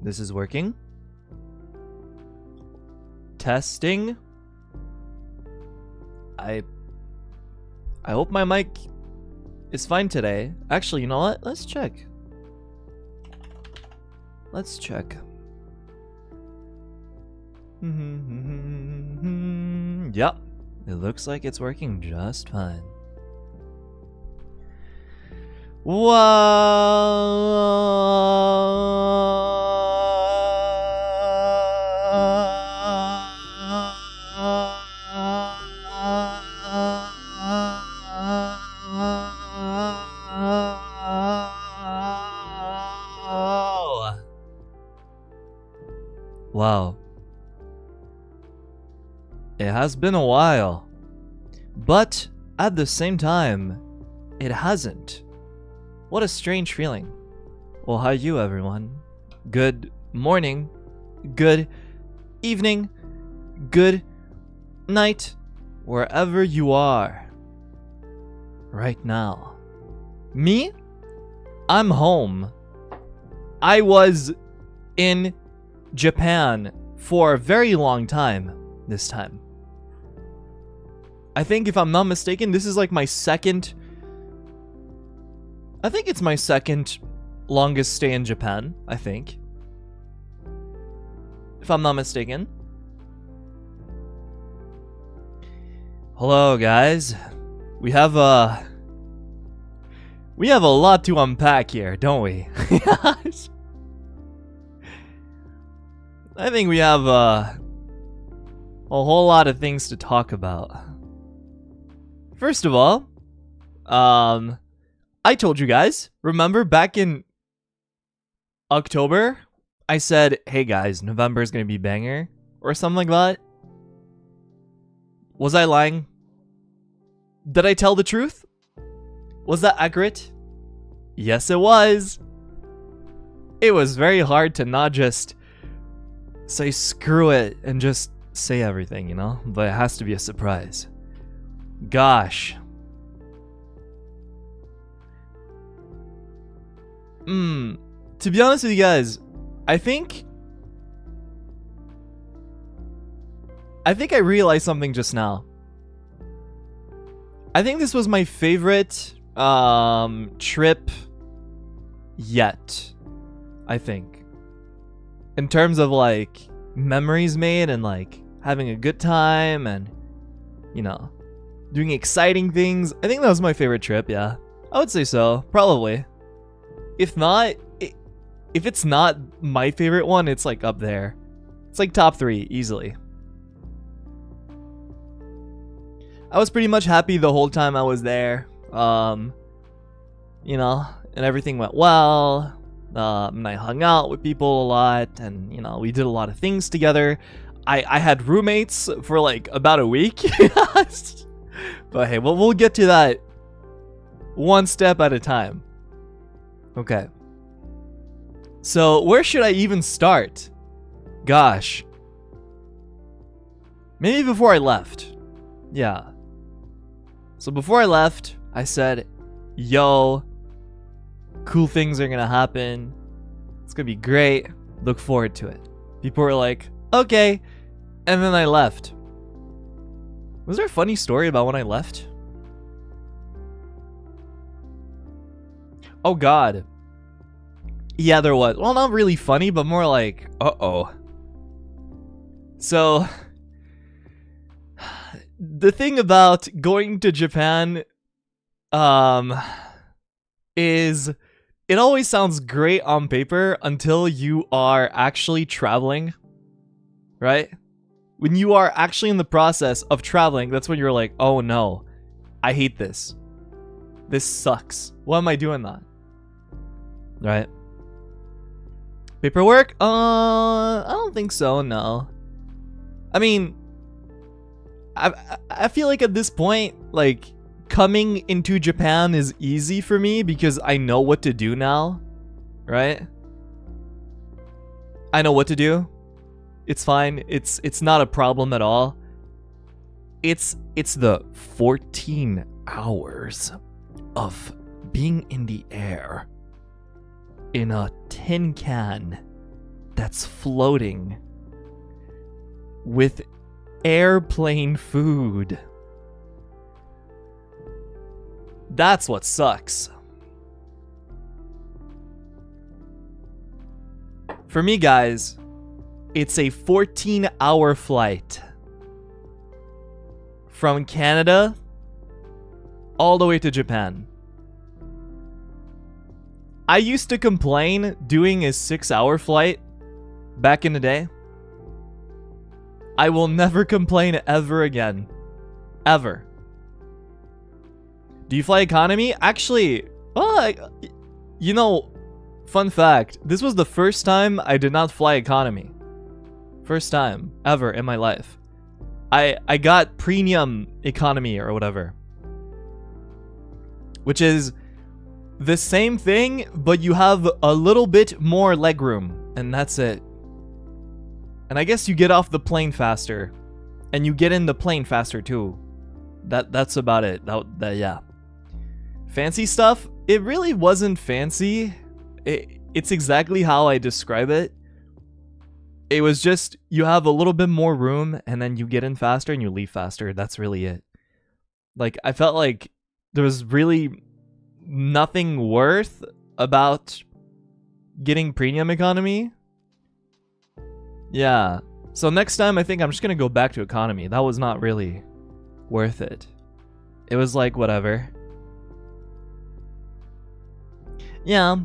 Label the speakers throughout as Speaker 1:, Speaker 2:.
Speaker 1: This is working. Testing. I hope my mic is fine today. Actually, you know what? Let's check. Let's check. Yep. It looks like it's working just fine. Wow. It has been a while, but at the same time, it hasn't. What a strange feeling. Well, how are you, everyone? Good morning, good evening, good night, wherever you are right now. Me? I'm home. I was in Japan for a very long time this time. I think, if I'm not mistaken, this is like my second... I think it's my second longest stay in Japan, I think. If I'm not mistaken. Hello, guys. We have a lot to unpack here, don't we? I think we have a whole lot of things to talk about. First of all, I told you guys, remember back in October, I said, hey guys, November is going to be banger, or something like that. Was I lying? Did I tell the truth? Was that accurate? Yes, it was. It was very hard to not just say screw it and just say everything, you know? But it has to be a surprise. Gosh. To be honest with you guys, I think I realized something just now. I think this was my favorite trip yet, I think. In terms of like memories made and like having a good time and, you know, doing exciting things. I think that was my favorite trip, yeah. I would say so, probably. If not, if it's not my favorite one, it's like up there. It's like top 3, easily. I was pretty much happy the whole time I was there. You know, and everything went well. And I hung out with people a lot, and you know, we did a lot of things together. I had roommates for like about a week. But hey, we'll get to that one step at a time. Okay. So where should I even start? Gosh. Maybe before I left. Yeah. So before I left, I said, yo, cool things are gonna happen. It's gonna be great. Look forward to it. People were like, okay. And then I left. Was there a funny story about when I left? Oh god. Yeah, there was. Well, not really funny, but more like, uh-oh. So, the thing about going to Japan, is it always sounds great on paper until you are actually traveling, right? When you are actually in the process of traveling, that's when you're like, oh no, I hate this. This sucks. Why am I doing that? Right? Paperwork? I don't think so, no. I mean, I feel like at this point, like, coming into Japan is easy for me because I know what to do now, right? I know what to do. It's fine. It's not a problem at all. It's the 14 hours of being in the air in a tin can that's floating with airplane food. That's what sucks. For me, guys, it's a 14-hour flight from Canada all the way to Japan. I used to complain doing a 6-hour flight back in the day. I will never complain ever again. Ever. Do you fly economy? Actually, well, you know, fun fact. This was the first time I did not fly economy. First time ever in my life. I got premium economy or whatever. Which is the same thing, but you have a little bit more legroom. And that's it. And I guess you get off the plane faster. And you get in the plane faster too. That's about it. Yeah. Fancy stuff? It really wasn't fancy. It's exactly how I describe it. It was just, you have a little bit more room, and then you get in faster and you leave faster. That's really it. Like, I felt like there was really nothing worth about getting premium economy. Yeah. So next time, I think I'm just gonna go back to economy. That was not really worth it. It was like, whatever. Yeah.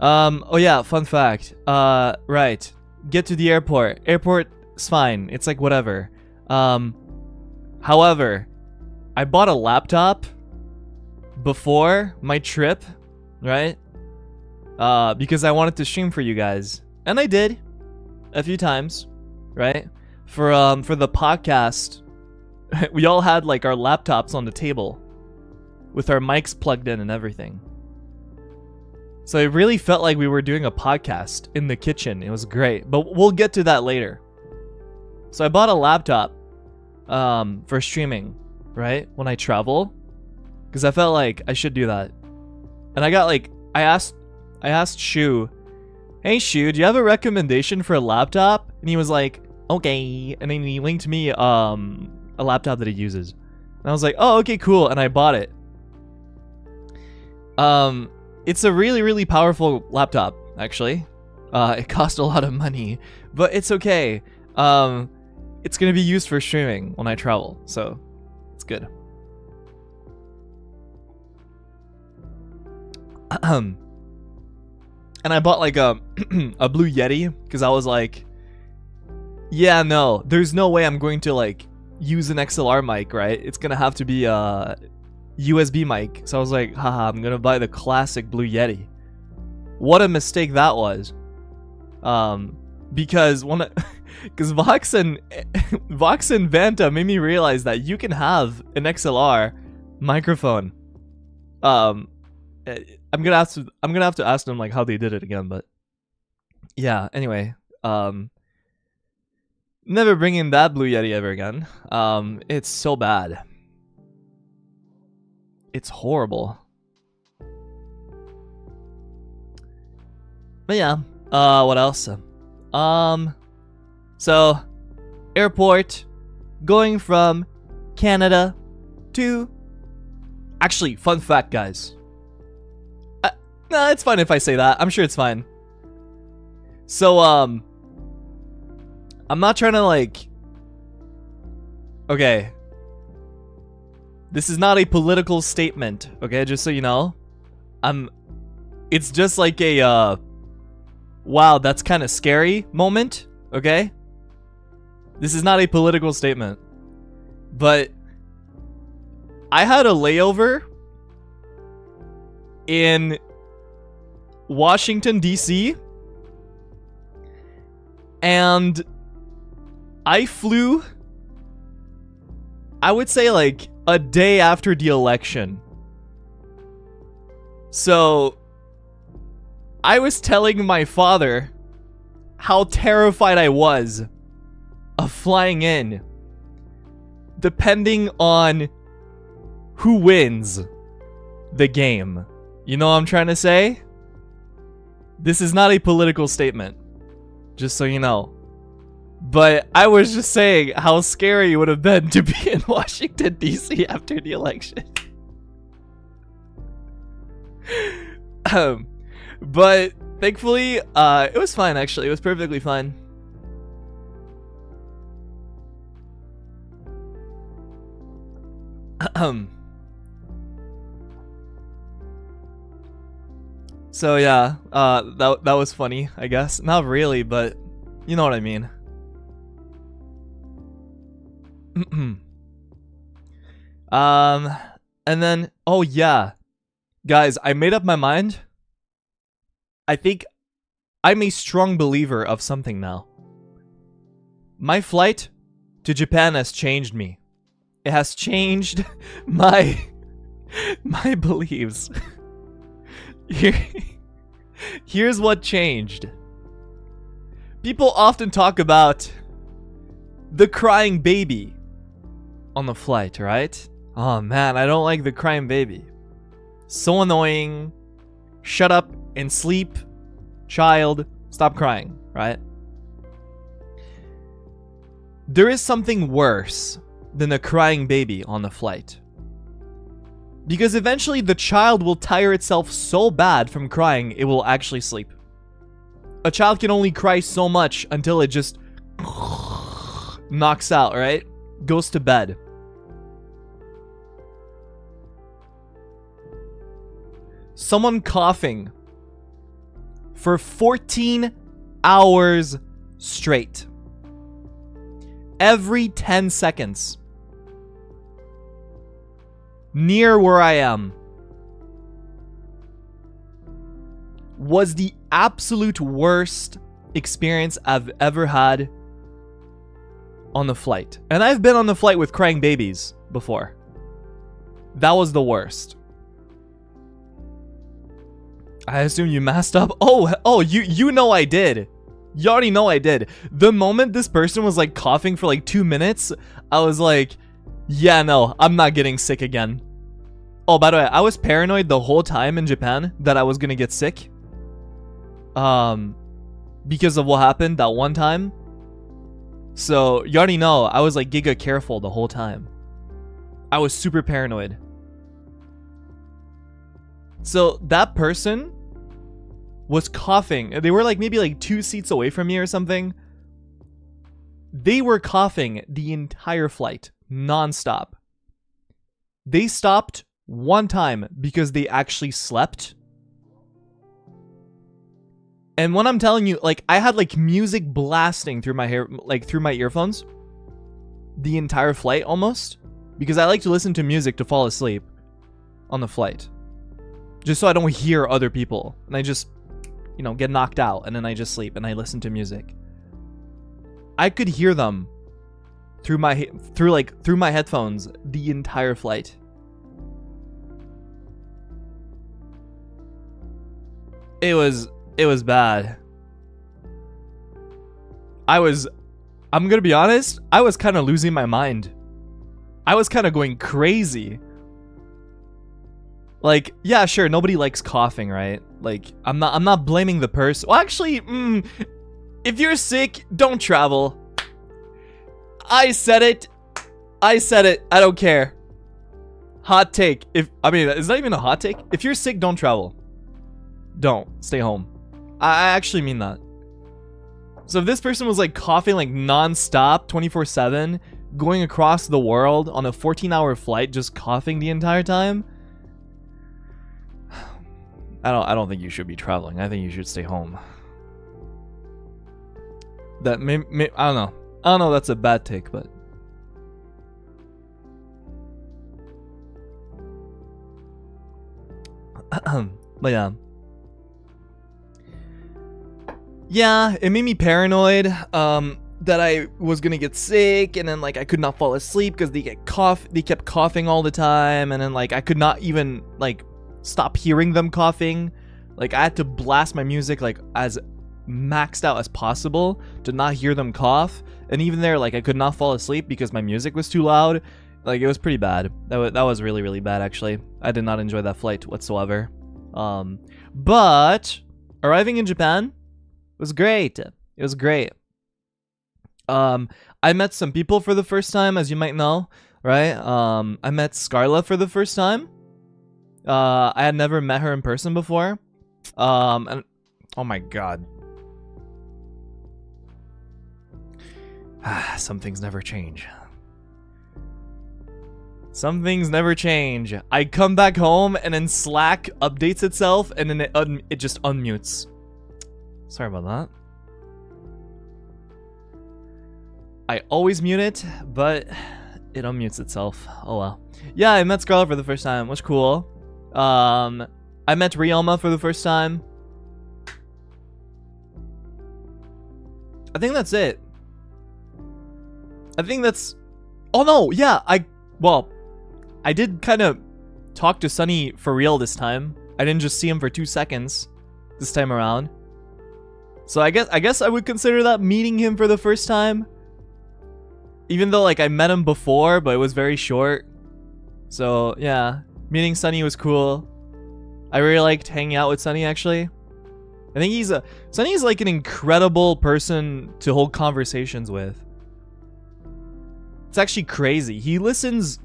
Speaker 1: Oh yeah, fun fact. Right. Get to the airport. Airport's fine. It's like whatever. However, I bought a laptop before my trip, right? Because I wanted to stream for you guys. And I did. A few times, right? For the podcast, we all had like our laptops on the table with our mics plugged in and everything. So it really felt like we were doing a podcast in the kitchen. It was great, but we'll get to that later. So I bought a laptop for streaming, right? When I travel, because I felt like I should do that. And I got like, I asked Shu, hey Shu, do you have a recommendation for a laptop? And he was like, okay. And then he linked me a laptop that he uses. And I was like, oh, okay, cool. And I bought it. It's a really, really powerful laptop, actually. It cost a lot of money, but it's okay. It's gonna be used for streaming when I travel, so it's good. And I bought like a Blue Yeti because I was like, yeah, no, there's no way I'm going to like use an XLR mic, right? It's gonna have to be a USB mic. So I was like, haha, I'm gonna buy the classic Blue Yeti. What a mistake that was. Because Vox and Vanta made me realize that you can have an XLR microphone. I'm gonna have to ask them like how they did it again, but yeah, anyway, never bring in that Blue Yeti ever again. It's so bad. It's horrible. But yeah, what else? So, airport, going from Canada to... Actually, fun fact, guys. No, it's fine if I say that. I'm sure it's fine. So, I'm not trying to like... Okay. This is not a political statement, okay? Just so you know. It's just like a, wow, that's kind of scary moment, okay? This is not a political statement. But I had a layover in Washington, D.C. And I flew I would say like a day after the election. So I was telling my father how terrified I was of flying in, depending on who wins the game. You know what I'm trying to say? This is not a political statement, just so you know. But I was just saying how scary it would have been to be in Washington, D.C. after the election. But thankfully, it was fine, actually. It was perfectly fine. So yeah, that was funny, I guess. Not really, but you know what I mean. And then, oh yeah, guys, I made up my mind. I think I'm a strong believer of something now. My flight to Japan has changed me. It has changed my beliefs. Here's what changed. People often talk about the crying baby on the flight, right? Oh man, I don't like the crying baby. So annoying. Shut up and sleep. Child, stop crying, right? There is something worse than a crying baby on the flight. Because eventually the child will tire itself so bad from crying, it will actually sleep. A child can only cry so much until it just knocks out, right? Goes to bed. Someone coughing for 14 hours straight. Every 10 seconds. Near where I am. Was the absolute worst experience I've ever had on the flight. And I've been on the flight with crying babies before. That was the worst. I assume you masked up. Oh, you know I did. You already know I did. The moment this person was like coughing for like 2 minutes, I was like, yeah, no, I'm not getting sick again. Oh, by the way, I was paranoid the whole time in Japan that I was gonna get sick. Because of what happened that one time. So, you already know, I was like giga careful the whole time. I was super paranoid. So, that person was coughing. They were like maybe like 2 seats away from me or something. They were coughing the entire flight, non-stop. They stopped one time because they actually slept. And when I'm telling you, like, I had like music blasting through my hair, like through my earphones the entire flight almost, because I like to listen to music to fall asleep on the flight, just so I don't hear other people, and I just, you know, get knocked out, and then I just sleep and I listen to music. I could hear them through my headphones the entire flight. It was bad. I'm gonna be honest, I was kind of losing my mind. I was kind of going crazy. Like, yeah, sure, nobody likes coughing, right? Like, I'm not blaming the person. Well, actually, if you're sick, don't travel. I said it. I don't care. Hot take. It's not even a hot take. If you're sick, don't travel. Don't. Stay home. I actually mean that. So if this person was like coughing like non-stop, 24/7, going across the world on a 14-hour flight, just coughing the entire time, I don't think you should be traveling. I think you should stay home. That may I don't know. I don't know. That's a bad take, but. But yeah. Yeah, it made me paranoid. that I was gonna get sick, and then like I could not fall asleep because they kept coughing all the time, and then like I could not even like stop hearing them coughing. Like I had to blast my music like as maxed out as possible to not hear them cough, and even there like I could not fall asleep because my music was too loud. Like it was pretty bad. That was really, really bad actually. I did not enjoy that flight whatsoever. But arriving in Japan was great. It was great. I met some people for the first time, as you might know, right? I met Scarla for the first time. I had never met her in person before. And oh my god. Some things never change. Some things never change. I come back home and then Slack updates itself and then it just unmutes. Sorry about that. I always mute it, but it unmutes itself. Oh well. Yeah, I met Scarlett for the first time, which was cool. I met Ryoma for the first time. I think that's it. I think that's... Oh no, yeah, I did kind of talk to Sunny for real this time. I didn't just see him for 2 seconds this time around. So I guess I would consider that meeting him for the first time. Even though like I met him before, but it was very short. So yeah, meeting Sunny was cool. I really liked hanging out with Sunny actually. I think Sunny's like an incredible person to hold conversations with. It's actually crazy. He listens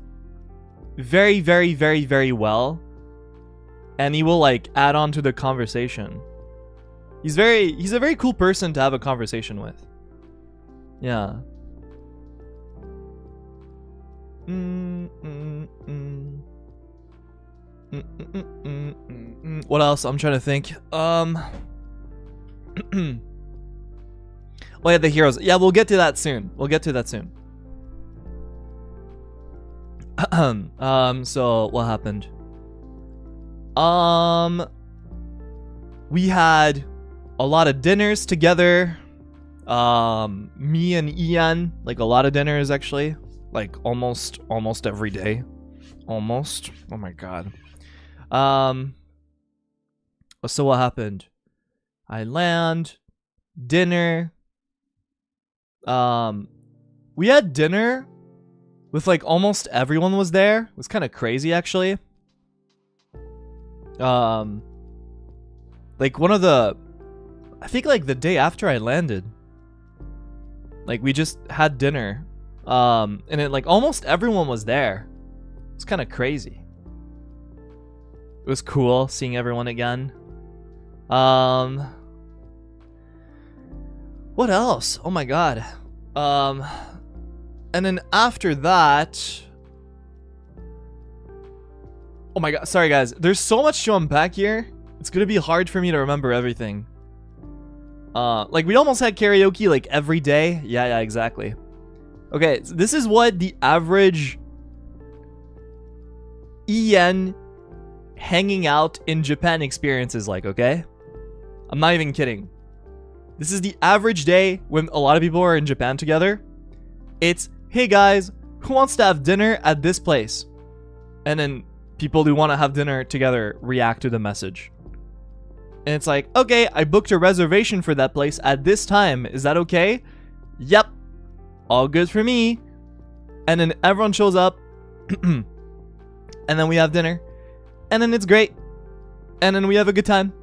Speaker 1: very, very, very, very well. And he will like add on to the conversation. He's a very cool person to have a conversation with. Yeah. What else? I'm trying to think. Oh yeah, the heroes. Yeah, we'll get to that soon. So what happened? We had a lot of dinners together. Me and Ian, like a lot of dinners actually. Like almost every day. Almost. Oh my god. So what happened? I land, dinner. We had dinner with like almost everyone was there. It was kind of crazy actually. Like one of the, I think like the day after I landed, like we just had dinner. And it like almost everyone was there. It's kind of crazy. It was cool seeing everyone again. What else? Oh my god. And then after that, oh my god, sorry guys. There's so much to unpack here. It's gonna be hard for me to remember everything. Like we almost had karaoke like every day. Yeah, exactly. Okay, so this is what the average EN hanging out in Japan experience is like, okay? I'm not even kidding. This is the average day when a lot of people are in Japan together. It's, hey guys, who wants to have dinner at this place? And then people who want to have dinner together react to the message. And it's like, okay, I booked a reservation for that place at this time. Is that okay? Yep. All good for me. And then everyone shows up. And then we have dinner. And then it's great. And then we have a good time.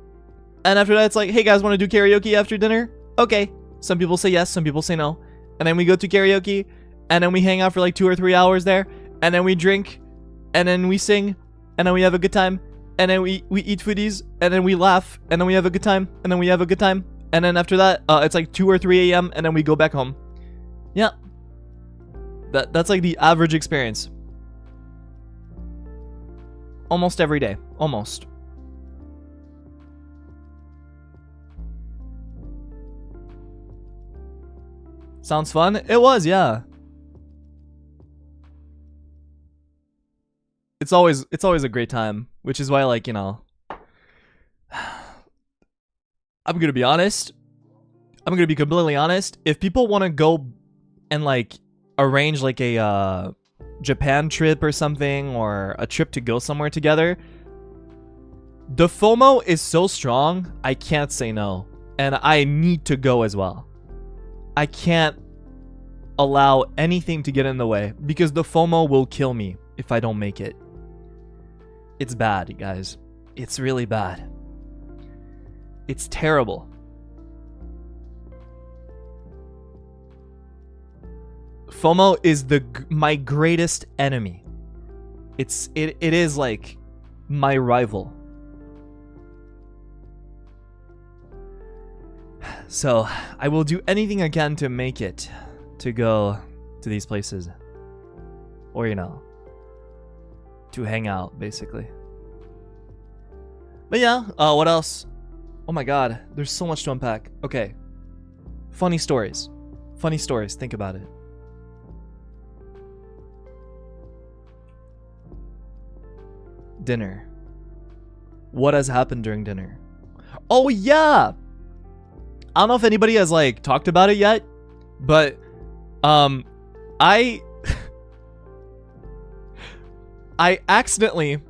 Speaker 1: And after that, it's like, hey guys, want to do karaoke after dinner? Okay. Some people say yes, some people say no. And then we go to karaoke. And then we hang out for like 2 or 3 hours there. And then we drink. And then we sing. And then we have a good time. And then we eat foodies. And then we laugh. And then we have a good time. And then we have a good time. And then after that, it's like 2 or 3 a.m. And then we go back home. Yeah. That's like the average experience. Almost every day. Almost. Sounds fun? It was, yeah. It's always a great time, which is why, like, you know, I'm gonna be honest. I'm gonna be completely honest. If people want to go and like arrange like a Japan trip or something, or a trip to go somewhere together, the FOMO is so strong, I can't say no. And I need to go as well. I can't allow anything to get in the way, because the FOMO will kill me if I don't make it. It's bad, guys. It's really bad. It's terrible. FOMO is my greatest enemy. It is like my rival. So I will do anything I can to make it to go to these places, or you know, to hang out basically. But yeah, what else? Oh my god, there's so much to unpack. Okay, funny stories. Funny stories, think about it. Dinner. What has happened during dinner? Oh yeah! I don't know if anybody has like talked about it yet, but I accidentally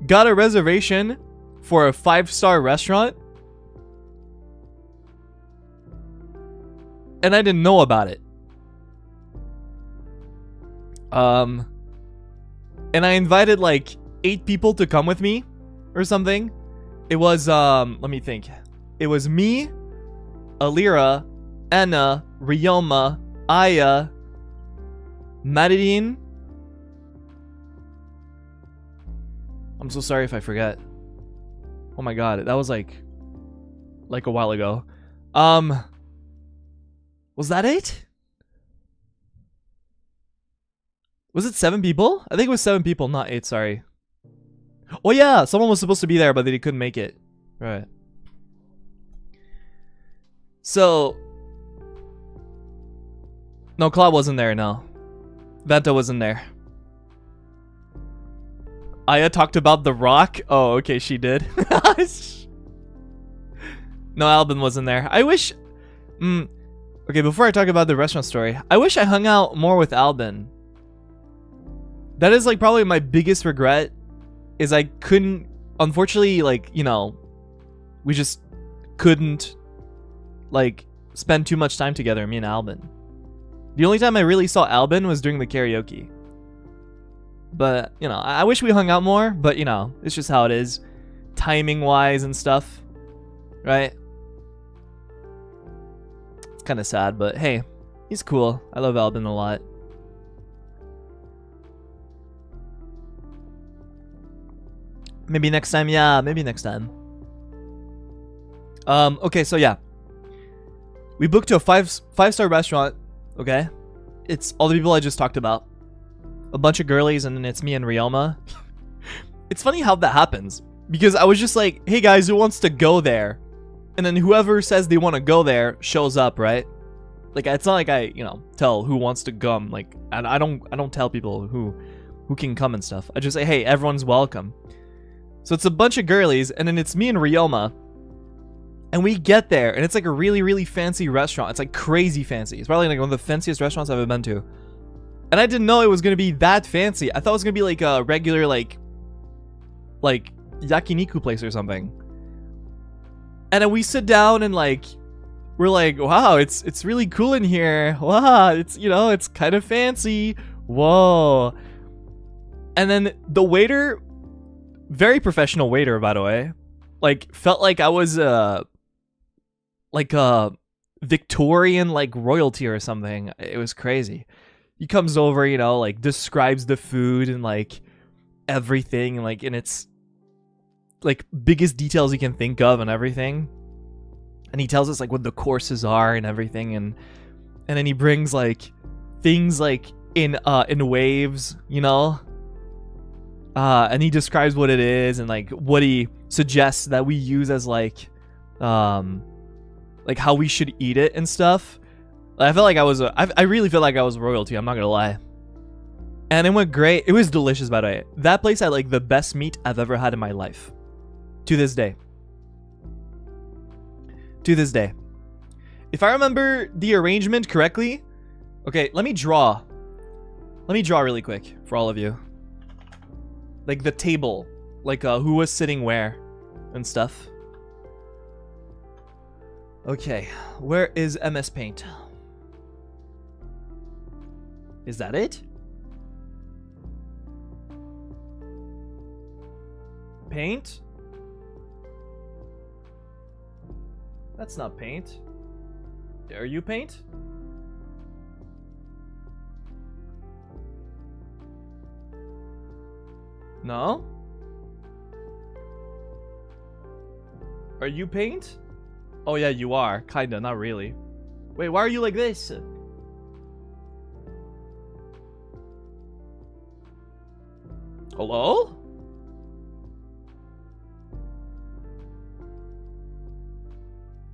Speaker 1: got a reservation for a 5-star restaurant, and I didn't know about it. And I invited like 8 people to come with me or something. It was let me think. It was me, Alira, Anna, Ryoma, Aya, Madeline. I'm so sorry if I forget. Oh my god, that was like a while ago. Was that it? Was it 7 people? I think it was 7 people, not 8, sorry. Oh yeah, someone was supposed to be there, but they couldn't make it. Right. So... no, Claude wasn't there, no. Vanta wasn't there. Aya talked about The Rock? Oh, okay, she did. No, Albin wasn't there. I wish... okay, before I talk about the restaurant story, I wish I hung out more with Albin. That is like probably my biggest regret, is I couldn't, unfortunately, like, you know, we just couldn't like spend too much time together, me and Albin. The only time I really saw Albin was during the karaoke. But, you know, I wish we hung out more, but you know, it's just how it is, timing wise and stuff, right? It's kind of sad, but hey, he's cool. I love Albin a lot. Maybe next time, yeah, maybe next time. Okay, so yeah. We booked to a five-star restaurant, okay? It's all the people I just talked about. A bunch of girlies, and then it's me and Ryoma. It's funny how that happens, because I was just like, hey guys, who wants to go there? And then whoever says they want to go there shows up, right? Like, it's not like I, you know, tell who wants to come. Like, I don't tell people who can come and stuff. I just say, hey, everyone's welcome. So it's a bunch of girlies, and then it's me and Ryoma. And we get there, and it's like a really, really fancy restaurant. It's like crazy fancy. It's probably like one of the fanciest restaurants I've ever been to. And I didn't know it was going to be that fancy. I thought it was going to be like a regular, like yakiniku place or something. And then we sit down and like, we're like, wow, it's really cool in here. Wow, it's, you know, it's kind of fancy. Whoa. And then the waiter, very professional waiter, by the way, like felt like I was like a Victorian like royalty or something. It was crazy. He comes over, you know, like describes the food and like everything, like in its like biggest details you can think of and everything. And he tells us like what the courses are and everything, and then he brings like things like in waves, you know. And he describes what it is and like what he suggests that we use as like how we should eat it and stuff. I felt like I really felt like I was royalty, I'm not gonna lie. And it went great. It was delicious, by the way. That place had like the best meat I've ever had in my life. To this day. to this day. If I remember the arrangement correctly, okay, let me draw. Let me draw really quick for all of you. Like the table, like who was sitting where and stuff. Okay, where is MS Paint? Is that it? Paint? That's not Paint. Are you Paint? No? Are you Paint? Oh yeah, you are. Kinda, not really. Wait, why are you like this? Hello?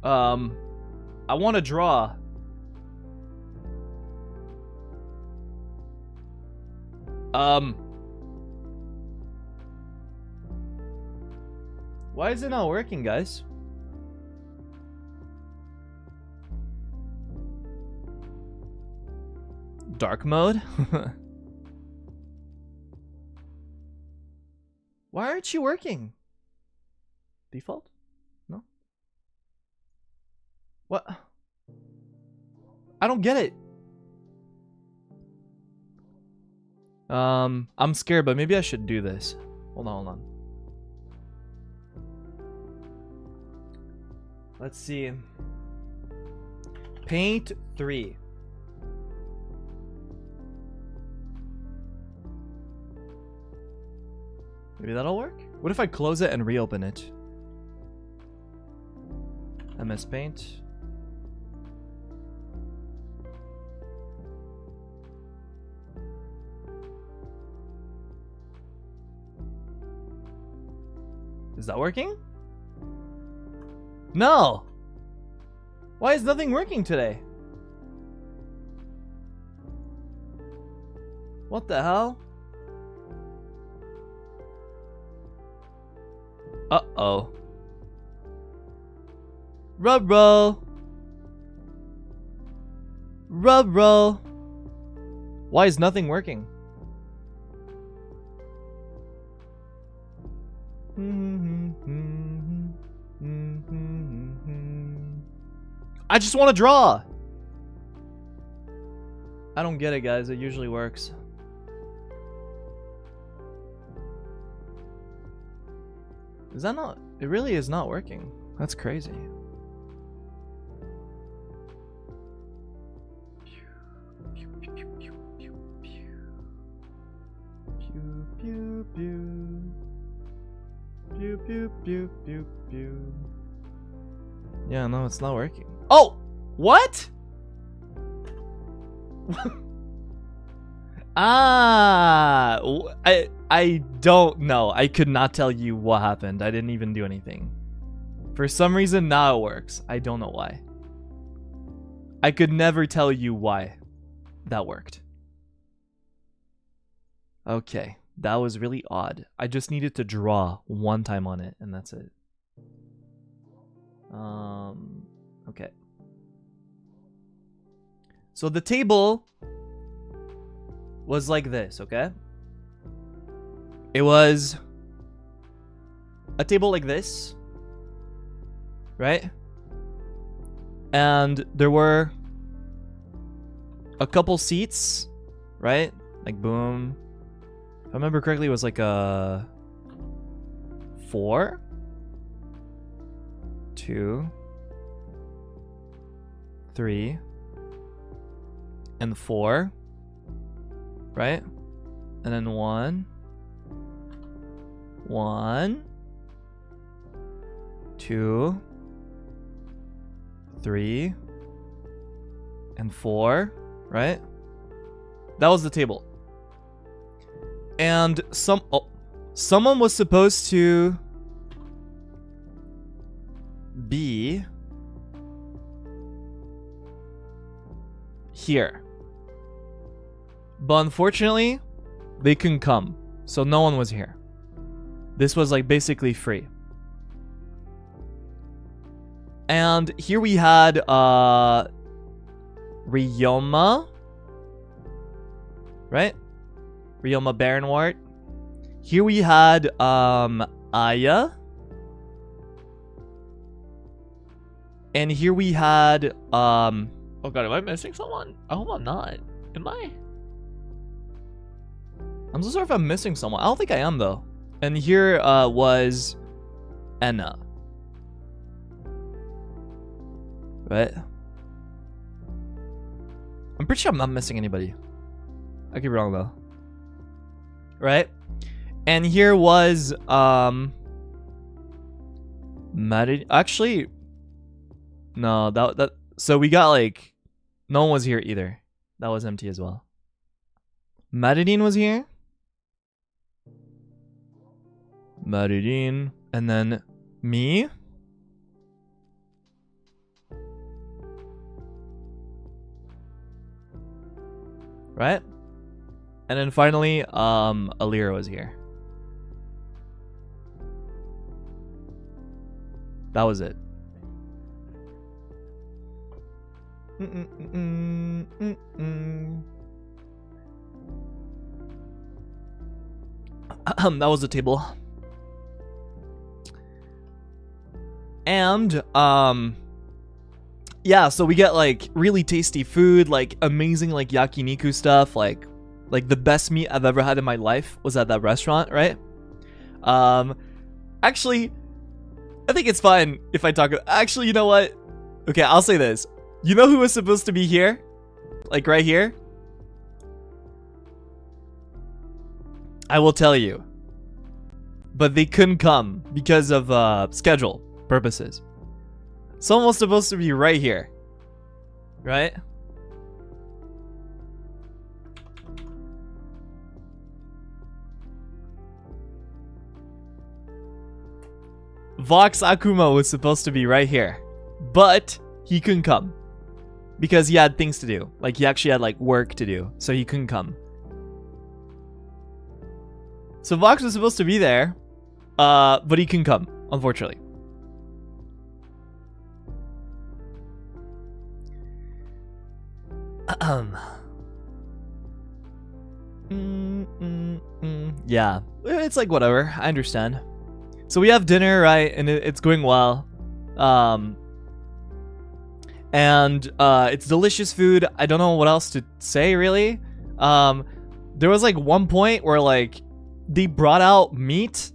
Speaker 1: I want to draw. Why is it not working, guys? Dark mode? Why aren't you working? Default? No? What? I don't get it. I'm scared, but maybe I should do this. Hold on. Let's see. Paint 3. Maybe that'll work? What if I close it and reopen it? MS Paint. Is that working? No! Why is nothing working today? What the hell? Uh-oh. Rub roll. Rub roll. Why is nothing working? I just want to draw. I don't get it, guys. It usually works. Is that not? It really is not working. That's crazy. Yeah, no, it's not working. Oh! What? I don't know. I could not tell you what happened. I didn't even do anything. For some reason, now it works. I don't know why. I could never tell you why that worked. Okay, that was really odd. I just needed to draw one time on it, and that's it. Okay. So the table was like this, okay? It was a table like this, right? And there were a couple seats, right? Like boom. If I remember correctly, it was like a 4, 2, 3, and 4, right? And then 1, 2, 3, and 4, right? That was the table. And someone was supposed to be here. But unfortunately, they couldn't come. So no one was here. This was like basically free. And here we had Ryoma, right? Ryoma Baronwart. Here we had Aya. And here we had oh god, am I missing someone? I hope I'm not. Am I? I'm so sorry if I'm missing someone. I don't think I am though. And here was Enna. Right? I'm pretty sure I'm not missing anybody. I could be wrong though. Right? And here was actually no, that so we got like no one was here either. That was empty as well. Maridine was here. Maridine, and then me. Right? And then finally, Alira was here. That was it. That was the table. And yeah, so we get like really tasty food, like amazing like yakiniku stuff, like the best meat I've ever had in my life was at that restaurant, right? Actually, I think it's fine if I talk. Actually, you know what? Okay, I'll say this. You know who was supposed to be here? Like right here? I will tell you. But they couldn't come because of schedule purposes. Someone was supposed to be right here. Right? Vox Akuma was supposed to be right here. But he couldn't come. Because he had things to do. Like he actually had like work to do. So he couldn't come. So Vox was supposed to be there. But he couldn't come, unfortunately. Yeah, it's like whatever. I understand. So we have dinner, right? And it's going well. And it's delicious food. I don't know what else to say, really. There was like one point where like they brought out meat.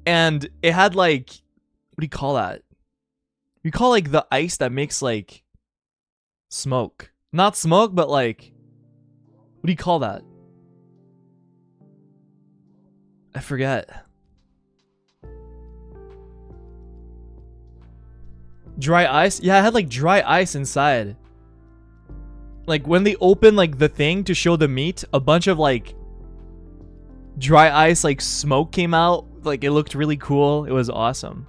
Speaker 1: And it had like, what do you call that? You call like the ice that makes like smoke. Not smoke, but like, what do you call that? I forget. Dry ice? Yeah, it had like dry ice inside. Like when they opened like the thing to show the meat, a bunch of like dry ice like smoke came out. Like it looked really cool. It was awesome.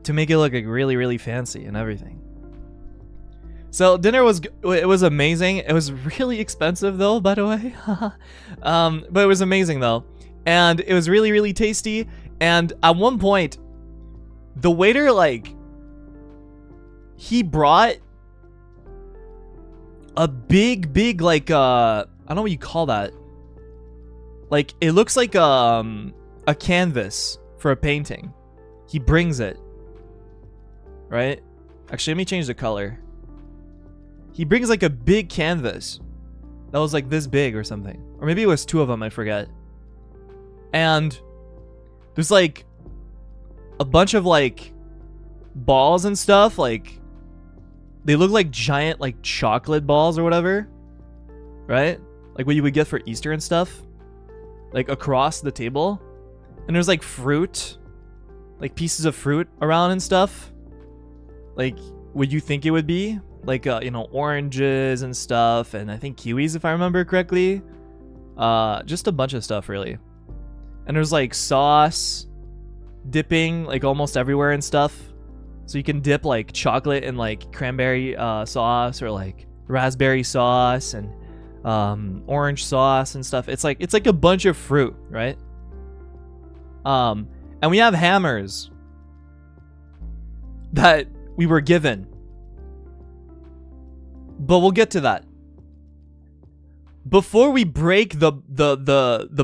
Speaker 1: To make it look like really, really fancy and everything. So dinner was amazing. It was really expensive though, by the way. But it was amazing though. And it was really, really tasty. And at one point, the waiter like he brought a big like I don't know what you call that. Like, it looks like a canvas for a painting. He brings it. Right? Actually, let me change the color. He brings like a big canvas. That was like this big or something. Or maybe it was two of them, I forget. And there's like a bunch of like balls and stuff. Like, they look like giant like chocolate balls or whatever. Right? Like what you would get for Easter and stuff. Like across the table. And there's like fruit. Like pieces of fruit around and stuff. Like what you think it would be. Like, you know, oranges and stuff. And I think kiwis, if I remember correctly. Just a bunch of stuff, really. And there's like sauce. Dipping like almost everywhere and stuff. So you can dip like chocolate in like cranberry sauce. Or like raspberry sauce. And orange sauce and stuff. It's like a bunch of fruit, right? And we have hammers, that we were given. But we'll get to that. Before we break the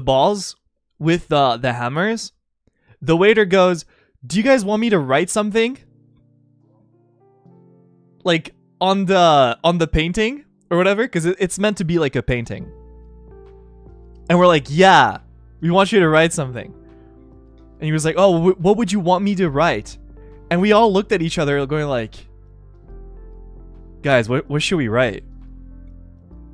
Speaker 1: balls with the hammers, the waiter goes, "Do you guys want me to write something? Like on the painting or whatever, because it's meant to be like a painting." And we're like, "Yeah, we want you to write something." And he was like, "Oh, what would you want me to write?" And we all looked at each other going like, "Guys, what should we write?"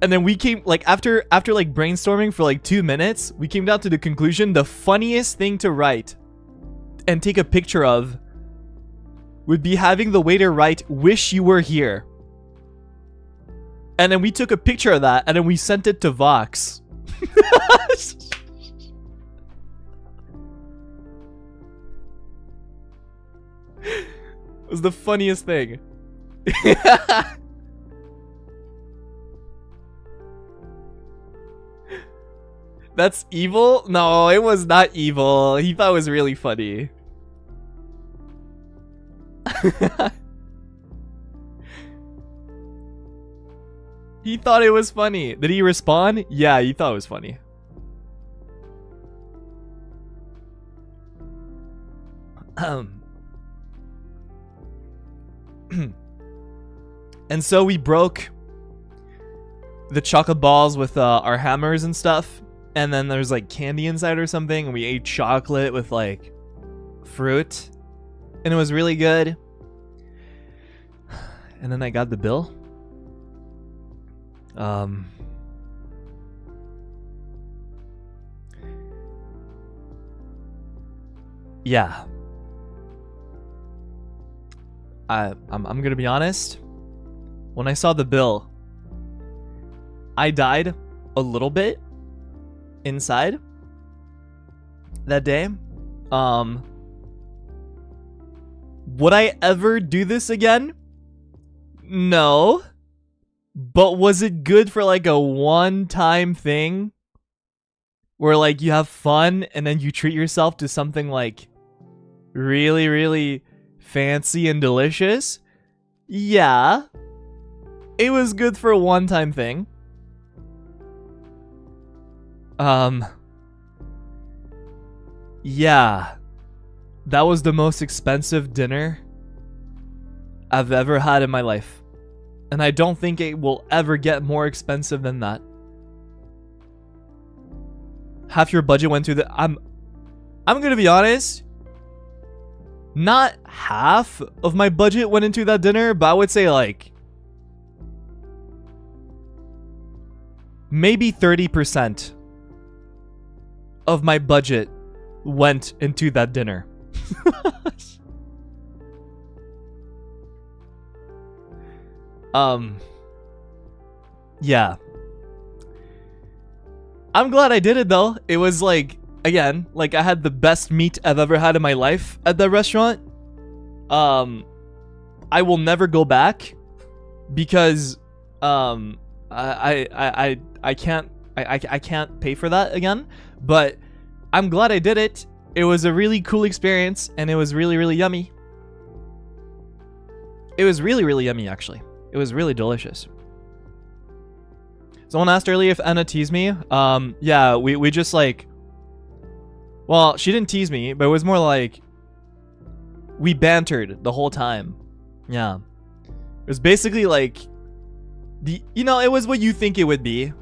Speaker 1: And then we came, like, after like brainstorming for like 2 minutes, we came down to the conclusion the funniest thing to write and take a picture of would be having the waiter write, "Wish you were here." And then we took a picture of that and then we sent it to Vox. It was the funniest thing. That's evil? No, it was not evil. He thought it was really funny. He thought it was funny. Did he respond? Yeah, he thought it was funny. And so we broke the chocolate balls with our hammers and stuff. And then there's like candy inside or something. And we ate chocolate with like fruit. And it was really good. And then I got the bill. Yeah. I'm gonna be honest. When I saw the bill, I died a little bit inside that day. Would I ever do this again? No. But was it good for like a one-time thing? Where like you have fun and then you treat yourself to something like really, really fancy and delicious? Yeah. It was good for a one-time thing. Yeah. That was the most expensive dinner I've ever had in my life. And I don't think it will ever get more expensive than that. Half your budget went to the... I'm gonna be honest. Not half of my budget went into that dinner, but I would say like... maybe 30% of my budget went into that dinner. Yeah. I'm glad I did it though. It was like, again, like I had the best meat I've ever had in my life at that restaurant. I will never go back because I can't pay for that again. But I'm glad I did it. It was a really cool experience and it was really, really yummy. It was really, really yummy actually. It was really delicious. Someone asked earlier if Anna teased me. Yeah, we just like... well, she didn't tease me, but it was more like... we bantered the whole time. Yeah. It was basically like... you know, it was what you think it would be.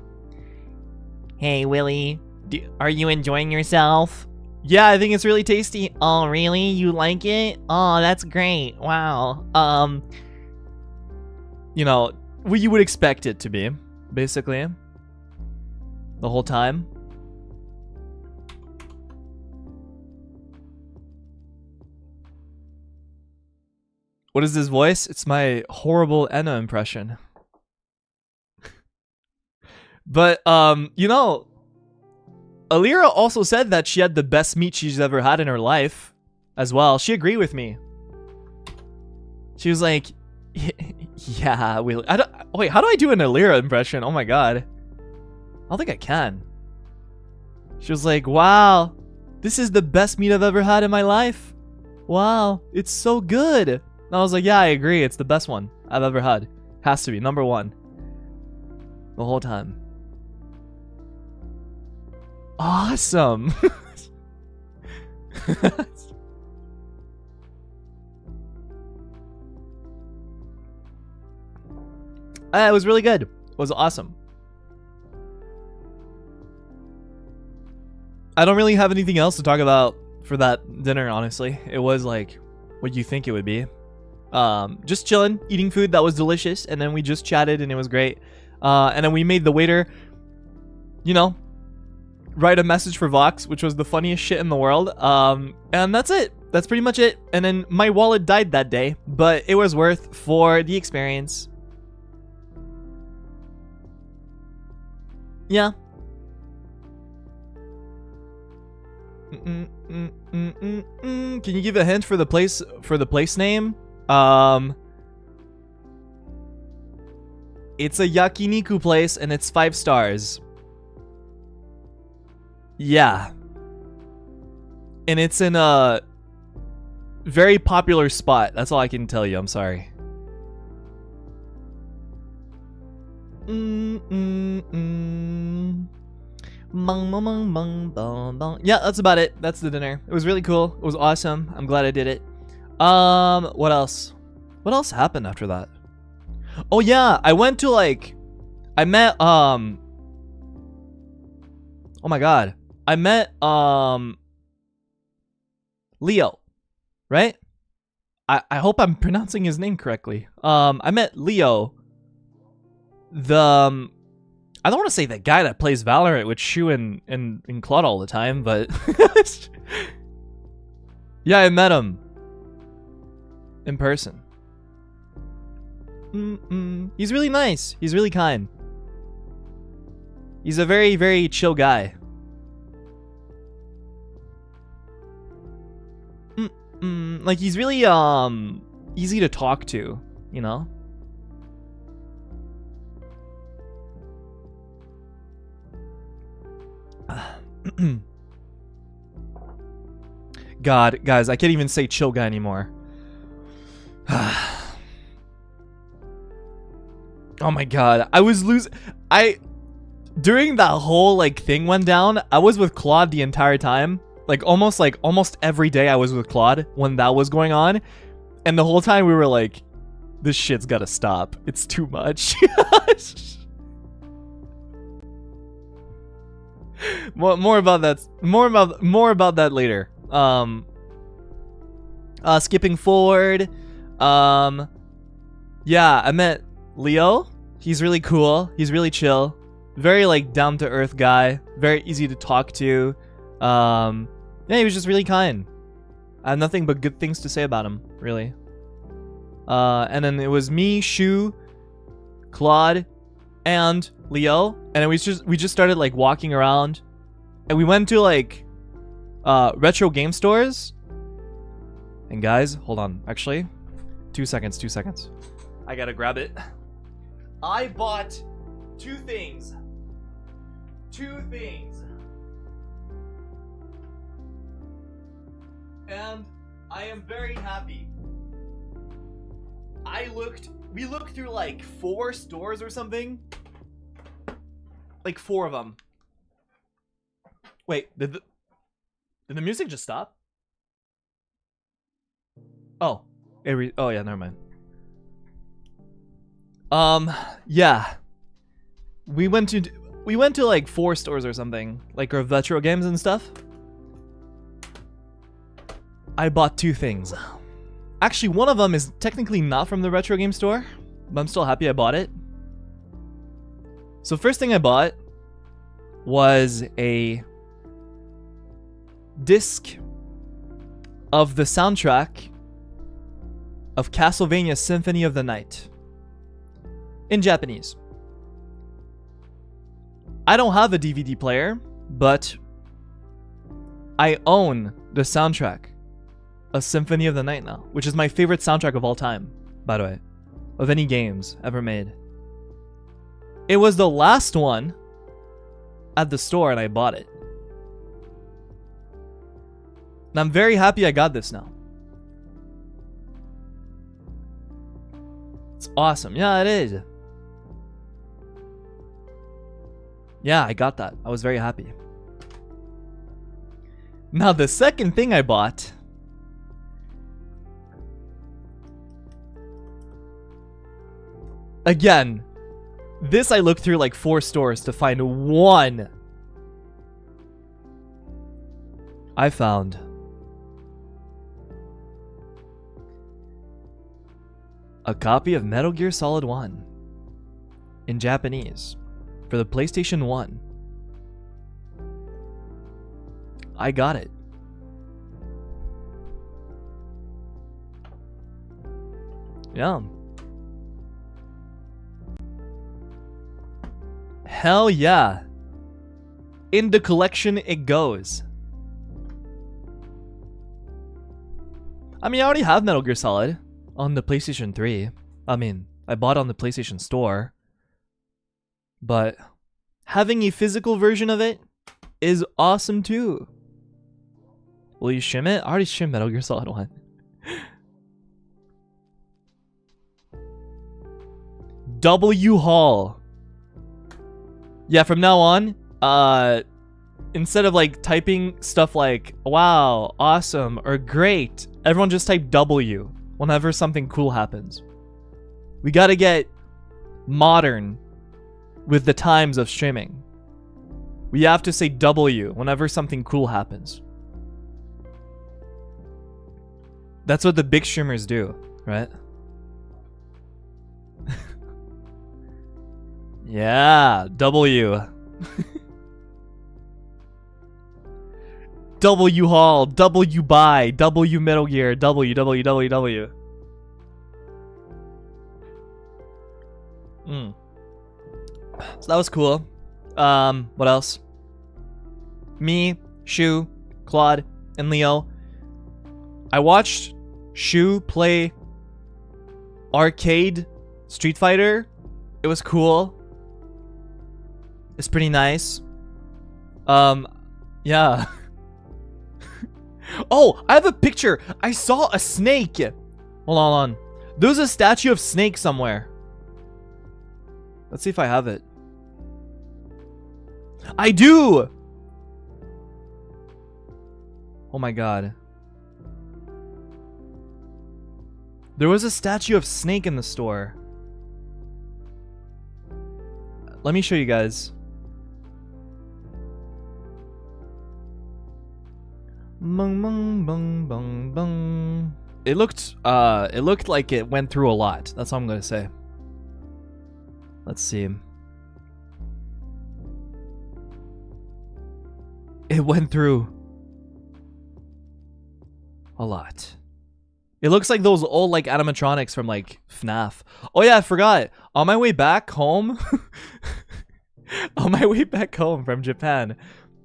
Speaker 1: Hey, Willie. Are you enjoying yourself? Yeah, I think it's really tasty. Oh, really? You like it? Oh, that's great. Wow. You know, what you would expect it to be, basically. The whole time. What is this voice? It's my horrible Enna impression. But, you know, Alira also said that she had the best meat she's ever had in her life as well. She agreed with me. She was like, yeah, wait, how do I do an Alira impression? Oh my god. I don't think I can. She was like, wow, this is the best meat I've ever had in my life. Wow, it's so good. And I was like, yeah, I agree. It's the best one I've ever had. Has to be number one. The whole time. Awesome. It was really good. It was awesome. I don't really have anything else to talk about for that dinner, honestly. It was like what you think it would be. Just chilling, eating food that was delicious, and then we just chatted and it was great. And then we made the waiter, you know, write a message for Vox, which was the funniest shit in the world. And that's it. That's pretty much it. And then my wallet died that day, but it was worth for the experience. Yeah. Can you give a hint for the place name? It's a yakiniku place and it's 5 stars. Yeah. And it's in a very popular spot. That's all I can tell you. I'm sorry. Yeah, that's about it. That's the dinner. It was really cool. It was awesome. I'm glad I did it. What else? What else happened after that? Oh yeah, I went to I met oh my god. I met Leo, right? I hope I'm pronouncing his name correctly. I met Leo, the I don't want to say the guy that plays Valorant with Shu and Claude all the time, but yeah, I met him in person. He's really nice. He's really kind. He's a very, very chill guy. Like he's really easy to talk to, you know? God, guys, I can't even say chill guy anymore. Oh my god, I was during that whole thing went down, I was with Claude the entire time. Almost every day I was with Claude when that was going on. And the whole time we were like, this shit's gotta stop. It's too much. More about that. More about that later. Skipping forward. Yeah, I met Leo. He's really cool. He's really chill. Very down to earth guy. Very easy to talk to. Yeah, he was just really kind. I have nothing but good things to say about him, really. And then it was me, Shu, Claude, and Leo, and we just started walking around, and we went to retro game stores. And guys, hold on, actually, 2 seconds. I gotta grab it. I bought two things. And I am very happy. We looked through 4 stores or something. 4 of them. Wait, did the music just stop? Oh. Oh yeah, never mind. Yeah. We went to 4 stores or something, our retro games and stuff. I bought 2 things. Actually, one of them is technically not from the retro game store, but I'm still happy I bought it. So first thing I bought was a disc of the soundtrack of Castlevania Symphony of the Night in Japanese. I don't have a DVD player, but I own the soundtrack of Symphony of the Night now, which is my favorite soundtrack of all time, by the way, of any games ever made. It was the last one at the store and I bought it. And I'm very happy I got this now. awesome. Yeah, it is. Yeah, I got that. I was very happy. Now, the second thing I bought... Again, this I looked through like 4 stores to find one. I found a copy of Metal Gear Solid 1 in Japanese for the PlayStation 1. I got it. Yeah. Hell yeah. In the collection it goes. I mean, I already have Metal Gear Solid on the PlayStation 3. I mean, I bought it on the PlayStation Store. But having a physical version of it is awesome too. Will you shim it? I already shimmed Metal Gear Solid 1. W Hall. Yeah, from now on, instead of like typing stuff like wow, awesome, or great, everyone just type W whenever something cool happens. We gotta get modern with the times of streaming. We have to say W whenever something cool happens. That's what the big streamers do, right? Yeah, W. W Hall, W Buy, W Metal Gear, W. So that was cool. What else? Me, Shu, Claude, and Leo. I watched Shu play arcade Street Fighter. It was cool. It's pretty nice. Yeah. Oh, I have a picture. I saw a snake. Hold on. There's a statue of Snake somewhere. Let's see if I have it. I do! Oh my god. There was a statue of Snake in the store. Let me show you guys. Bung, bung, bung, bung, bung. It looked like it went through a lot. That's all I'm gonna say. Let's see. It went through a lot. It looks like those old like animatronics from like FNAF. Oh yeah, I forgot. On my way back home, on my way back home from Japan,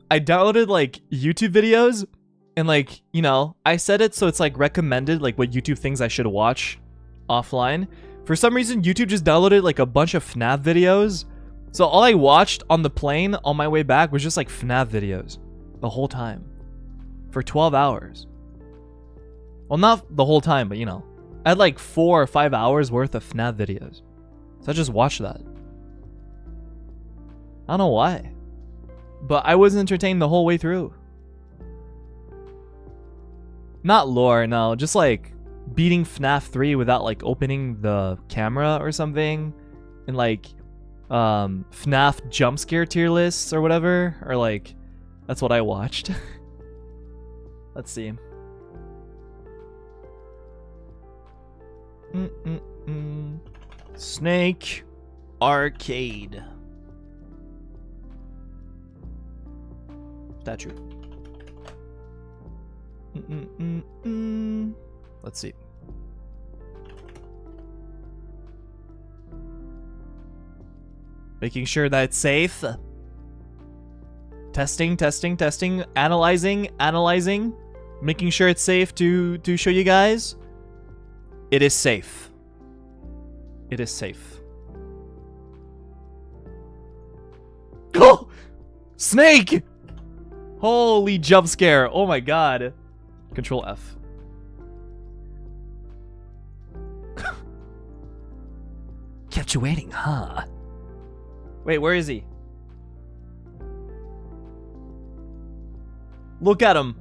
Speaker 1: I downloaded like YouTube videos. And like, you know, I set it so it's like recommended like what YouTube things I should watch offline. For some reason, YouTube just downloaded like a bunch of FNAF videos. So all I watched on the plane on my way back was just like FNAF videos the whole time for 12 hours. Well, not the whole time, but you know, I had like 4 or 5 hours worth of FNAF videos. So I just watched that. I don't know why, but I was entertained the whole way through. Not lore, no. Just like beating FNAF 3 without like opening the camera or something. And like FNAF jump scare tier lists or whatever. Or like, that's what I watched. Let's see. Snake Arcade. Statue. Let's see. Making sure that it's safe. Testing. Analyzing. Making sure it's safe to show you guys. It is safe. It is safe. Oh! Snake! Holy jump scare. Oh my god. Control F. Kept you waiting, huh? Wait, where is he? Look at him.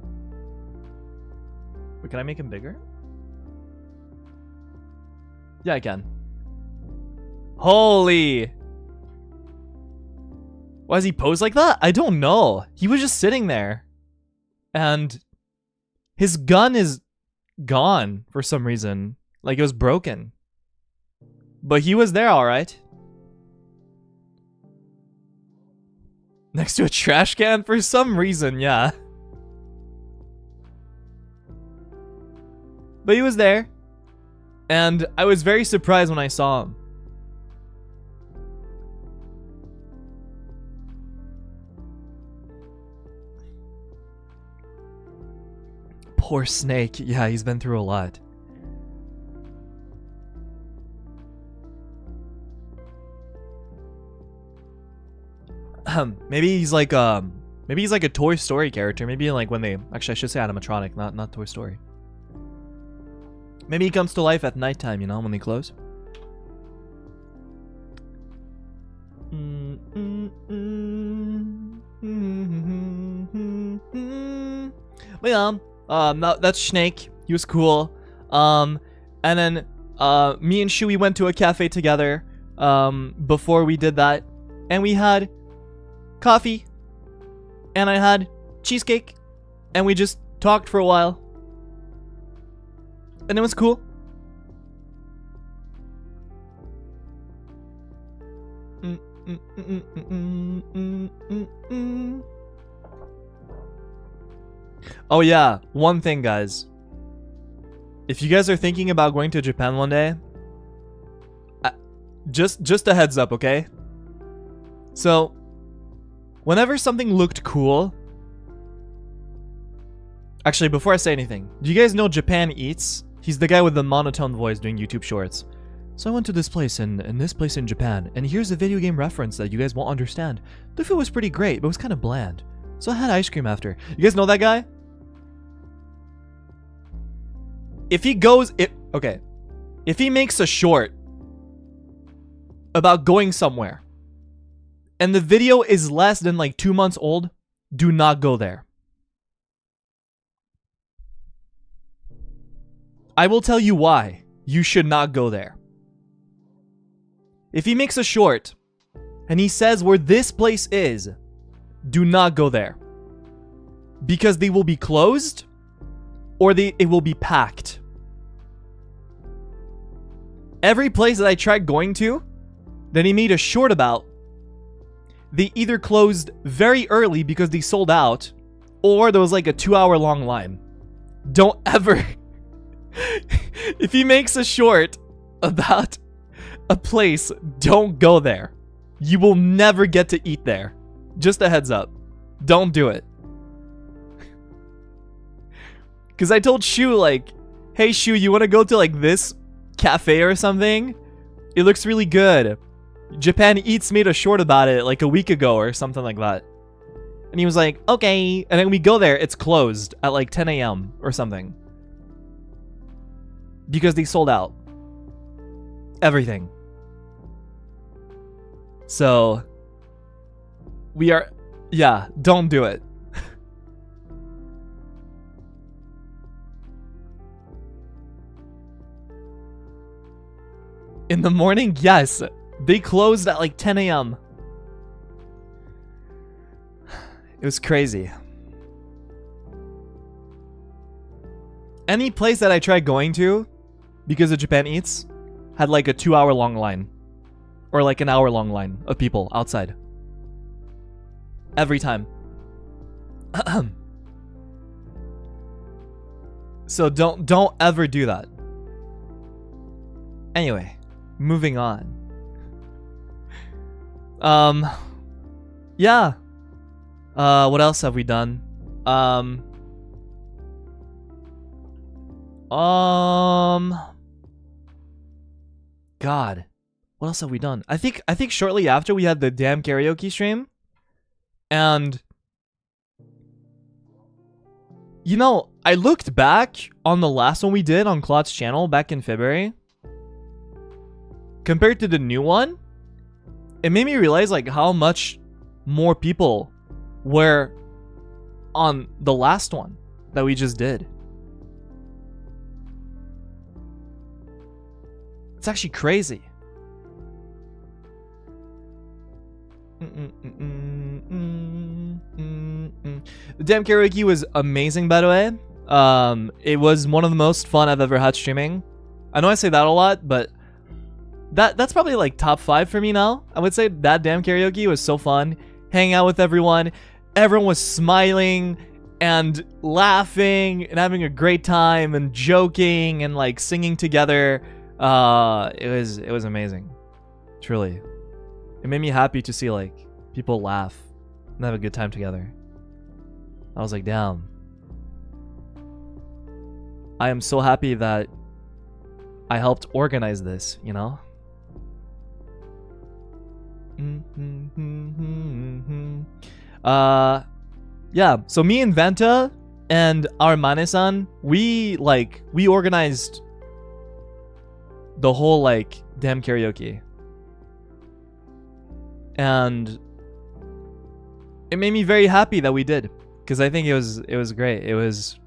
Speaker 1: Wait, can I make him bigger? Yeah, I can. Holy. Why does he pose like that? I don't know. He was just sitting there. And his gun is gone for some reason. Like it was broken. But he was there, alright. Next to a trash can for some reason, yeah. But he was there. And I was very surprised when I saw him. Poor Snake. Yeah, he's been through a lot. Maybe he's like a Toy Story character. Maybe like when they actually I should say animatronic, not Toy Story. Maybe he comes to life at nighttime, you know, when they close. But yeah, that's Snake. He was cool. And then me and Shui went to a cafe together before we did that, and we had coffee, and I had cheesecake, and we just talked for a while, and it was cool. Oh yeah, one thing, guys. If you guys are thinking about going to Japan one day, just a heads up, okay? So, whenever something looked cool... Actually, before I say anything, do you guys know Japan Eats? He's the guy with the monotone voice doing YouTube shorts. So I went to this place and this place in Japan, and here's a video game reference that you guys won't understand. The food was pretty great, but it was kind of bland. So I had ice cream after. You guys know that guy? If he goes... If he makes a short about going somewhere, and the video is less than like 2 months old, do not go there. I will tell you why you should not go there. If he makes a short and he says where this place is, do not go there. Because they will be closed or it will be packed. Every place that I tried going to that he made a short about, they either closed very early because they sold out, or there was like a 2-hour long line. Don't ever... If he makes a short about a place, don't go there. You will never get to eat there. Just a heads up. Don't do it. Because I told Shu, like, hey Shu, you want to go to like this cafe or something? It looks really good. Japan Eats made a short about it like a week ago or something like that. And he was like, okay. And then we go there, it's closed at like 10 a.m. or something. Because they sold out. Everything. So, we are... Yeah, don't do it. In the morning? Yes. They closed at like 10 a.m. It was crazy. Any place that I tried going to, because of Japan Eats, had like a 2-hour long line. Or like an hour-long line of people outside. Every time. So don't ever do that. Anyway, moving on. Yeah. What else have we done? God. What else have we done? I think shortly after we had the damn karaoke stream. And you know, I looked back on the last one we did on Claude's channel back in February. compared to the new one, it made me realize like how much more people were on the last one that we just did. It's actually crazy. The damn karaoke was amazing, by the way. It was one of the most fun I've ever had streaming. I know I say that a lot, but that's probably like top 5 for me now. I would say that damn karaoke was so fun. Hanging out with everyone. Everyone was smiling and laughing and having a great time and joking and like singing together. It was amazing. Truly. It made me happy to see like people laugh and have a good time together. I was like, damn. I am so happy that I helped organize this, you know? Yeah, so me and Vanta and our Mane-san, we organized the whole like damn karaoke. And it made me very happy that we did, because I think it was great. It was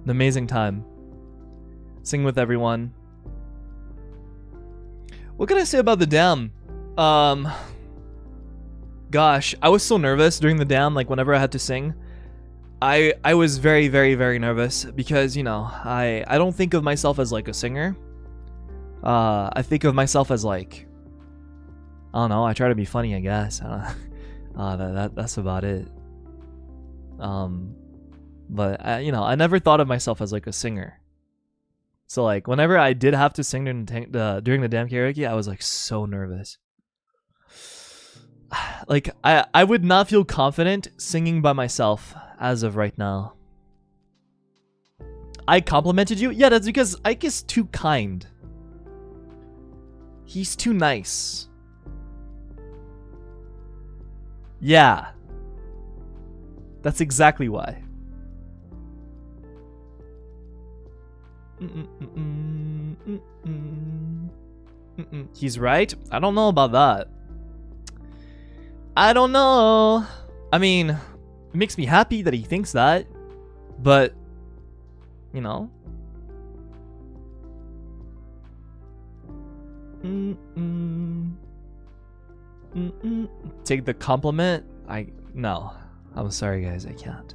Speaker 1: an amazing time. Sing with everyone. What can I say about the dam? Gosh, I was so nervous during the dam, like whenever I had to sing. I was very, very, very nervous because, you know, I don't think of myself as like a singer. I think of myself as like, I don't know, I try to be funny, I guess. That's about it. But I, you know, I never thought of myself as like a singer. So like whenever I did have to sing during the damn karaoke, I was like so nervous. Like I would not feel confident singing by myself as of right now. I complimented you? Yeah, that's because Ike is too kind. He's too nice. Yeah. That's exactly why. He's right? I don't know about that. I don't know. I mean, it makes me happy that he thinks that. But, you know. Take the compliment? No. I'm sorry, guys. I can't.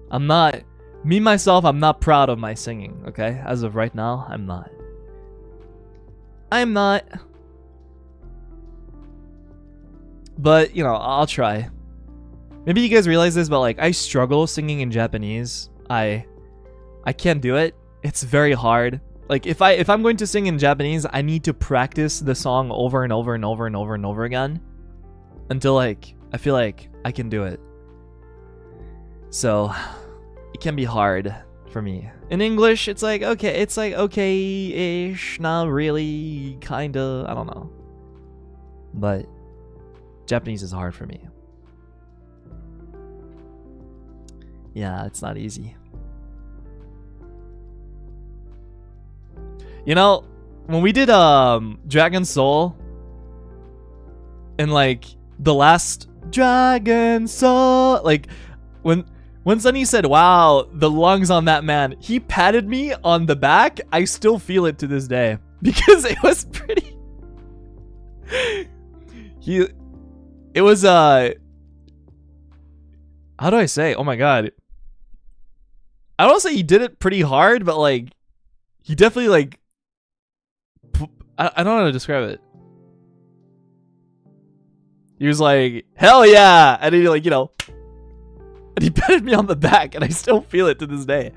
Speaker 1: I'm not... Me, myself, I'm not proud of my singing, okay? As of right now, I'm not. I'm not. But, you know, I'll try. Maybe you guys realize this, but like, I struggle singing in Japanese. I can't do it. It's very hard. Like, if I'm going to sing in Japanese, I need to practice the song over and over and over and over and over again. Until, like, I feel like I can do it. So... it can be hard for me. In English, it's like okay-ish, not really, kinda, I don't know. But Japanese is hard for me. Yeah, it's not easy. You know, when we did Dragon Soul, and like the last Dragon Soul, like when Sunny said, wow, the lungs on that man, he patted me on the back. I still feel it to this day. Because it was pretty... It was, how do I say? Oh my god. I don't say he did it pretty hard, but like, he definitely like... I don't know how to describe it. He was like, hell yeah! And he like, you know... and he patted me on the back, and I still feel it to this day.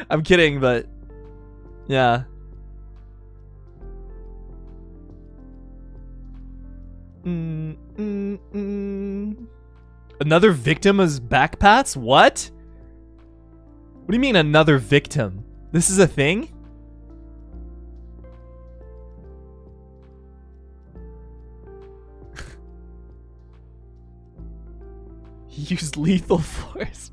Speaker 1: I'm kidding, but yeah. Another victim is back pats? What? What do you mean another victim? This is a thing? He used lethal force.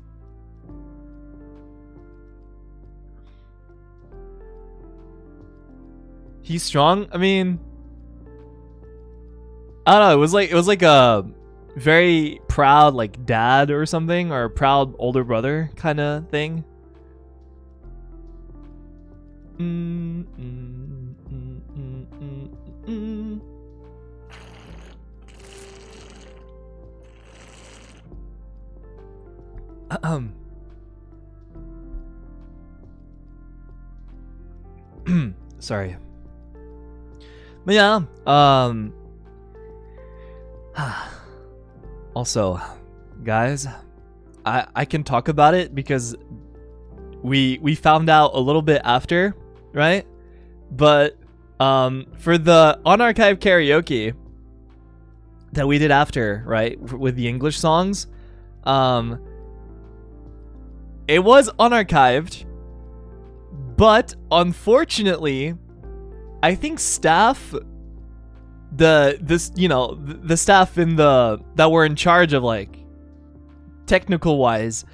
Speaker 1: He's strong. I mean, I don't know. It was like a very proud like dad or something, or a proud older brother kind of thing. Sorry. But yeah, also, guys, I can talk about it because we found out a little bit after, right? But for the unarchived karaoke that we did after, right, with the English songs, it was unarchived, but unfortunately, I think staff, the staff in that were in charge of like technical wise,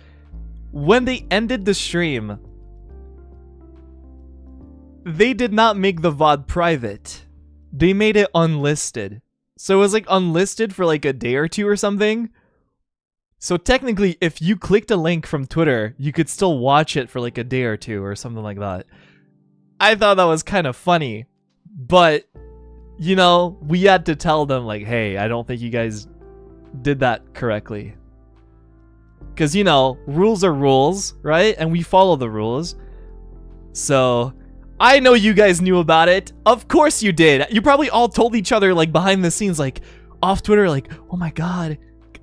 Speaker 1: when they ended the stream, they did not make the VOD private. They made it unlisted. So it was like unlisted for like a day or two or something. So technically, if you clicked a link from Twitter, you could still watch it for like a day or two or something like that. I thought that was kind of funny. But, you know, we had to tell them like, hey, I don't think you guys did that correctly. Because, you know, rules are rules, right? And we follow the rules. So, I know you guys knew about it. Of course you did. You probably all told each other, like, behind the scenes, like, off Twitter, like, oh my god.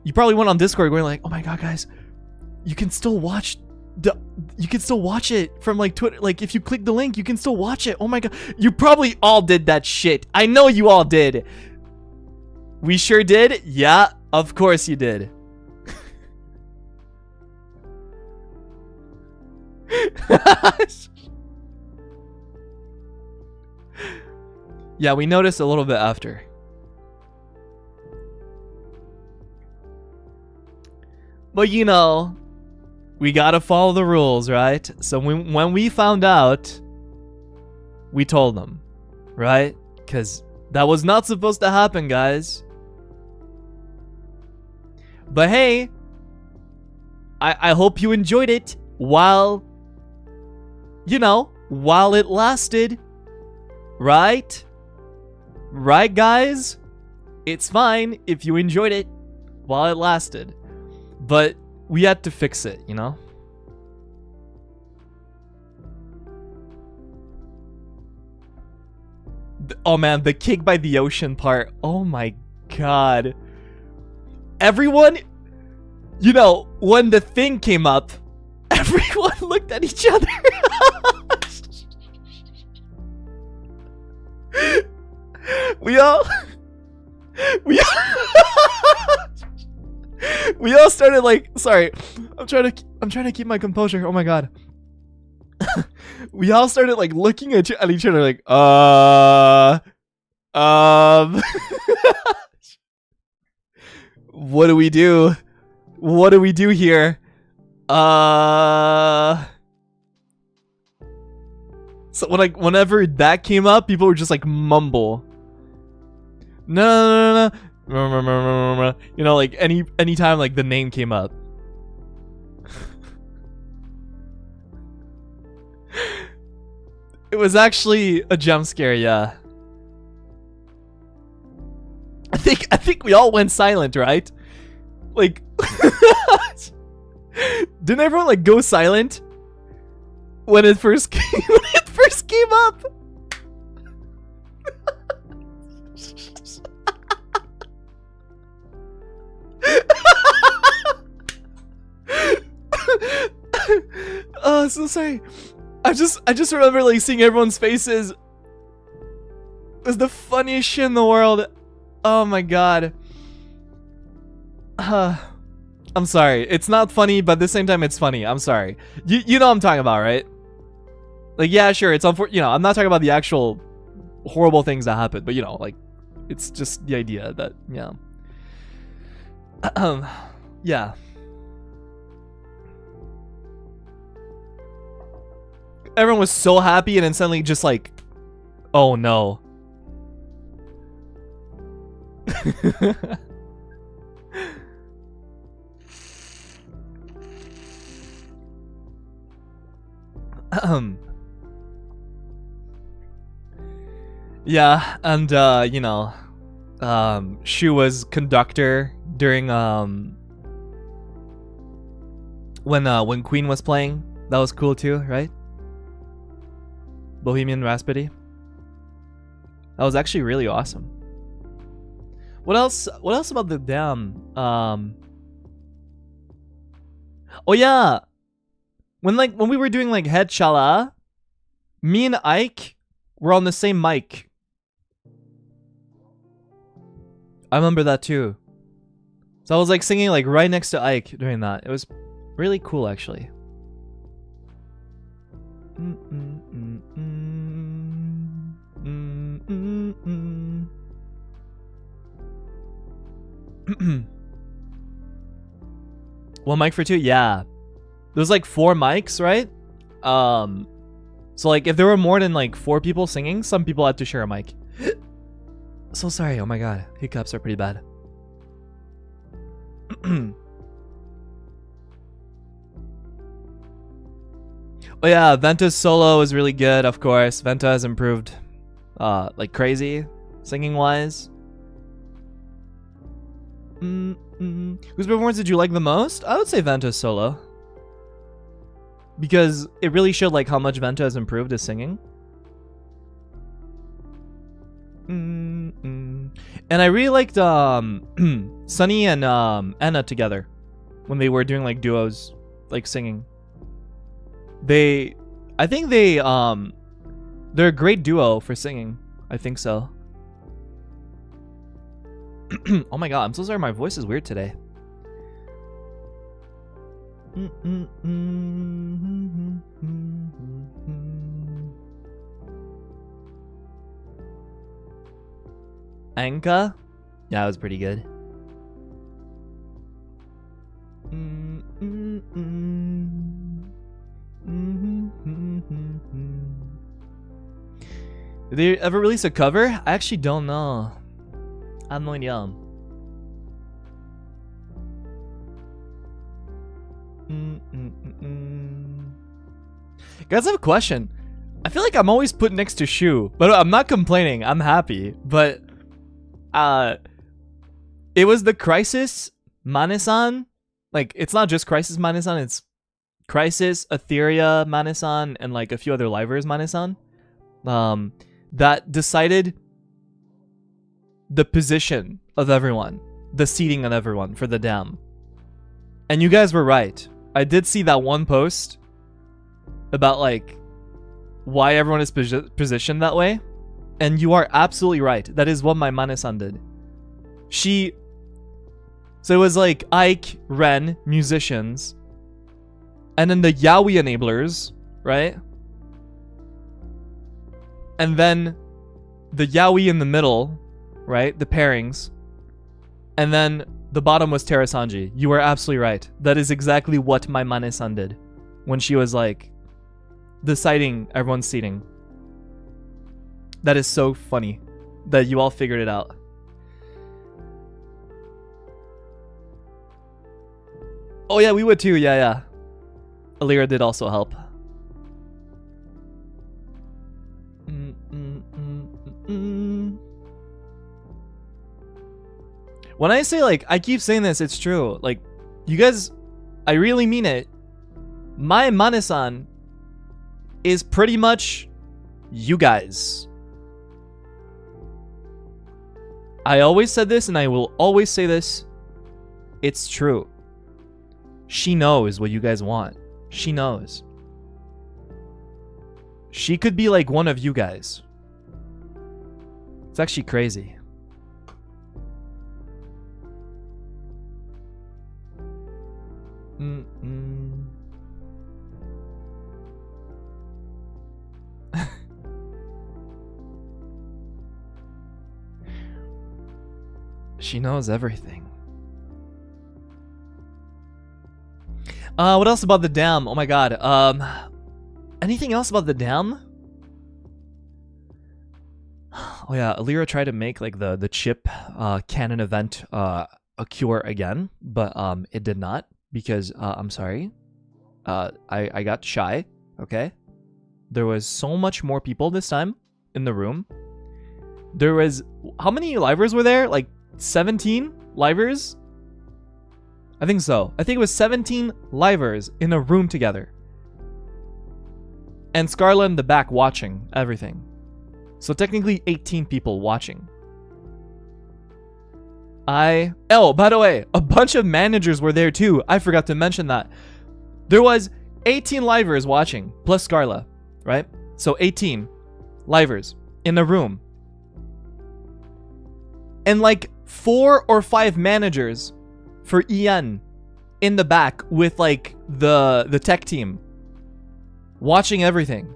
Speaker 1: You probably went on Discord going like, oh my god, guys, you can still watch it from like Twitter. Like if you click the link, you can still watch it. Oh my god, you probably all did that shit. I know you all did. We sure did. Yeah, of course you did. Yeah, we noticed a little bit after. But you know, we gotta follow the rules, right? So when we found out, we told them, right? Because that was not supposed to happen, guys. But hey, I hope you enjoyed it while, you know, while it lasted, right? Right, guys? It's fine if you enjoyed it while it lasted. But we had to fix it, you know? Oh man, the kick by the ocean part. Oh my god. Everyone, you know, when the thing came up, everyone looked at each other. We all started like, sorry, I'm trying to keep my composure. Oh my god. We all started like looking at each other like, what do we do? What do we do here? So whenever that came up, people were just like mumble. No. You know, like anytime like the name came up. It was actually a jump scare, yeah. I think we all went silent, right? Like didn't everyone like go silent when it first came up? Oh, so sorry. I just remember like seeing everyone's faces. It was the funniest shit in the world. Oh my god. I'm sorry. It's not funny, but at the same time it's funny. I'm sorry. You know what I'm talking about, right? Like, yeah, sure, it's unfortunate. You know, I'm not talking about the actual horrible things that happened, but you know, like, it's just the idea that, yeah. Yeah. Everyone was so happy, and then suddenly just like, Oh no. Yeah, and you know, Shu was conductor during when Queen was playing. That was cool too, right? Bohemian Rhapsody. That was actually really awesome. What else? What else about the dam? Oh yeah, when we were doing like Head Shala, me and Ike were on the same mic. I remember that too. So I was like singing like right next to Ike during that. It was really cool actually. One mic for two? Yeah. There's like 4 mics, right? So like if there were more than like 4 people singing, some people had to share a mic. So sorry, oh my god. Hiccups are pretty bad. Oh yeah, Venta's solo is really good, of course. Venta has improved like crazy, singing wise. Whose performance did you like the most? I would say Venta's solo. Because it really showed like how much Venta has improved his singing. And I really liked Sunny and Anna together when they were doing like duos, like singing. I think they're a great duo for singing. I think so. Oh my god, I'm so sorry, my voice is weird today. Anka? Yeah, it was pretty good. Did they ever release a cover? I actually don't know. I have no idea. Guys, I have a question. I feel like I'm always put next to Shu, but I'm not complaining. I'm happy. But it was the KRISIS Mane-san. Like, it's not just KRISIS Mane-san, it's KRISIS, Etheria Mane-san, and like a few other livers Mane-san. That decided the position of everyone, the seating of everyone for the dam. And you guys were right. I did see that one post about like why everyone is positioned that way. And you are absolutely right. That is what my Mane-san did. So it was like Ike, Ren, musicians, and then the Yaoi enablers, right? And then the Yaoi in the middle, right? The pairings. And then the bottom was Terasanji. You are absolutely right. That is exactly what my Mane-san did when she was like deciding everyone's seating. That is so funny that you all figured it out. Oh yeah, we would too. Yeah, yeah. Alira did also help. When I say like, I keep saying this, it's true. Like, you guys, I really mean it. My Mane-san is pretty much you guys. I always said this and I will always say this. It's true. She knows what you guys want. She knows. She could be like one of you guys. It's actually crazy. She knows everything. What else about the dam? Oh my god. Anything else about the dam? Oh yeah, Alira tried to make like the chip canon event occur again, but it did not because I'm sorry. I got shy, okay? There was so much more people this time in the room. There was, how many livers were there? Like 17 livers? I think so. I think it was 17 livers in a room together. And Scarlet in the back watching everything. So technically 18 people watching. Oh, by the way, a bunch of managers were there too. I forgot to mention that. There was 18 livers watching, plus Scarlet, right? So 18 livers in the room. And like 4 or 5 managers for EN in the back with like the tech team watching everything.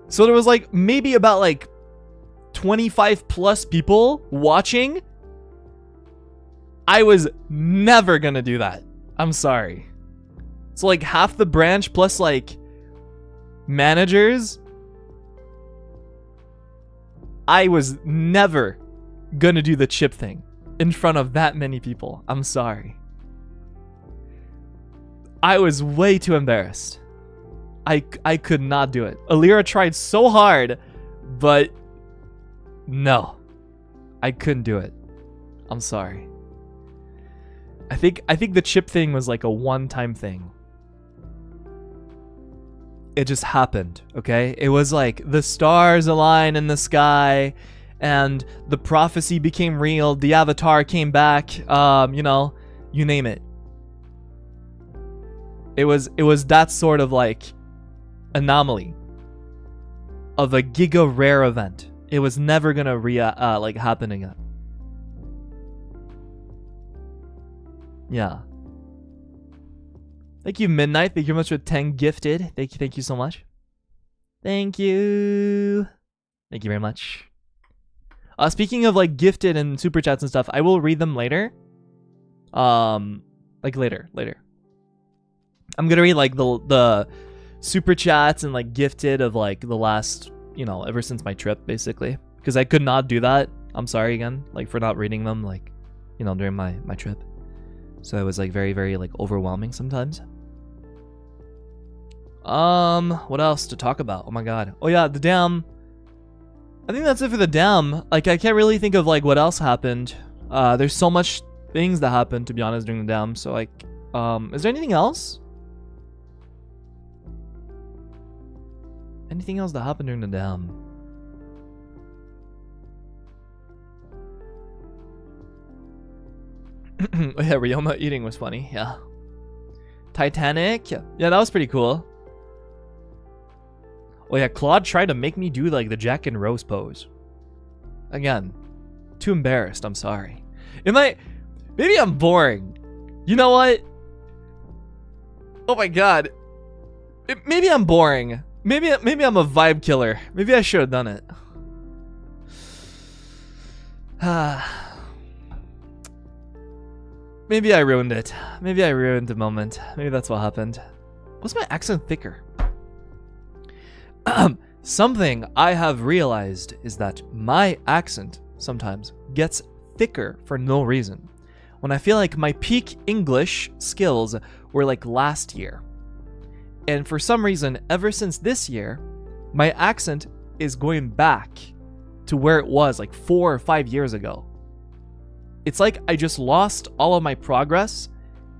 Speaker 1: So there was like maybe about like 25 plus people watching. I was never gonna do that. I'm sorry. So like half the branch plus like managers. I was never gonna do the chip thing in front of that many people. I'm sorry. I was way too embarrassed. I could not do it. Alira tried so hard, but no. I couldn't do it. I'm sorry. I think the chip thing was like a one-time thing. It just happened, okay? It was like the stars aligned in the sky and the prophecy became real. The avatar came back, you know, you name it. It was that sort of like anomaly of a giga rare event. It was never gonna like happen again. Yeah. Thank you, Midnight. Thank you very much for 10 gifted. Thank you so much. Thank you. Thank you very much. Speaking of like gifted and super chats and stuff, I will read them later. Like later. I'm gonna read like the super chats and like gifted of like the last, you know, ever since my trip basically, because I could not do that. I'm sorry again, like for not reading them, like, you know, during my trip. So it was like very like overwhelming sometimes. What else to talk about? Oh my god. Oh yeah, the dam. I think that's it for the dam. Like I can't really think of like what else happened. There's so much things that happened, to be honest, during the dam. So like, is there anything else? Anything else that happened during the dam? Oh yeah, Ryoma eating was funny. Yeah. Titanic. Yeah, that was pretty cool. Oh yeah, Claude tried to make me do like the Jack and Rose pose. Again, too embarrassed. I'm sorry. Maybe I'm boring. You know what? Oh my god. Maybe I'm boring. Maybe I'm a vibe killer. Maybe I should have done it. Maybe I ruined it. Maybe I ruined the moment. Maybe that's what happened. Was my accent thicker? Something I have realized is that my accent sometimes gets thicker for no reason. When I feel like my peak English skills were like last year. And for some reason, ever since this year, my accent is going back to where it was like 4 or 5 years ago. It's like I just lost all of my progress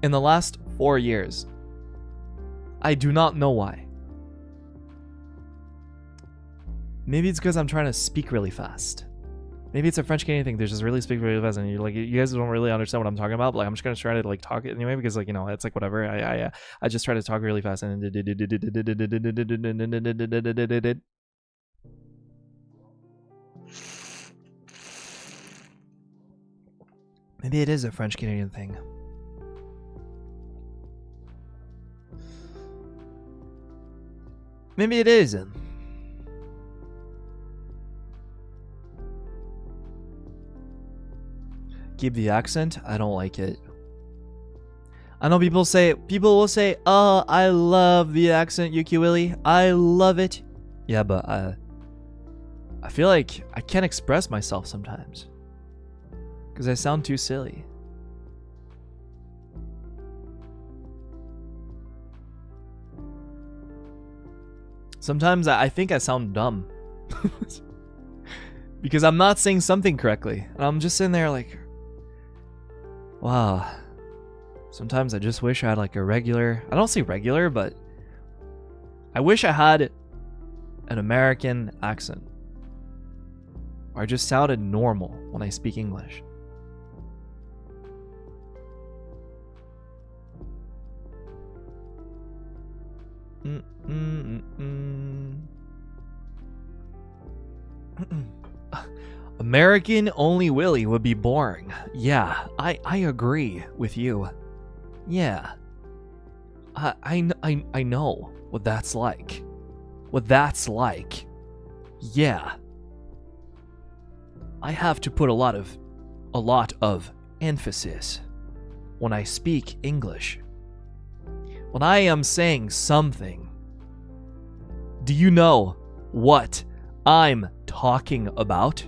Speaker 1: in the last 4 years. I do not know why. Maybe it's because I'm trying to speak really fast. Maybe it's a French Canadian thing. They just really speak really fast, and you're like, you guys don't really understand what I'm talking about. But like, I'm just gonna try to like talk it anyway because like, you know, it's like whatever. I just try to talk really fast and maybe it is a French Canadian thing. Maybe it is. Keep the accent. I don't like it. I know people will say, oh, I love the accent, YuQWilson. I love it. Yeah, but I feel like I can't express myself sometimes because I sound too silly. Sometimes I think I sound dumb because I'm not saying something correctly. And I'm just sitting there like, wow. Sometimes I just wish I had like a regular, I don't say regular, but I wish I had an American accent. Or I just sounded normal when I speak English. American only Willie would be boring. Yeah, I agree with you. Yeah. I know what that's like. What that's like. Yeah. I have to put a lot of emphasis when I speak English. When I am saying something. Do you know what I'm talking about?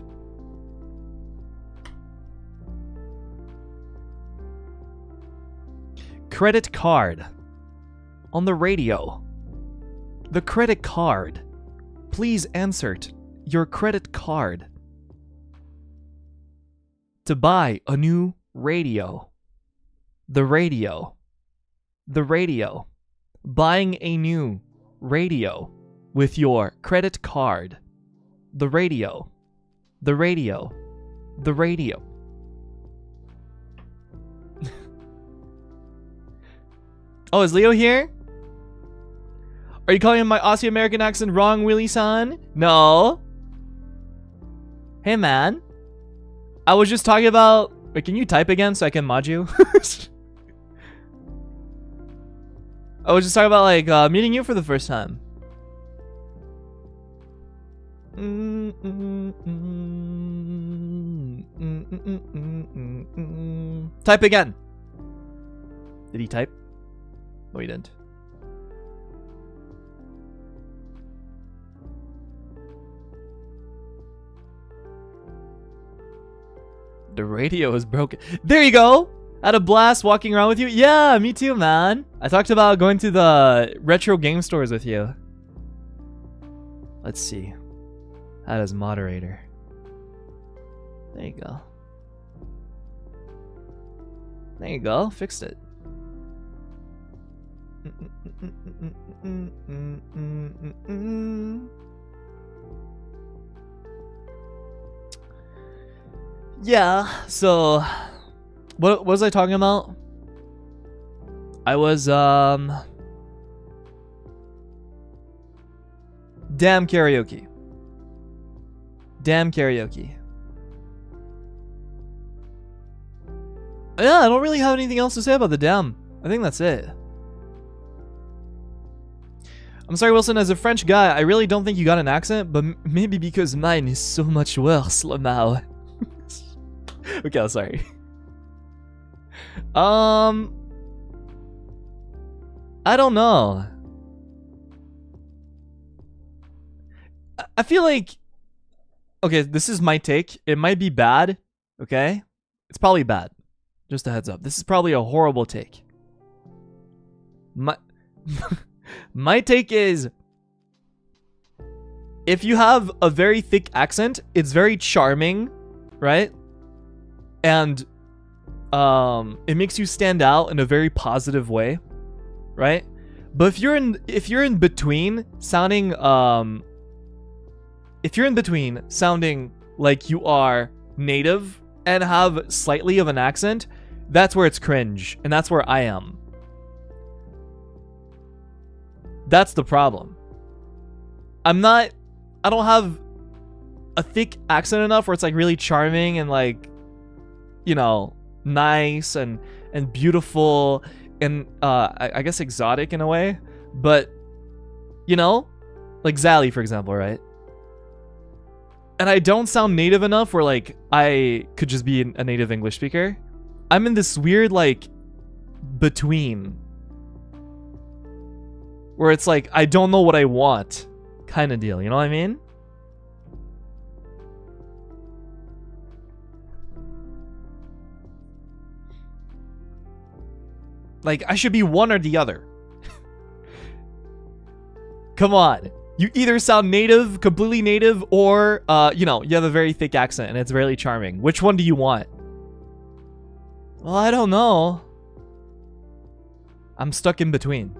Speaker 1: Credit card. On the radio. The credit card. Please insert your credit card. To buy a new radio. The radio. The radio. Buying a new radio with your credit card. The radio. The radio. The radio. Oh, is Leo here? Are you calling my Aussie American accent wrong, Willie-san? No. Hey, man. I was just talking about... Wait, can you type again so I can mod you? I was just talking about, like, meeting you for the first time. Type again. Did he type? No, he didn't. The radio is broken. There you go! I had a blast walking around with you. Yeah, me too, man. I talked about going to the retro game stores with you. Let's see. Add as moderator. There you go. There you go. Fixed it. Yeah, so what was I talking about? I was damn karaoke. Damn karaoke. Yeah, I don't really have anything else to say about the damn. I think that's it. I'm sorry, Wilson, as a French guy, I really don't think you got an accent, but maybe because mine is so much worse, Lamau. Okay, I'm sorry. I don't know. I feel like... Okay, this is my take. It might be bad, okay? It's probably bad. Just a heads up. This is probably a horrible take. My take is... If you have a very thick accent, it's very charming, right? And it makes you stand out in a very positive way, right? But if you're in between sounding like you are native and have slightly of an accent, that's where it's cringe, and that's where I am. That's the problem. I don't have a thick accent enough where it's like really charming and like, you know, nice and beautiful and I guess exotic in a way, but you know, like Zally, for example, right? And I don't sound native enough where like I could just be a native English speaker. I'm in this weird like between where it's like I don't know what I want kind of deal, you know what I mean? Like, I should be one or the other. Come on. You either sound native, completely native, or, you know, you have a very thick accent and it's really charming. Which one do you want? Well, I don't know. I'm stuck in between.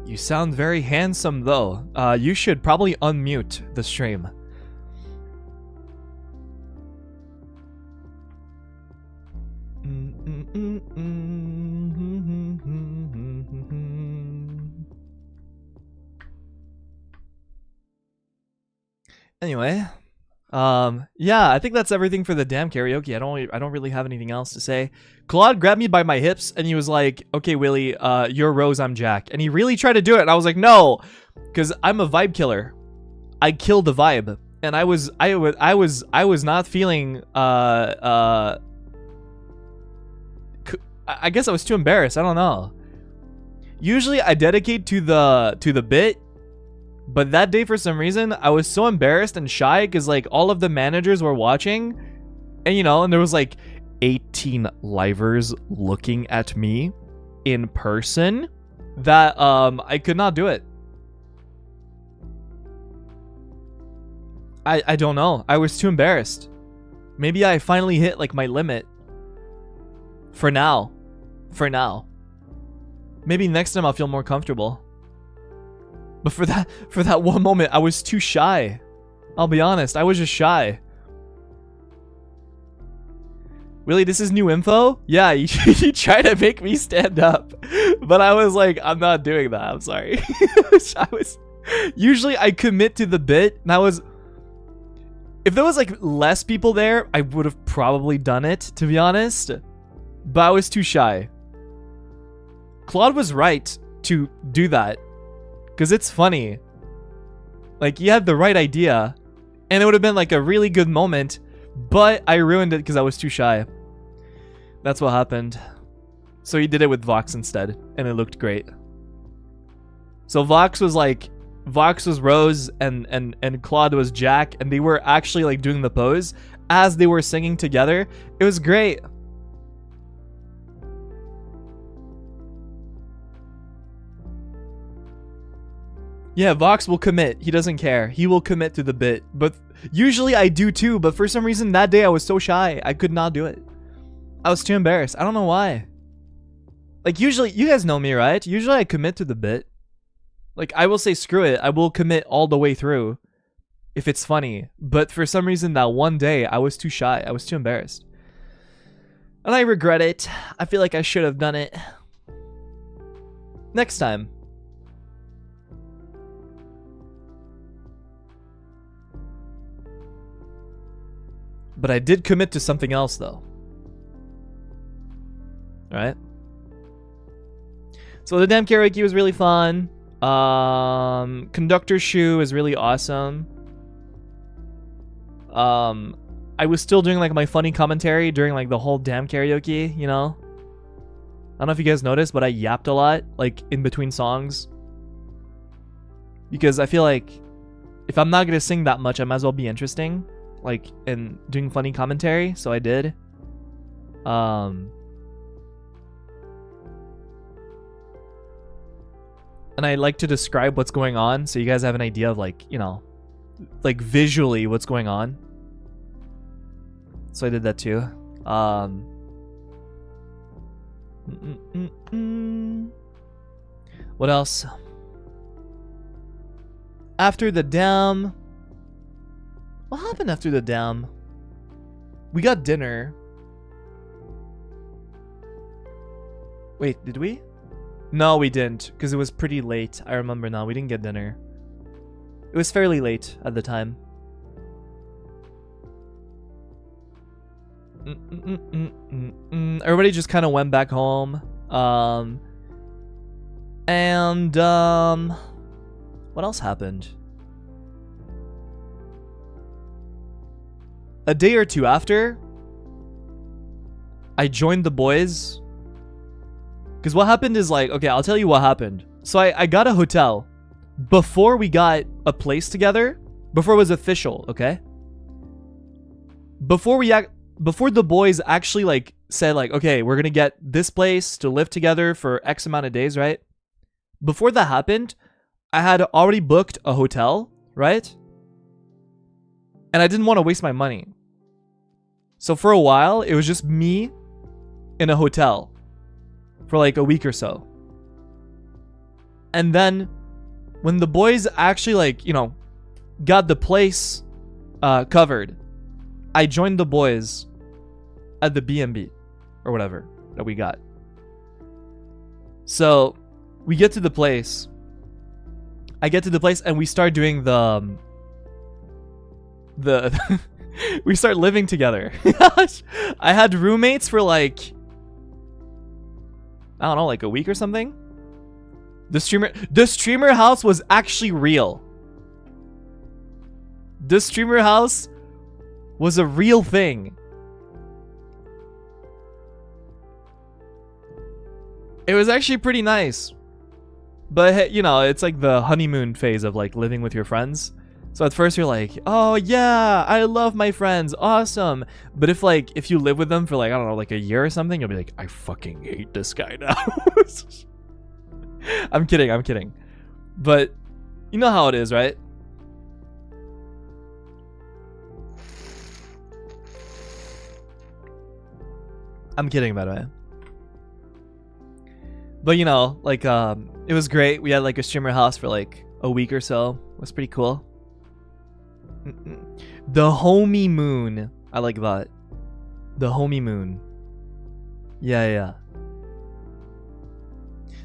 Speaker 1: You sound very handsome, though. You should probably unmute the stream. Anyway, yeah, I think that's everything for the damn karaoke. I don't really have anything else to say. Claude grabbed me by my hips and he was like, "Okay, Willie, you're Rose, I'm Jack." And he really tried to do it, and I was like, "No," because I'm a vibe killer. I kill the vibe, and I was not feeling. I guess I was too embarrassed. I don't know. Usually, I dedicate to the bit. But that day, for some reason, I was so embarrassed and shy because, like, all of the managers were watching. And, you know, and there was, like, 18 livers looking at me in person that I could not do it. I don't know. I was too embarrassed. Maybe I finally hit, like, my limit. For now. For now. Maybe next time I'll feel more comfortable. But for that one moment, I was too shy. I'll be honest, I was just shy. Really, this is new info? Yeah, you tried to make me stand up. But I was like, I'm not doing that, I'm sorry. Usually I commit to the bit, and I was... If there was like less people there, I would have probably done it, to be honest. But I was too shy. Claude was right to do that. Because it's funny. Like, you had the right idea. And it would have been like a really good moment. But I ruined it because I was too shy. That's what happened. So he did it with Vox instead. And it looked great. So Vox was like... Vox was Rose and Claude was Jack. And they were actually like doing the pose. As they were singing together. It was great. Yeah, Vox will commit. He doesn't care. He will commit to the bit. But usually I do too. But for some reason that day I was so shy. I could not do it. I was too embarrassed. I don't know why. Like usually, you guys know me, right? Usually I commit to the bit. Like I will say screw it. I will commit all the way through. If it's funny. But for some reason that one day I was too shy. I was too embarrassed. And I regret it. I feel like I should have done it. Next time. But I did commit to something else, though. Alright? So the damn karaoke was really fun. Conductor's shoe is really awesome. I was still doing, like, my funny commentary during, like, the whole damn karaoke, you know? I don't know if you guys noticed, but I yapped a lot, like, in between songs. Because I feel like if I'm not gonna sing that much, I might as well be interesting. Like, in doing funny commentary, so I did. And I like to describe what's going on, so you guys have an idea of, like, you know, like, visually what's going on. So I did that too. What else? After the dam... What happened after the dam? We got dinner. Wait, did we? No, we didn't, because it was pretty late. I remember now. We didn't get dinner. It was fairly late at the time. Everybody just kind of went back home. What else happened? A day or two after, I joined the boys. Because what happened is like, okay, I'll tell you what happened. So I got a hotel before we got a place together, before it was official, okay? Before the boys actually like said like, okay, we're gonna get this place to live together for X amount of days, right? Before that happened, I had already booked a hotel, right? And I didn't want to waste my money. So for a while, it was just me in a hotel for like a week or so. And then when the boys actually like, you know, got the place covered, I joined the boys at the B&B or whatever that we got. So we get to the place. I get to the place and we start doing the we start living together. I had roommates for like, I don't know, like a week or something. The streamer house was actually real. The streamer house was a real thing. It was actually pretty nice. But, you know, it's like the honeymoon phase of like living with your friends. So at first you're like, oh yeah, I love my friends, awesome. But if you live with them for like, I don't know, like a year or something, you'll be like, I fucking hate this guy now. I'm kidding. But you know how it is, right? I'm kidding, by the way. But you know, like it was great. We had like a streamer house for like a week or so. It was pretty cool. The homie moon. I like that. The homie moon. Yeah.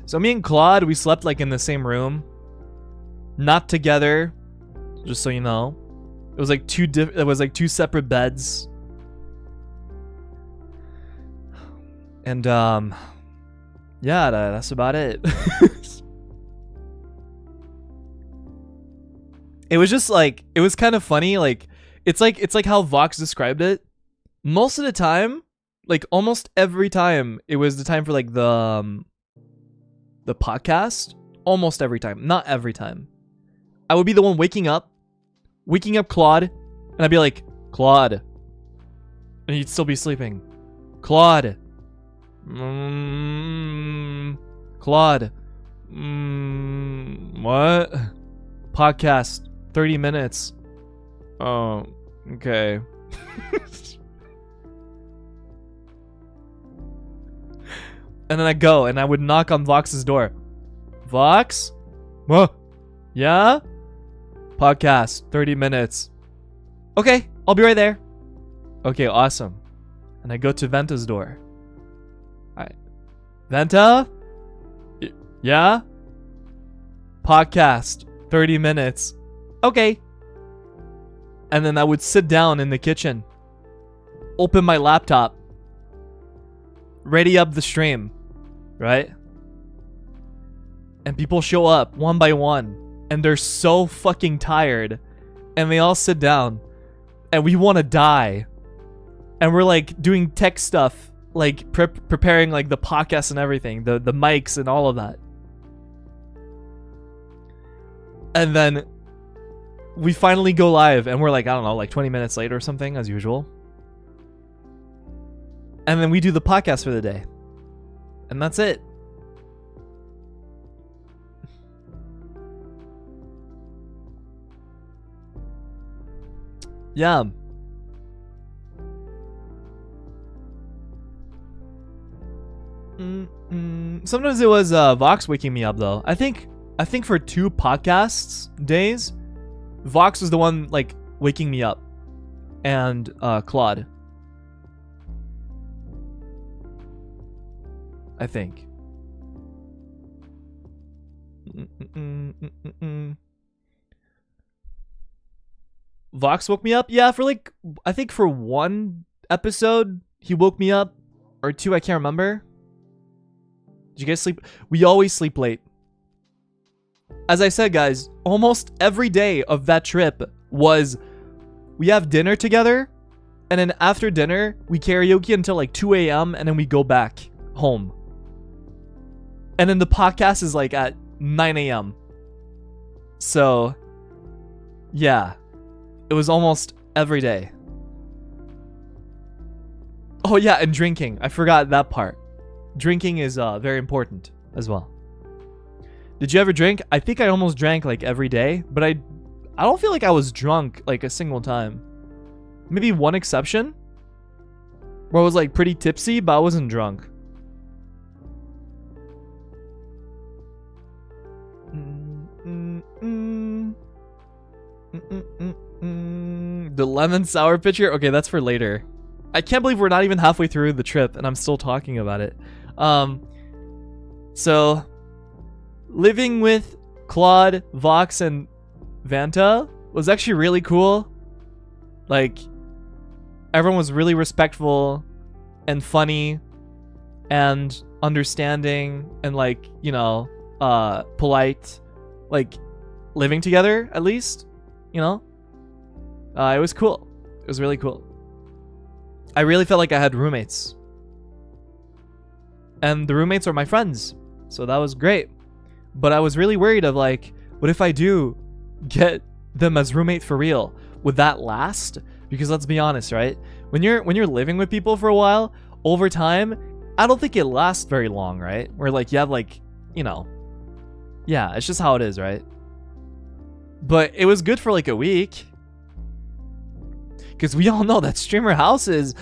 Speaker 1: So me and Claude, we slept like in the same room. Not together. Just so you know. It was like two separate beds. And yeah, that's about it. It was just like, it was kind of funny. Like it's like how Vox described it. Most of the time, like almost every time, it was the time for like the podcast. Almost every time, not every time. I would be the one waking up Claude, and I'd be like, Claude, and he'd still be sleeping. Claude. Claude. What? Podcast. 30 minutes. Oh, okay. And then I go and I would knock on Vox's door. Vox? What? Yeah? Podcast. 30 minutes. Okay, I'll be right there. Okay, awesome. And I go to Venta's door. Alright. Venta? Yeah? Podcast. 30 minutes. Okay. And then I would sit down in the kitchen. Open my laptop. Ready up the stream. Right? And people show up one by one. And they're so fucking tired. And they all sit down. And we want to die. And we're like doing tech stuff. Like preparing like the podcast and everything. The mics and all of that. And then we finally go live and we're like, I don't know, like 20 minutes late or something as usual. And then we do the podcast for the day. And that's it. Yeah. Sometimes it was Vox waking me up though. I think for 2 podcasts days, Vox was the one like waking me up, and Claude. I think. Vox woke me up. Yeah, for like I think for 1 episode he woke me up, or 2. I can't remember. Did you guys sleep? We always sleep late. As I said, guys, almost every day of that trip was we have dinner together, and then after dinner, we karaoke until like 2 a.m. and then we go back home. And then the podcast is like at 9 a.m. So, yeah. It was almost every day. Oh yeah, and drinking. I forgot that part. Drinking is very important as well. Did you ever drink? I think I almost drank like every day, but I don't feel like I was drunk like a single time. Maybe one exception where I was like pretty tipsy, but I wasn't drunk. The lemon sour pitcher? Okay, that's for later. I can't believe we're not even halfway through the trip and I'm still talking about it. So living with Claude, Vox, and Vanta was actually really cool. Like, everyone was really respectful and funny and understanding and like, you know, polite. Like, living together, at least, you know? It was cool. It was really cool. I really felt like I had roommates. And the roommates are my friends. So that was great. But I was really worried of like, what if I do get them as roommate for real? Would that last? Because let's be honest, right? When you're living with people for a while, over time, I don't think it lasts very long, right? Where like you have like, you know, yeah, it's just how it is, right? But it was good for like a week. Because we all know that streamer houses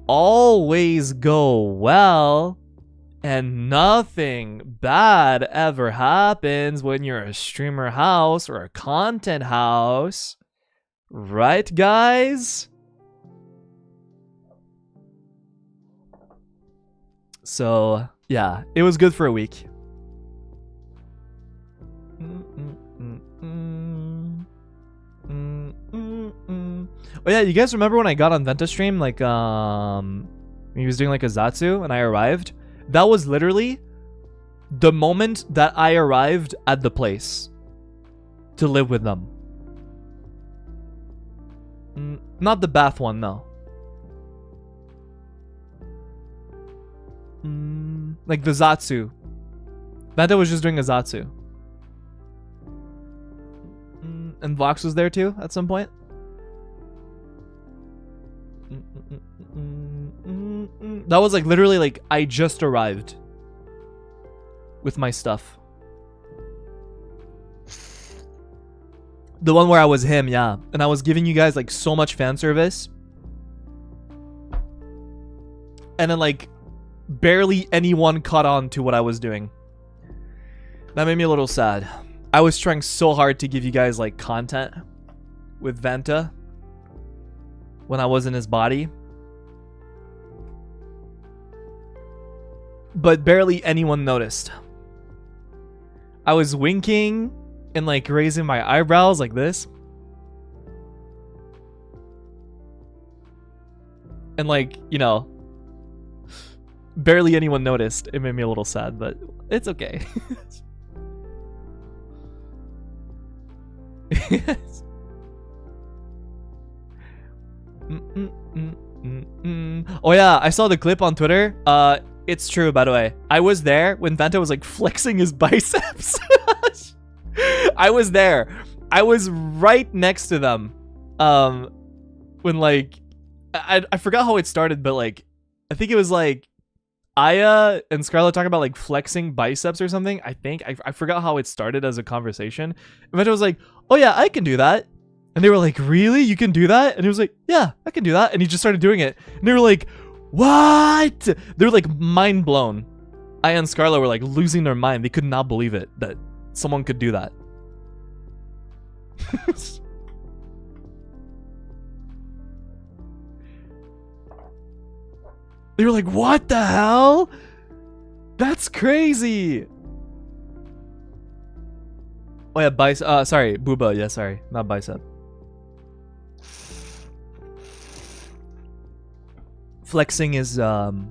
Speaker 1: always go well. And nothing bad ever happens when you're a streamer house or a content house. Right, guys? So, yeah, it was good for a week. Oh yeah, you guys remember when I got on Venta stream, like he was doing like a Zatsu and I arrived? That was literally the moment that I arrived at the place to live with them. Not the bath one, no. Like the Zatsu. Vanta was just doing a Zatsu. And Vox was there too at some point. That was like literally like I just arrived with my stuff. The one where I was him, yeah. And I was giving you guys like so much fan service. And then like barely anyone caught on to what I was doing. That made me a little sad. I was trying so hard to give you guys like content with Vanta when I was in his body. But barely anyone noticed. I was winking and like raising my eyebrows like this. And like, you know, barely anyone noticed. It made me a little sad, but it's okay. Oh yeah, I saw the clip on Twitter. It's true, by the way. I was there when Vanta was like flexing his biceps. I was there. I was right next to them. When like I forgot how it started, but like I think it was like Aya and Scarlett talking about like flexing biceps or something. I think I forgot how it started as a conversation. And Vanta was like, "Oh yeah, I can do that." And they were like, "Really? You can do that?" And he was like, "Yeah, I can do that." And he just started doing it. And they were like, "What?" They were like mind blown. Aya and Scarlett were like losing their mind. They could not believe it that someone could do that. They were like, "What the hell? That's crazy." Oh yeah, bicep. Sorry, booba. Yeah, sorry, not bicep. Flexing is booba.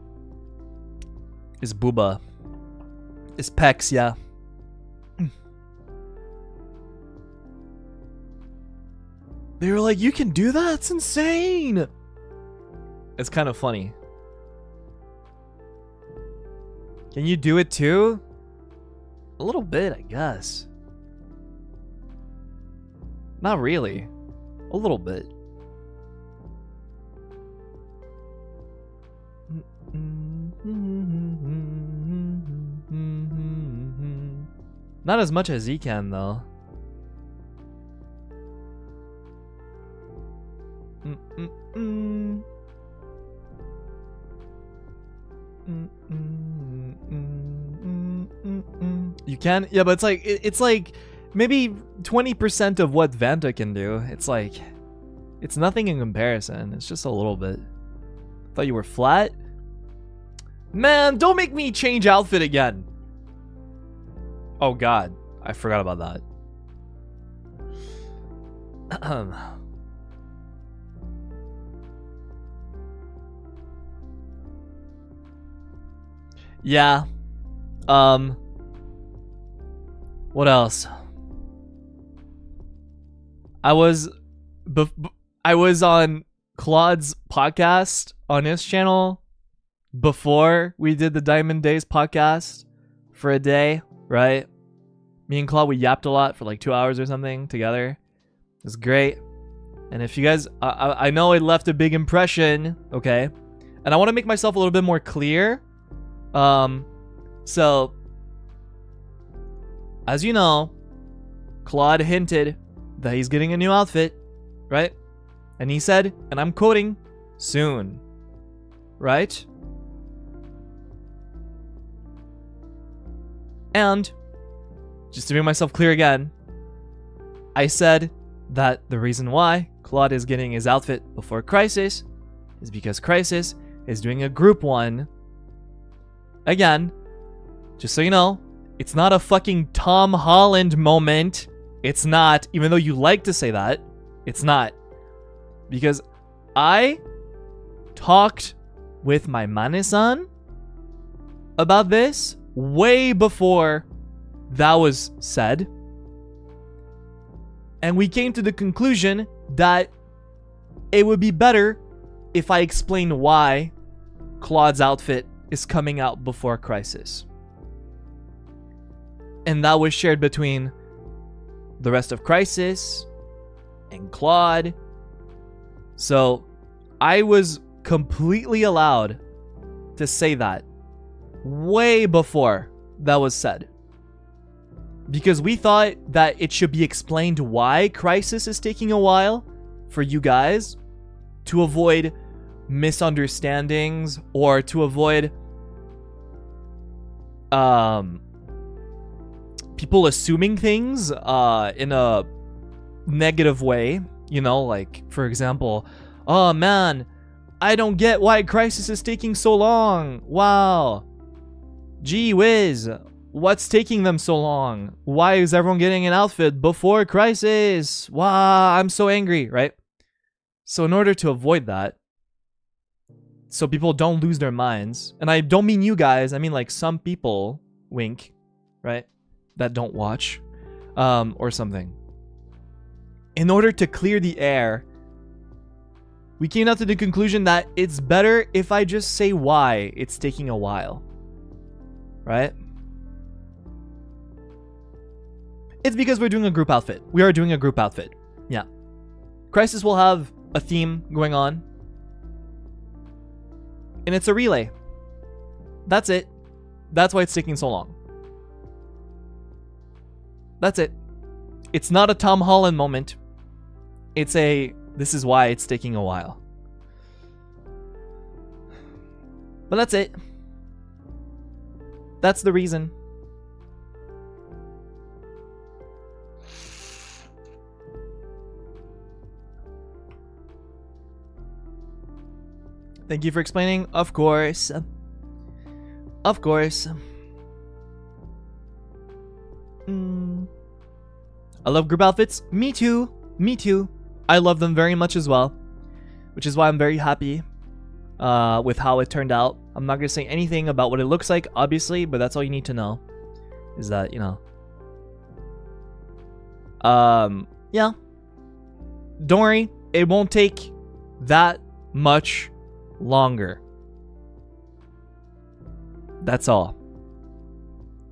Speaker 1: Is pecs, yeah. They were like, "You can do that? That's insane." It's kind of funny. Can you do it too? A little bit, I guess. Not really. A little bit. Not as much as he can, though. You can? Yeah, but it's like maybe 20% of what Vanta can do. It's like, it's nothing in comparison. It's just a little bit. Thought you were flat? Man, don't make me change outfit again. Oh god, I forgot about that. Yeah. What else? I was on Claude's podcast on his channel before we did the Diamond Days podcast for a day, right? Me and Claude, we yapped a lot for like 2 hours or something together. It was great. And if you guys, I know it left a big impression, okay? And I want to make myself a little bit more clear. So, as you know, Claude hinted that he's getting a new outfit, right? And he said, and I'm quoting, soon, right? And, just to make myself clear again, I said that the reason why Claude is getting his outfit before KRISIS is because KRISIS is doing a group one. Again, just so you know, it's not a fucking Tom Holland moment. It's not, even though you like to say that, it's not. Because I talked with my Mane-san about this way before that was said. And we came to the conclusion that it would be better if I explained why Claude's outfit is coming out before KRISIS. And that was shared between the rest of KRISIS and Claude. So I was completely allowed to say that way before that was said. Because we thought that it should be explained why KRISIS is taking a while for you guys, to avoid misunderstandings or to avoid people assuming things in a negative way. You know, like, for example, oh man, I don't get why KRISIS is taking so long. Wow. Gee whiz. What's taking them so long? Why is everyone getting an outfit before KRISIS? Wow, I'm so angry, right? So in order to avoid that, so people don't lose their minds, and I don't mean you guys, I mean like some people, wink, right, that don't watch, or something. In order to clear the air, we came out to the conclusion that it's better if I just say why it's taking a while, right? It's because we're doing a group outfit. We are doing a group outfit. Yeah. KRISIS will have a theme going on. And it's a relay. That's it. That's why it's taking so long. That's it. It's not a Tom Holland moment. It's a, this is why it's taking a while. But that's it. That's the reason. Thank you for explaining. Of course. Of course. I love group outfits. Me too. Me too. I love them very much as well. Which is why I'm very happy with how it turned out. I'm not going to say anything about what it looks like, obviously, but that's all you need to know. Is that, you know. Yeah. Don't worry. It won't take that much longer. That's all.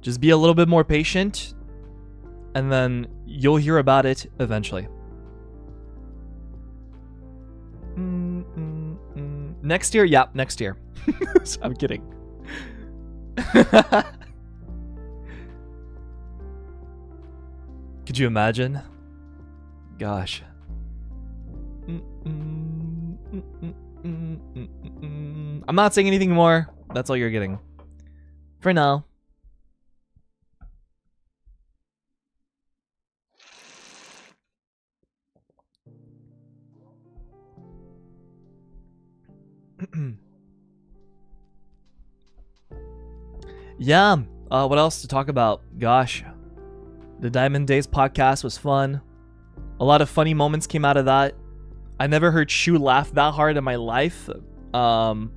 Speaker 1: Just be a little bit more patient, and then you'll hear about it eventually. Next year? Yeah, next year. I'm kidding. Could you imagine? Gosh. I'm not saying anything more. That's all you're getting. For now. Yeah, what else to talk about? Gosh, the Diamond Days podcast was fun. A lot of funny moments came out of that. I never heard Shu laugh that hard in my life, ever.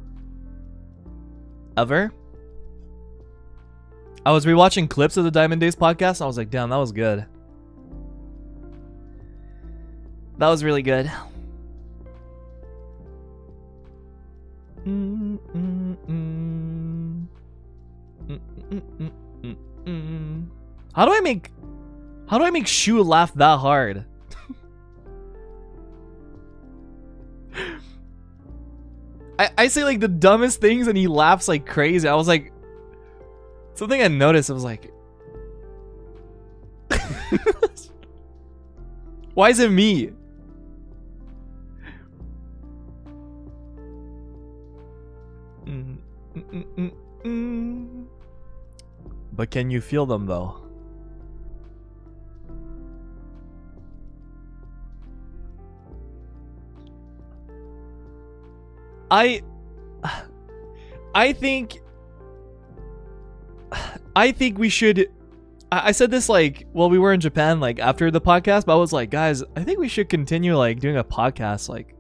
Speaker 1: I was rewatching clips of the Diamond Days podcast, and I was like, damn, that was good. That was really good. How do I make Shu laugh that hard? I say like the dumbest things and he laughs like crazy. I was like, something I noticed, I was like, why is it me? But can you feel them though? I think we should. I said this like while we were in Japan, like after the podcast, but I was like, guys, I think we should continue like doing a podcast like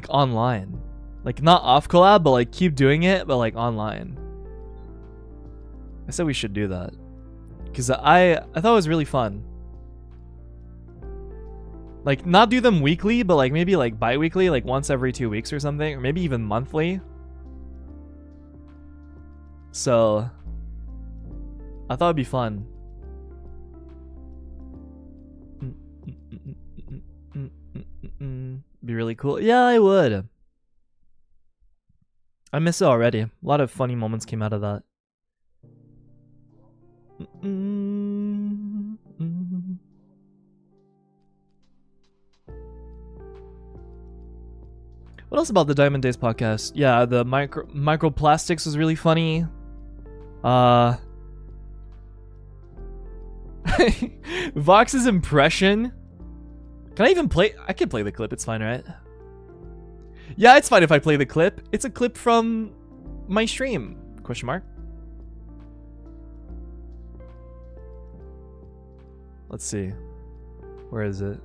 Speaker 1: online, like not off collab, but like keep doing it, but like online. I said we should do that because I thought it was really fun. Like not do them weekly, but like maybe like bi-weekly, like once every 2 weeks or something, or maybe even monthly. So I thought it'd be fun. Be really cool. Yeah, I would. I miss it already. A lot of funny moments came out of that. What else about the Diamond Days podcast? Yeah, the microplastics was really funny. Vox's impression. Can I even play? I can play the clip. It's fine, right? Yeah, it's fine if I play the clip. It's a clip from my stream. Question mark. Let's see. Where is it?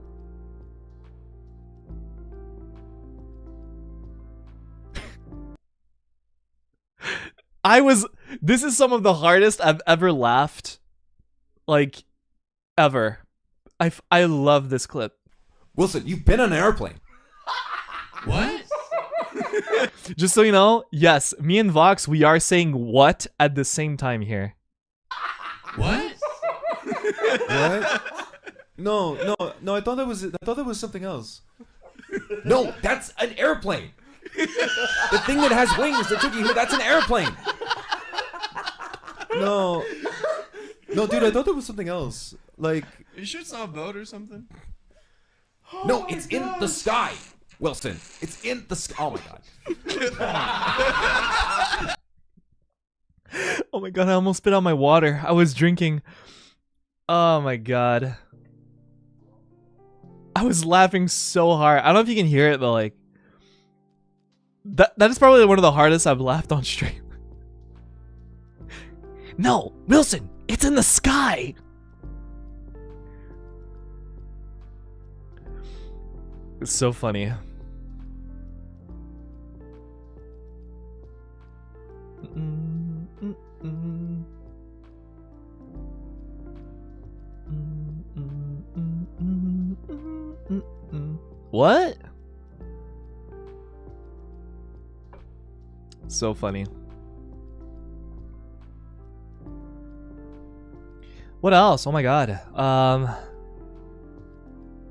Speaker 1: This is some of the hardest I've ever laughed. Like, ever. I love this clip.
Speaker 2: Wilson, you've been on an airplane.
Speaker 3: What?
Speaker 1: Just so you know, yes, me and Vox, we are saying what at the same time here.
Speaker 3: What?
Speaker 2: What? No, I thought that was something else. No, that's an airplane. The thing that has wings that took you here, that's an airplane. No, dude, I thought that was something else. Like,
Speaker 3: You sure it's not a boat or something?
Speaker 2: no, it's in the sky, Wilson. It's in the sky. Oh my god.
Speaker 1: Oh my god, I almost spit out my water. I was drinking. Oh my god. I was laughing so hard. I don't know if you can hear it, but like that is probably one of the hardest I've laughed on stream. No, Wilson, it's in the sky. It's so funny. What? So funny. What else? Oh my god.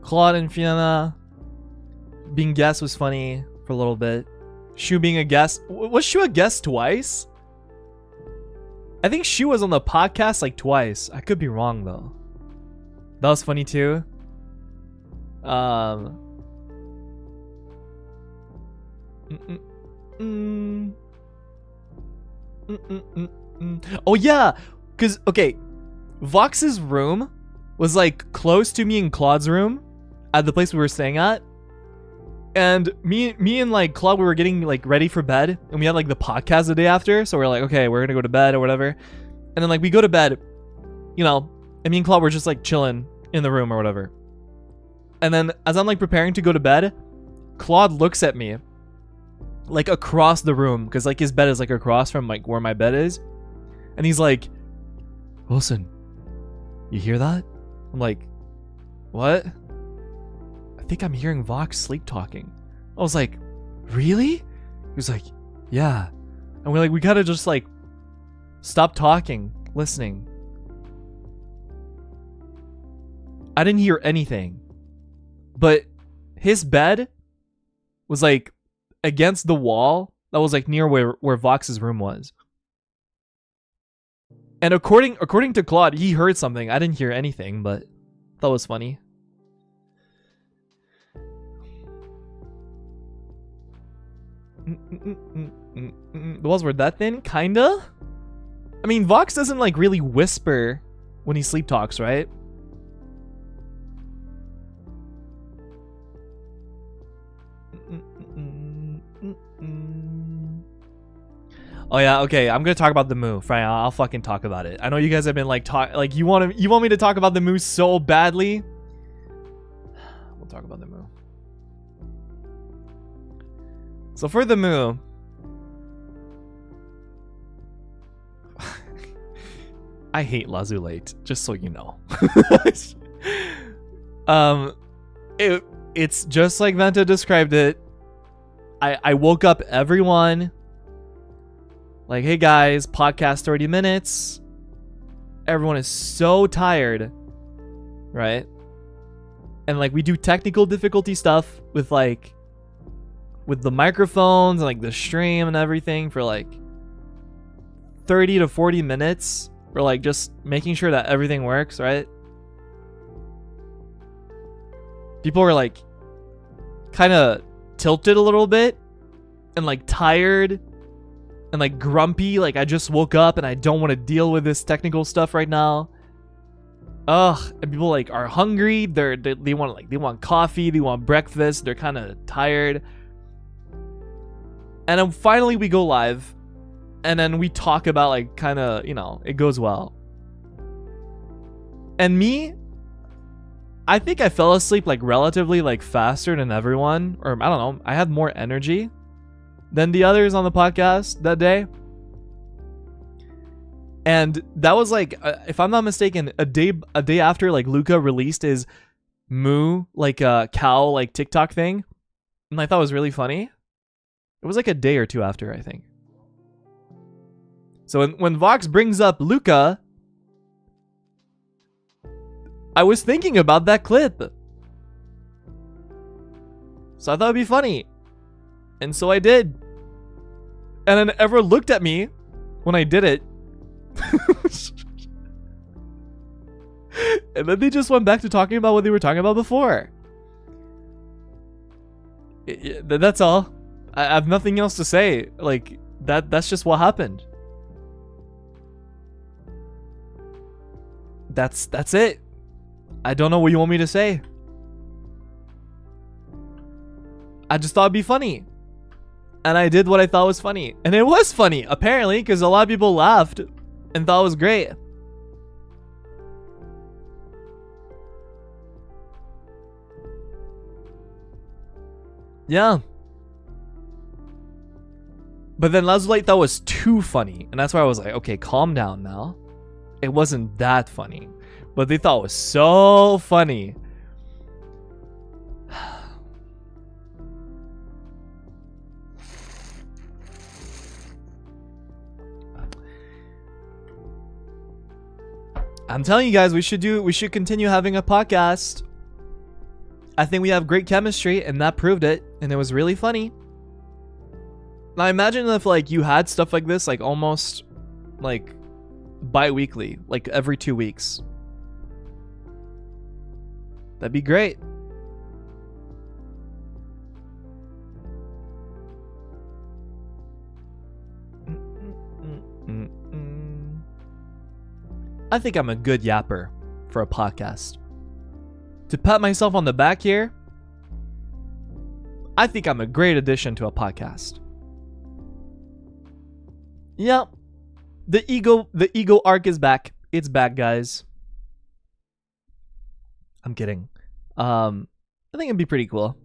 Speaker 1: Claude and Fiona being guest was funny for a little bit. Shu being a guest. Was Shu a guest twice? I think Shu was on the podcast like twice. I could be wrong though. That was funny too. Oh yeah, cause okay, Vox's room was like close to me and Claude's room at the place we were staying at, and me and like Claude, we were getting like ready for bed, and we had like the podcast the day after, so we're like, okay, we're gonna go to bed or whatever, and then like we go to bed, you know, and me and Claude were just like chilling in the room or whatever, and then as I'm like preparing to go to bed, Claude looks at me like across the room, because like his bed is like across from like where my bed is, and he's like, Wilson, you hear that? I'm like, what? I think I'm hearing Vox sleep talking. I was like, really? He was like, yeah. And we gotta just like stop talking, listening. I didn't hear anything, but his bed was like against the wall that was like near where Vox's room was. And according to Claude, he heard something. I didn't hear anything, but that was funny. The walls were that thin? Kinda? I mean, Vox doesn't like really whisper when he sleep talks, right? Oh yeah, okay. I'm gonna talk about the moo. Fine, I'll fucking talk about it. I know you guys have been like you want me to talk about the moo so badly. We'll talk about the moo. So for the moo, I hate Lazulite, just so you know. It's just like Vanta described it. I woke up everyone. Like, hey guys, podcast 30 minutes. Everyone is so tired, right? And like we do technical difficulty stuff with the microphones and like the stream and everything for like 30 to 40 minutes. We're like just making sure that everything works, right? People were like kind of tilted a little bit and like tired and like grumpy, like I just woke up and I don't want to deal with this technical stuff right now. Ugh, and people like are hungry. They want coffee, they want breakfast. They're kind of tired. And then finally we go live, and then we talk about like kind of, you know, it goes well. And me, I think I fell asleep like relatively like faster than everyone, or I don't know. I had more energy than the others on the podcast that day. And that was like, if I'm not mistaken, a day after like Luca released his moo like cow like TikTok thing, and I thought it was really funny. It was like a day or two after, I think. So when Vox brings up Luca, I was thinking about that clip, so I thought it'd be funny. And so I did. And then everyone looked at me when I did it. And then they just went back to talking about what they were talking about before. That's all. I have nothing else to say. Like, that's just what happened. That's it. I don't know what you want me to say. I just thought it'd be funny. And I did what I thought was funny. And it was funny, apparently, because a lot of people laughed and thought it was great. Yeah. But then Lazulite thought it was too funny. And that's why I was like, okay, calm down now. It wasn't that funny. But they thought it was so funny. I'm telling you guys, we should continue having a podcast. I think we have great chemistry, and that proved it, and it was really funny. Now imagine if like you had stuff like this, like almost like bi-weekly, like every 2 weeks. That'd be great. I think I'm a good yapper for a podcast. To pat myself on the back here, I think I'm a great addition to a podcast. Yep. The ego arc is back. It's back, guys. I'm kidding. I think it'd be pretty cool.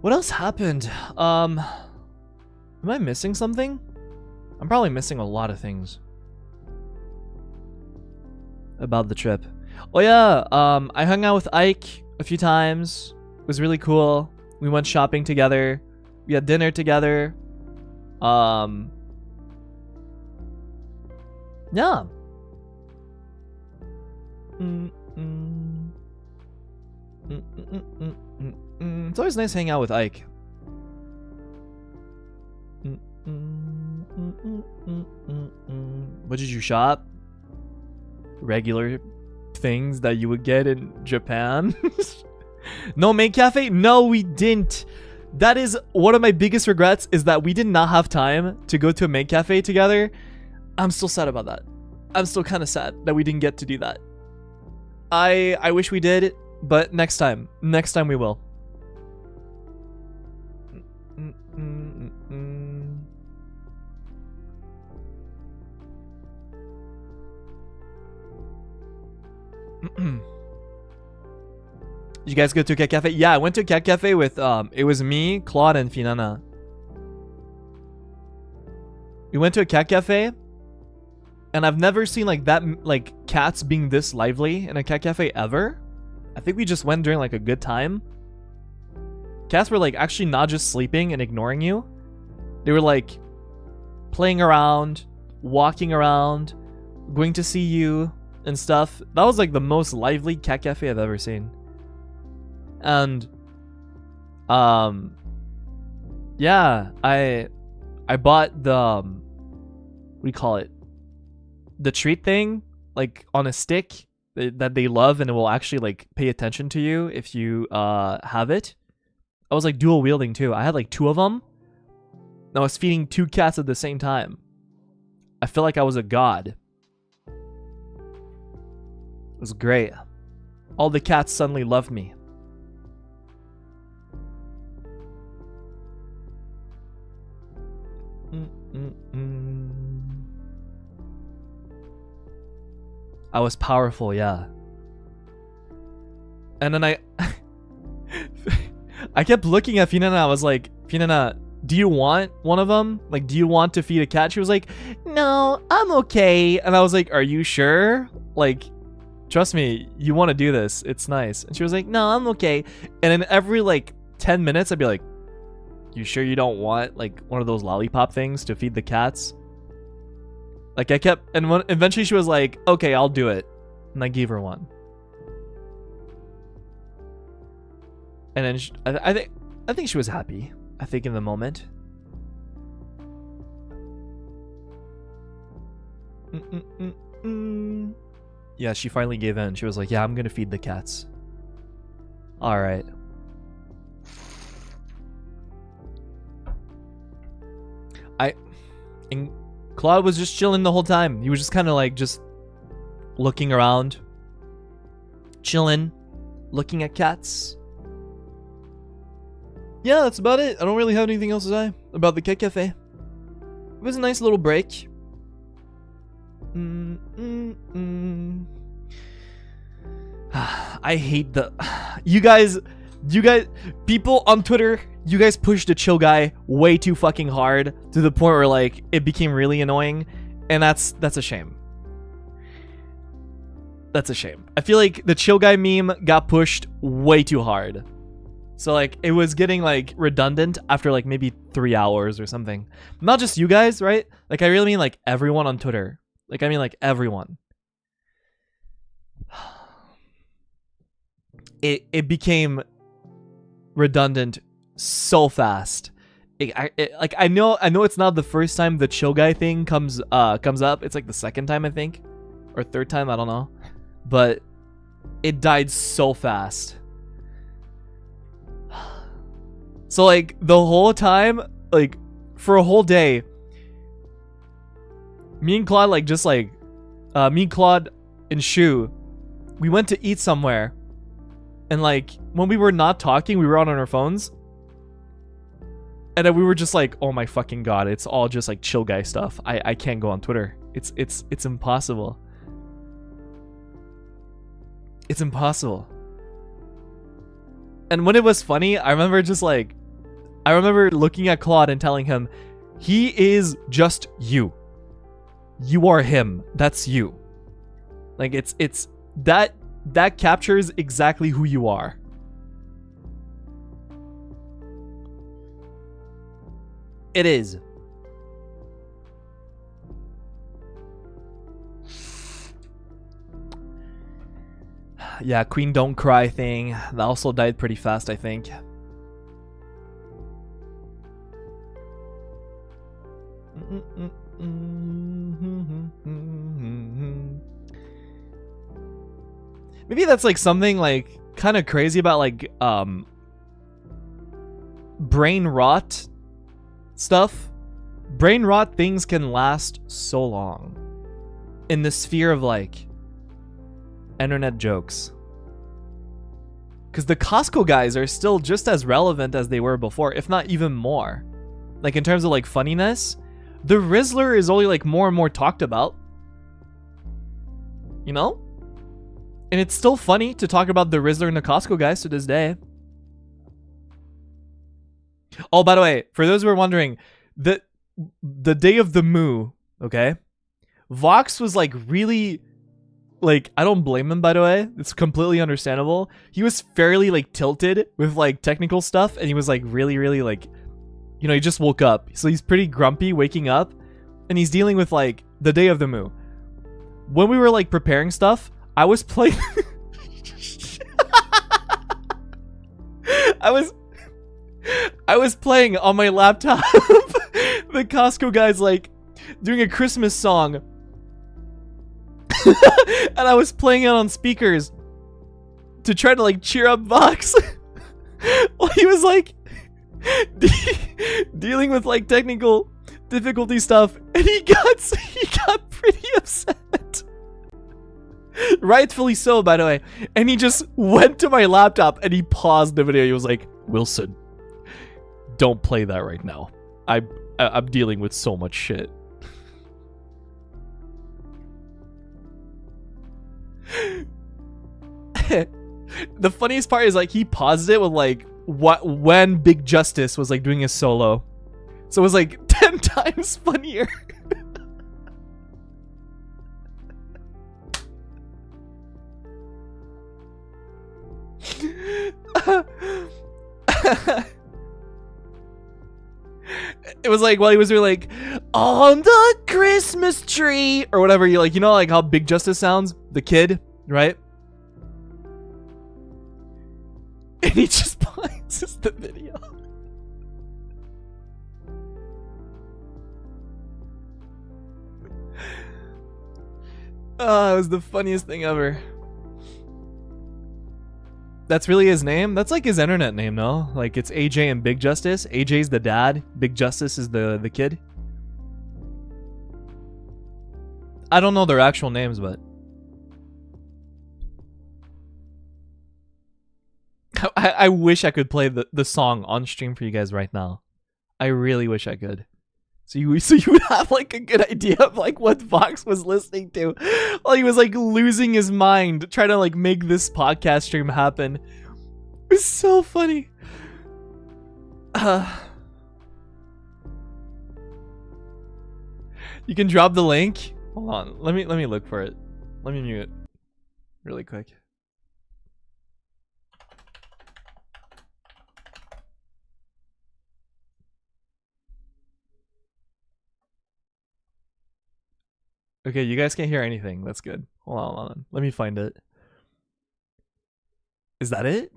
Speaker 1: What else happened? Am I missing something? I'm probably missing a lot of things about the trip. Oh yeah, I hung out with Ike a few times. It was really cool. We went shopping together. We had dinner together. Yeah. It's always nice hanging out with Ike. What did you shop? Regular things that you would get in Japan. No maid cafe? No, we didn't. That is one of my biggest regrets, is that we did not have time to go to a maid cafe together. I'm still sad about that. I'm still kind of sad that we didn't get to do that. I wish we did, but next time we will. You guys go to a cat cafe? Yeah, I went to a cat cafe with it was me, Claude, and Finana. We went to a cat cafe, and I've never seen like that, like cats being this lively in a cat cafe ever. I think we just went during like a good time. Cats were like actually not just sleeping and ignoring you. They were like playing around, walking around, going to see you and stuff. That was like the most lively cat cafe I've ever seen. And yeah, I bought the what do you call it? The treat thing, like on a stick that they love, and it will actually like pay attention to you if you have it. I was like dual wielding too. I had like 2 of them. And I was feeding 2 cats at the same time. I feel like I was a god. It was great. All the cats suddenly loved me. I was powerful, yeah. And then I kept looking at Finana. I was like, Finana, do you want one of them? Like, do you want to feed a cat? She was like, no, I'm okay. And I was like, are you sure? Like, trust me, you want to do this. It's nice. And she was like, no, I'm okay. And then every like 10 minutes, I'd be like, you sure you don't want like one of those lollipop things to feed the cats? Like I kept, and eventually she was like, okay, I'll do it. And I gave her one. And then I think she was happy. I think in the moment. Yeah, she finally gave in. She was like, yeah, I'm gonna feed the cats. All right. And Claude was just chilling the whole time. He was just kind of like just looking around, chilling, looking at cats. Yeah, that's about it. I don't really have anything else to say about the cat cafe. It was a nice little break. I hate the you guys people on Twitter, you guys pushed the chill guy way too fucking hard to the point where like it became really annoying, and that's a shame. That's a shame. I feel like the chill guy meme got pushed way too hard. So like it was getting like redundant after like maybe 3 hours or something. Not just you guys, right? Like I really mean like everyone on Twitter. Like I mean like everyone. It became redundant so fast. I know it's not the first time the chill guy thing comes up. It's like the second time I think, or third time, I don't know. But it died so fast. So like the whole time, like for a whole day, me and Claude and Shu, we went to eat somewhere, and like when we were not talking, we were on our phones, and then we were just like, oh my fucking god, it's all just like chill guy stuff. I can't go on Twitter. It's impossible. It's impossible. And when it was funny, I remember looking at Claude and telling him, he is just you. You are him. That's you. Like it's that captures exactly who you are. It is. Yeah, Queen Don't Cry thing. That also died pretty fast, I think. Maybe that's like something like kind of crazy about like brain rot stuff. Brain rot things can last so long in the sphere of like internet jokes, because the Costco guys are still just as relevant as they were before, if not even more. Like in terms of like funniness, the Rizzler is only like more and more talked about, you know, and it's still funny to talk about the Rizzler and the Costco guys to this day. Oh, by the way, for those who are wondering, the day of the moo, okay, Vox was like really, like, I don't blame him, by the way. It's completely understandable. He was fairly like tilted with like technical stuff, and he was like really like, you know, he just woke up, so he's pretty grumpy waking up, and he's dealing with like the day of the moo. When we were like preparing stuff, I was playing I was playing on my laptop the Costco guys like doing a Christmas song. And I was playing it on speakers to try to like cheer up Vox. Well, he was like dealing with like technical difficulty stuff, and he got pretty upset. Rightfully so, by the way. And he just went to my laptop and he paused the video. He was like, "Wilson, don't play that right now. I'm dealing with so much shit." The funniest part is like he paused it with like when Big Justice was like doing a solo, so it was like 10 times funnier. It was like while he was doing like on the Christmas tree or whatever, you like, you know, like how Big Justice sounds, the kid, right? And he just pauses the video. Oh, it was the funniest thing ever. That's really his name? That's like his internet name, no? Like it's AJ and Big Justice. AJ's the dad, Big Justice is the kid. I don't know their actual names, but I wish I could play the song on stream for you guys right now. I really wish I could. So you would have like a good idea of like what Vox was listening to while he was like losing his mind trying to like make this podcast stream happen. It was so funny. You can drop the link. Hold on. Let me look for it. Let me mute it really quick. Okay, you guys can't hear anything. That's good. Hold on, hold on. Let me find it. Is that it?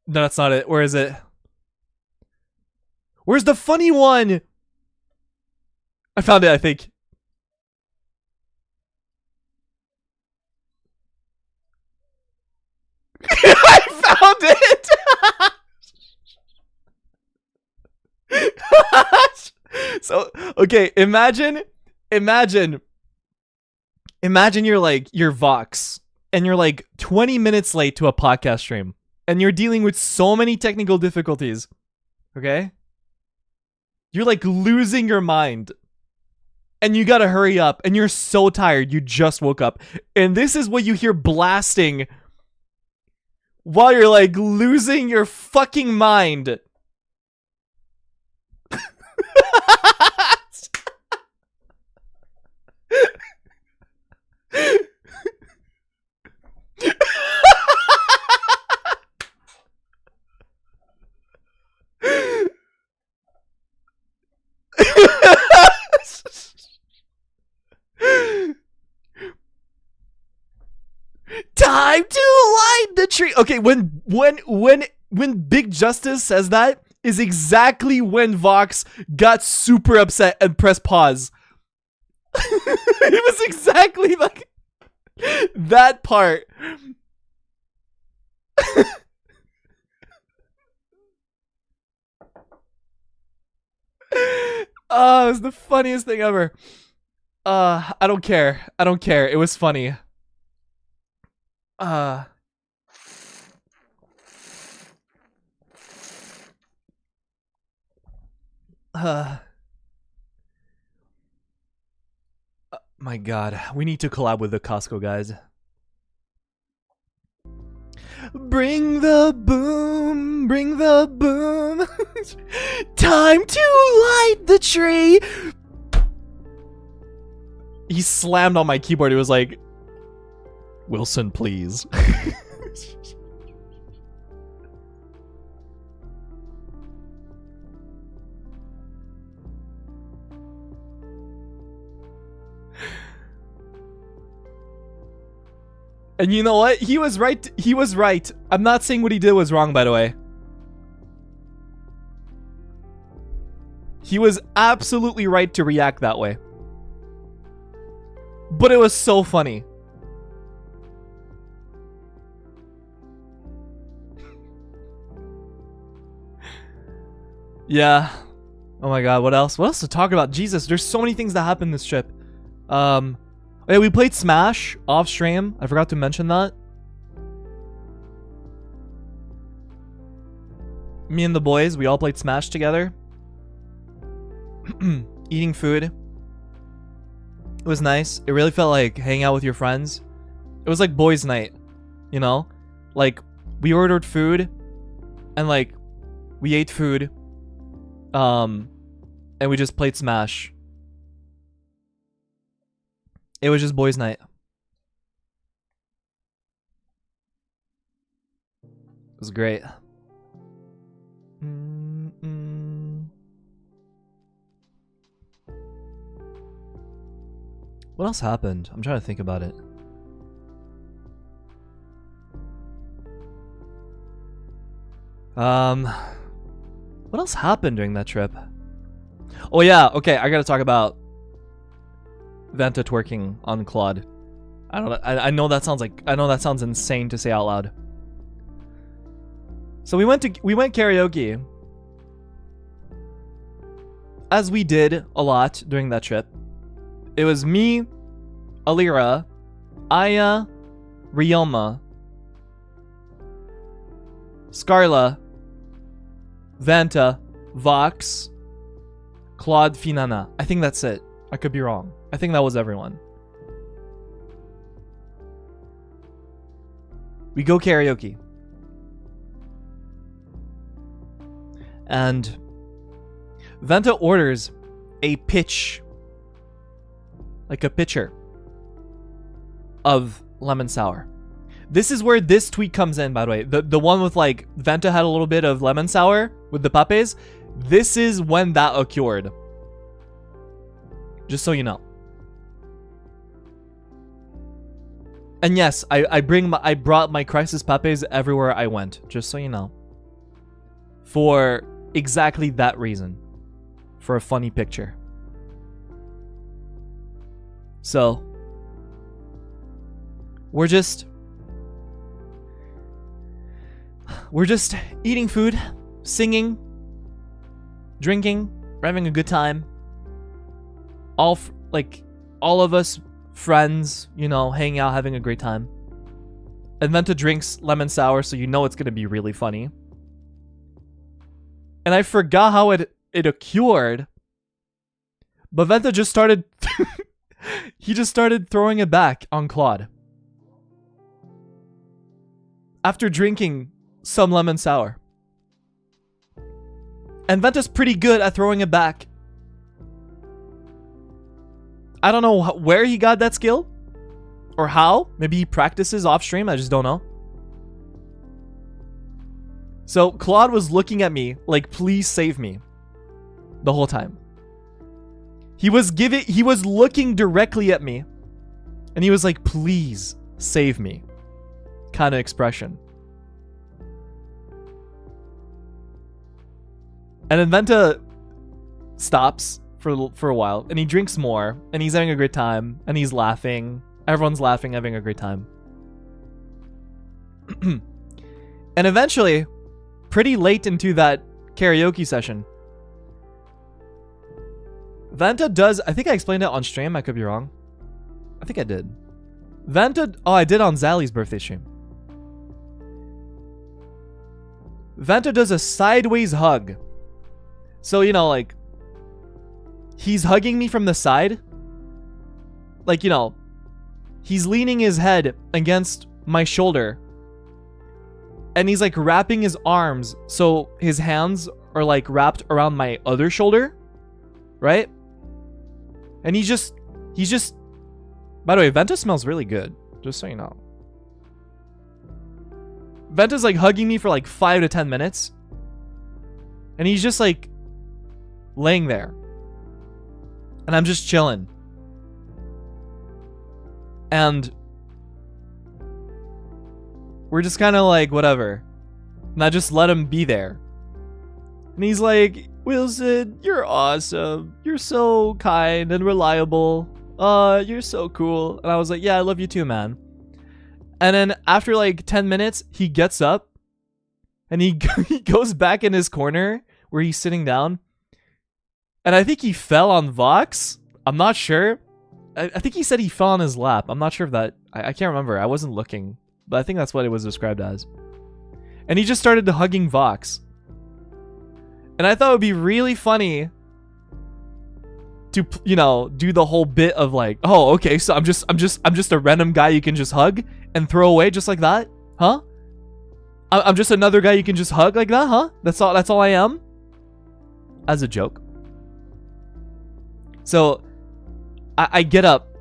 Speaker 1: No, that's not it. Where is it? Where's the funny one? I found it, I think. I found it! So, okay, imagine you're Vox and you're like 20 minutes late to a podcast stream and you're dealing with so many technical difficulties. Okay? You're like losing your mind. And you gotta hurry up and you're so tired, you just woke up. And this is what you hear blasting while you're like losing your fucking mind. Time to light the tree. Okay, when Big Justice says that is exactly when Vox got super upset and pressed pause. It was exactly like that part. Oh, it was the funniest thing ever. I don't care. I don't care. It was funny. My God, we need to collab with the Costco guys. Bring the boom, bring the boom. Time to light the tree. He slammed on my keyboard. He was like, Wilson, please. And you know what? He was right. He was right. I'm not saying what he did was wrong, by the way. He was absolutely right to react that way. But it was so funny. Yeah. Oh my God, what else? What else to talk about? Jesus, there's so many things that happened this trip. Yeah, we played Smash off stream. I forgot to mention that. Me and the boys, we all played Smash together. Eating food. It was nice. It really felt like hanging out with your friends. It was like boys' night, you know? Like, we ordered food and like we ate food. And we just played Smash. It was just boys' night. It was great. What else happened? I'm trying to think about it. What else happened during that trip? Oh yeah, okay, I gotta talk about Vanta twerking on Claude. I know that sounds insane to say out loud. So we went karaoke. As we did a lot during that trip. It was me, Alira, Aya, Ryoma, Scarla, Vanta, Vox, Claude, Finana. I think that's it. I could be wrong. I think that was everyone. We go karaoke. And Vanta orders a pitch. Like a pitcher. of lemon sour. This is where this tweet comes in, by the way. The one with like Vanta had a little bit of lemon sour with the papes. This is when that occurred. Just so you know. And yes, I brought my KRISIS papes everywhere I went. Just so you know. For exactly that reason. For a funny picture. So we're just eating food, singing, drinking, we're having a good time. All of us friends, you know, hanging out, having a great time. And Vanta drinks lemon sour, so you know it's gonna be really funny. And I forgot how it occurred, but Vanta just started he just started throwing it back on Claude after drinking some lemon sour. And Vanta's pretty good at throwing it back. I don't know where he got that skill or how. Maybe he practices off stream, I just don't know. So Claude was looking at me like, please save me the whole time. He was looking directly at me and he was like, please save me kind of expression. And then Vanta stops for a while and he drinks more and he's having a great time and he's laughing. Everyone's laughing, having a great time. And eventually, pretty late into that karaoke session, Vanta does, I think I explained it on stream, I could be wrong. I think I did. I did on Zally's birthday stream. Vanta does a sideways hug. So, you know, like, he's hugging me from the side. Like, you know, he's leaning his head against my shoulder. And he's like wrapping his arms so his hands are like wrapped around my other shoulder. Right? And he's just, by the way, Vanta smells really good. Just so you know. Venta's like hugging me for like 5 to 10 minutes. And he's just like laying there. And I'm just chilling. And we're just kind of like, whatever. And I just let him be there. And he's like, Wilson, you're awesome. You're so kind and reliable. You're so cool. And I was like, yeah, I love you too, man. And then after like 10 minutes, he gets up. And he goes back in his corner where he's sitting down. And I think he fell on Vox. I'm not sure. I think he said he fell on his lap. I'm not sure if that... I can't remember. I wasn't looking. But I think that's what it was described as. And he just started hugging Vox. And I thought it would be really funny to, you know, do the whole bit of like, oh, okay, so I'm just a random guy you can just hug and throw away just like that? Huh? I'm just another guy you can just hug like that, huh? That's all I am? As a joke. So I get up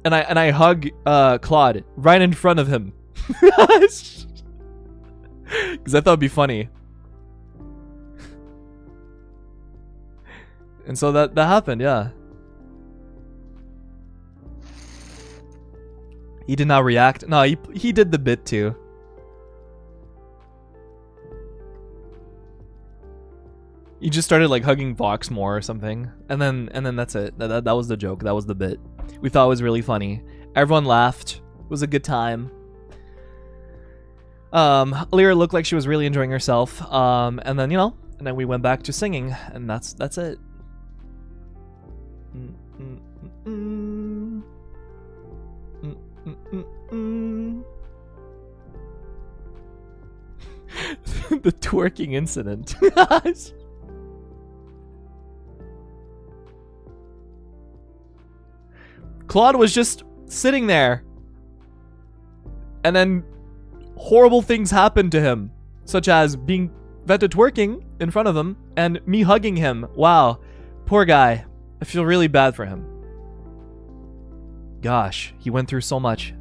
Speaker 1: and I hug Claude right in front of him. Because I thought it'd be funny. And so that happened, yeah. He did not react. No, he did the bit too. He just started like hugging Vox more or something. And then that's it. That was the joke. That was the bit. We thought it was really funny. Everyone laughed. It was a good time. Lyra looked like she was really enjoying herself. And then, you know, and then we went back to singing, and that's it. The twerking incident. Claude was just sitting there, and then horrible things happened to him, such as being Vanta twerking in front of him and me hugging him. Wow, poor guy. I feel really bad for him. Gosh, he went through so much.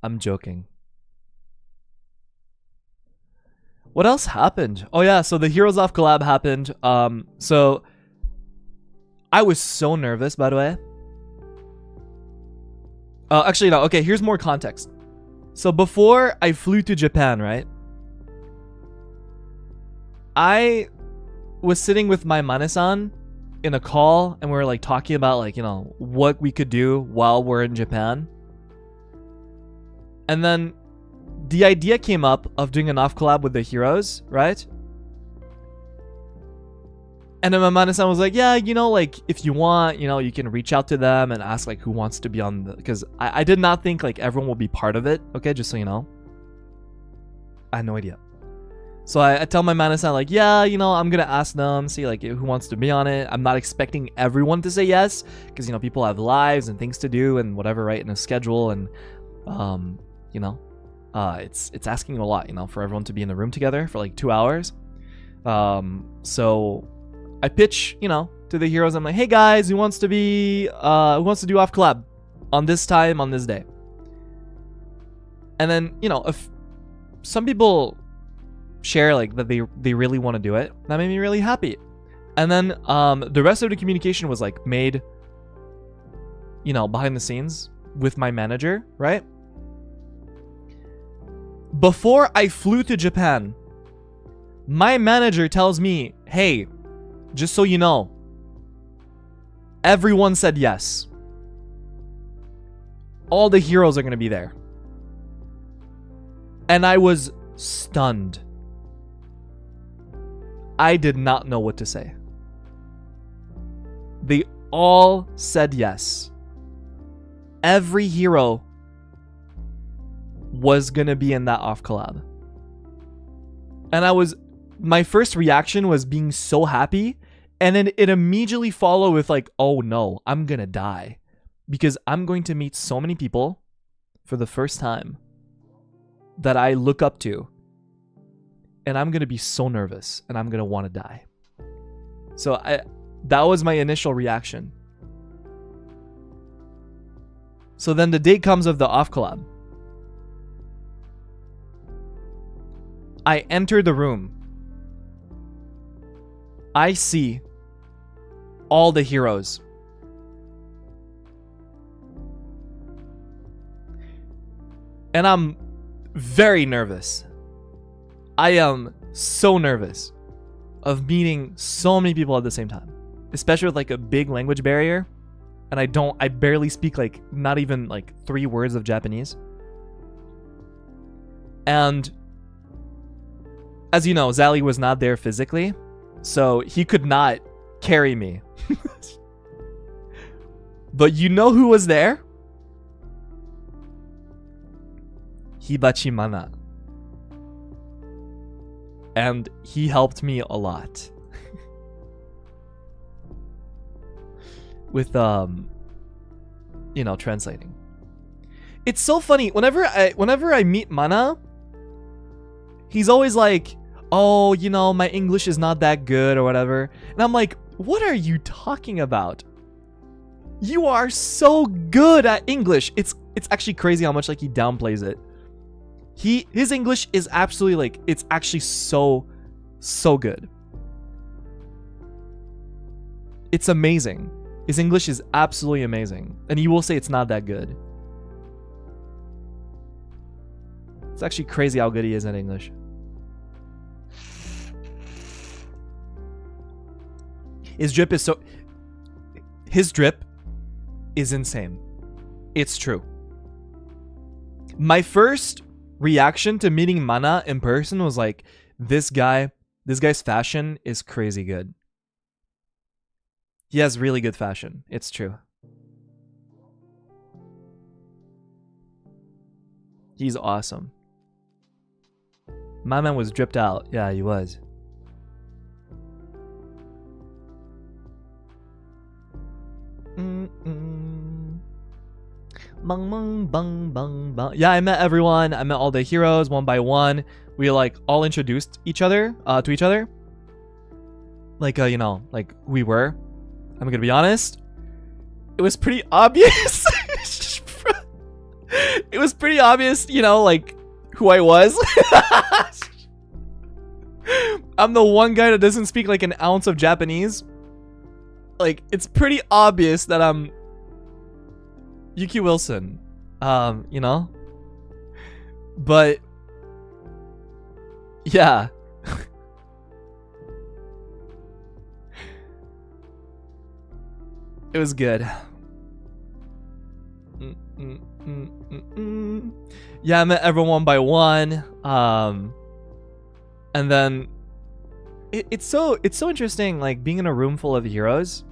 Speaker 1: I'm joking. What else happened? Oh yeah, so the Heroes Off collab happened. So I was so nervous, by the way. Actually, no. Okay, here's more context. So before I flew to Japan, right? I was sitting with my Mane-san in a call, and we were like talking about like, you know, what we could do while we're in Japan. And then the idea came up of doing an off collab with the heroes, right? And then my Mane-san was like, yeah, you know, like if you want, you know, you can reach out to them and ask like who wants to be on the, because I did not think like everyone will be part of it. Okay, just so you know. I had no idea. So I tell my Mane-san like, yeah, you know, I'm gonna ask them, see like who wants to be on it. I'm not expecting everyone to say yes, because you know people have lives and things to do and whatever, right, in a schedule, and you know, it's asking a lot, you know, for everyone to be in the room together for like 2 hours. So I pitch, you know, to the heroes. I'm like, hey guys, who wants to do off collab on this time on this day? And then, you know, if some people share like that they really want to do it, that made me really happy. And then the rest of the communication was like made, you know, behind the scenes with my manager, right? Before I flew to Japan, my manager tells me, hey, just so you know, everyone said yes. All the heroes are going to be there. And I was stunned. I did not know what to say. They all said yes. Every hero was gonna be in that off collab. And my first reaction was being so happy, and then it immediately followed with like, oh no, I'm gonna die. Because I'm going to meet so many people for the first time that I look up to. And I'm gonna be so nervous, and I'm gonna want to die. So that was my initial reaction. So then the day comes of the off collab. I enter the room. I see all the heroes. And I'm very nervous. I am so nervous of meeting so many people at the same time, especially with like a big language barrier. And I barely speak like not even like 3 words of Japanese. And as you know, Zali was not there physically, so he could not carry me. But you know who was there? Hibachi Mana. And he helped me a lot. With you know, translating. It's so funny. Whenever I meet Mana, he's always like, oh, you know, my English is not that good or whatever. And I'm like, what are you talking about? You are so good at English. It's actually crazy how much like he downplays it. His English is absolutely like, it's actually so good. It's amazing. His English is absolutely amazing. And you will say it's not that good. It's actually crazy how good he is at English. His drip is insane. It's true. My first reaction to meeting Mana in person was like, this guy's fashion is crazy good. He has really good fashion. It's true. He's awesome. My man was dripped out. Yeah, he was. Bang, bang, bang, bang, bang. Yeah, I met everyone. I met all the heroes one by one. We like all introduced each other to each other. Like you know, like we were. I'm gonna be honest. It was pretty obvious. It was pretty obvious, you know, like who I was. I'm the one guy that doesn't speak like an ounce of Japanese. Like, it's pretty obvious that I'm YuQWilson. You know? But yeah. It was good. Yeah, I met everyone one by one. And then it's so interesting, like being in a room full of heroes.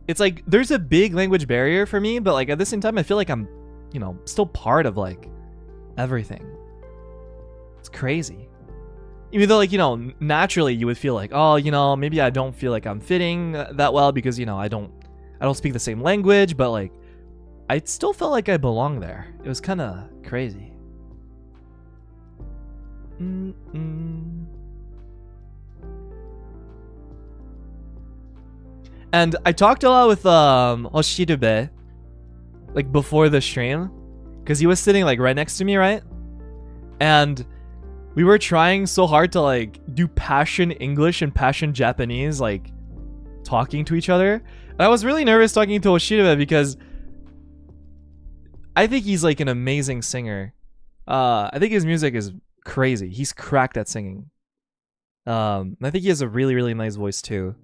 Speaker 1: It's like there's a big language barrier for me, but like at the same time I feel like I'm, you know, still part of like everything. It's crazy. Even though, like, you know, naturally you would feel like, oh, you know, maybe I don't feel like I'm fitting that well because, you know, I don't speak the same language, but like I still felt like I belonged there. It was kind of crazy. And I talked a lot with Hoshirube, like before the stream, because he was sitting like right next to me, right? And we were trying so hard to like do passion English and passion Japanese, like talking to each other. And I was really nervous talking to Hoshirube because I think he's like an amazing singer. I think his music is crazy. He's cracked at singing. I think he has a really, really nice voice too.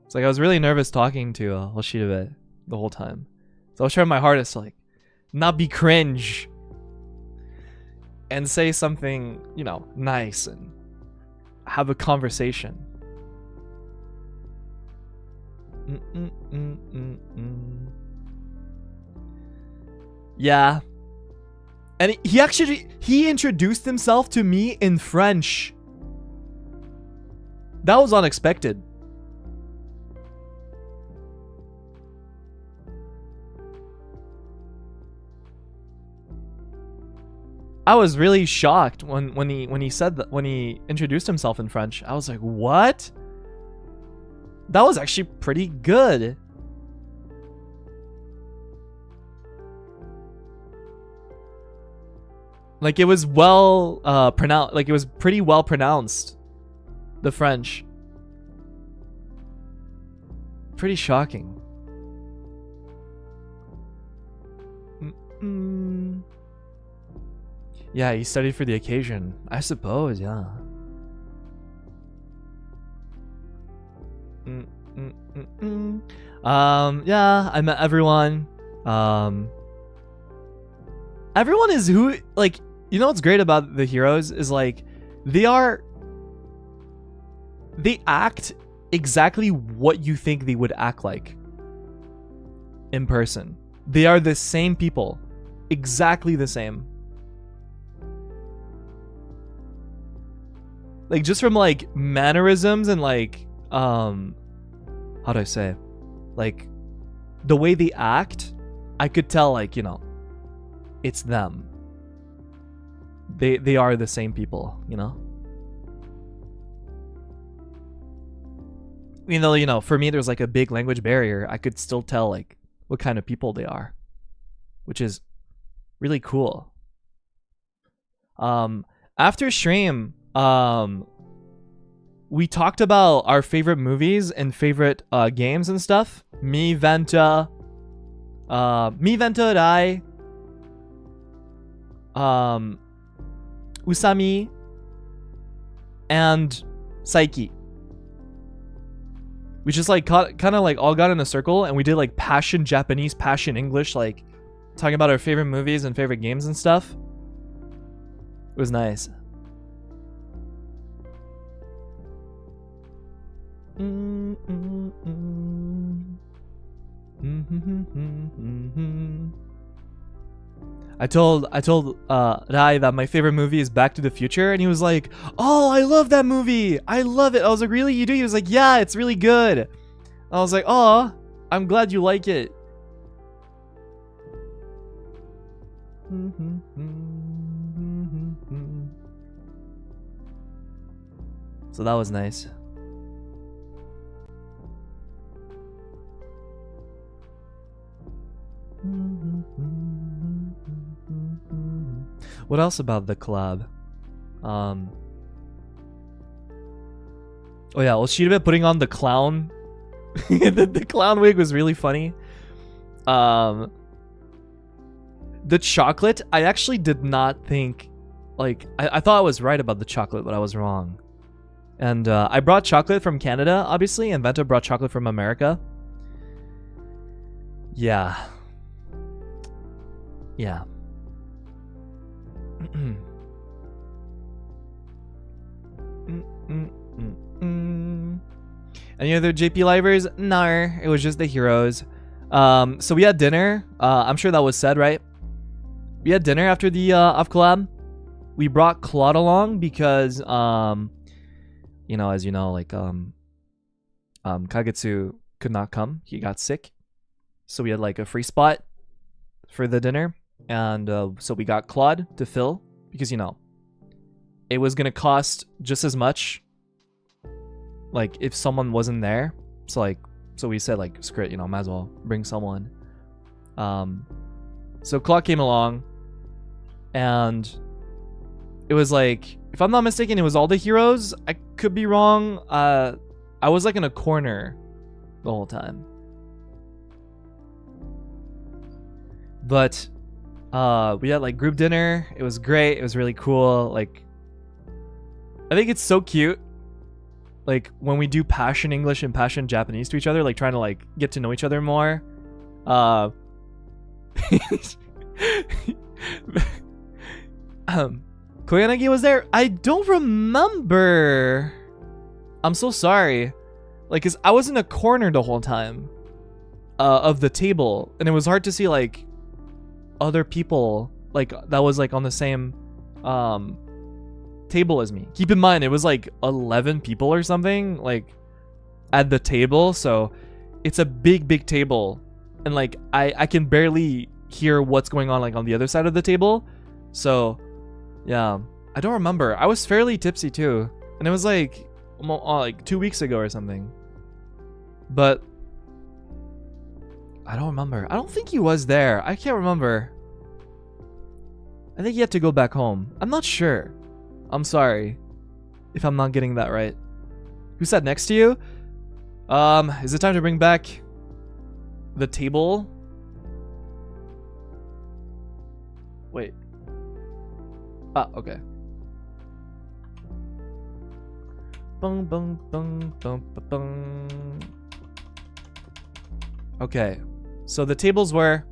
Speaker 1: It's like I was really nervous talking to Hoshirube the whole time. So I was trying my hardest to like not be cringe and say something, you know, nice and have a conversation. Yeah. And he introduced himself to me in French. That was unexpected. I was really shocked when he said that, when he introduced himself in French. I was like, what? That was actually pretty good. Like, it was well pronounced. Like, it was pretty well pronounced, the French. Pretty shocking. Yeah, he studied for the occasion. I suppose, yeah. Yeah, I met everyone. Everyone is who, like, you know what's great about the heroes is like they act exactly what you think they would act like in person. They are the same people, exactly the same. Like, just from like mannerisms and like how do I say, like the way they act, I could tell, like, you know, it's them. They are the same people, you know? Even though, you know, for me there's like a big language barrier, I could still tell like what kind of people they are, which is really cool. After stream, we talked about our favorite movies and favorite games and stuff. Vanta Rai, Usami, and Saiki. We just like kind of like all got in a circle and we did like passion Japanese, passion English, like talking about our favorite movies and favorite games and stuff. It was nice. I told Rai that my favorite movie is Back to the Future, and he was like, "Oh, I love that movie. I love it." I was like, "Really, you do?" He was like, "Yeah, it's really good." I was like, "Oh, I'm glad you like it." So that was nice. What else about the collab? Oh yeah, Oshiribe putting on the clown. the clown wig was really funny. The chocolate, I actually did not think, like, I thought I was right about the chocolate, but I was wrong. And I brought chocolate from Canada, obviously, and Vanta brought chocolate from America. Yeah. Yeah. Any other JP livers? No, it was just the heroes. So we had dinner. I'm sure that was said, right? We had dinner after the off-collab. We brought Claude along because, you know, as you know, like, Kagetsu could not come. He got sick. So we had like a free spot for the dinner. And so we got Claude to fill because, you know, it was going to cost just as much, like, if someone wasn't there. So, like, so we said, like, screw it, you know, might as well bring someone. So Claude came along, and it was like, if I'm not mistaken, it was all the heroes. I could be wrong. I was like in a corner the whole time. But we had like group dinner. It was great. It was really cool. Like, I think it's so cute. Like when we do passion English and passion Japanese to each other, like trying to like get to know each other more. Koyanagi was there? I don't remember. I'm so sorry. Like, 'cause I was in a corner the whole time of the table, and it was hard to see like other people like that was like on the same table as me. Keep in mind, it was like 11 people or something like at the table, so it's a big table, and like I can barely hear what's going on like on the other side of the table. So yeah, I don't remember. I was fairly tipsy too, and it was like like 2 weeks ago or something. But I don't remember. I don't think he was there. I can't remember. I think he had to go back home. I'm not sure. I'm sorry if I'm not getting that right. Who sat next to you? Is it time to bring back the table? Wait. Ah, okay. Bung, bung, bung, bung, bung, bung. Okay. So the tables were,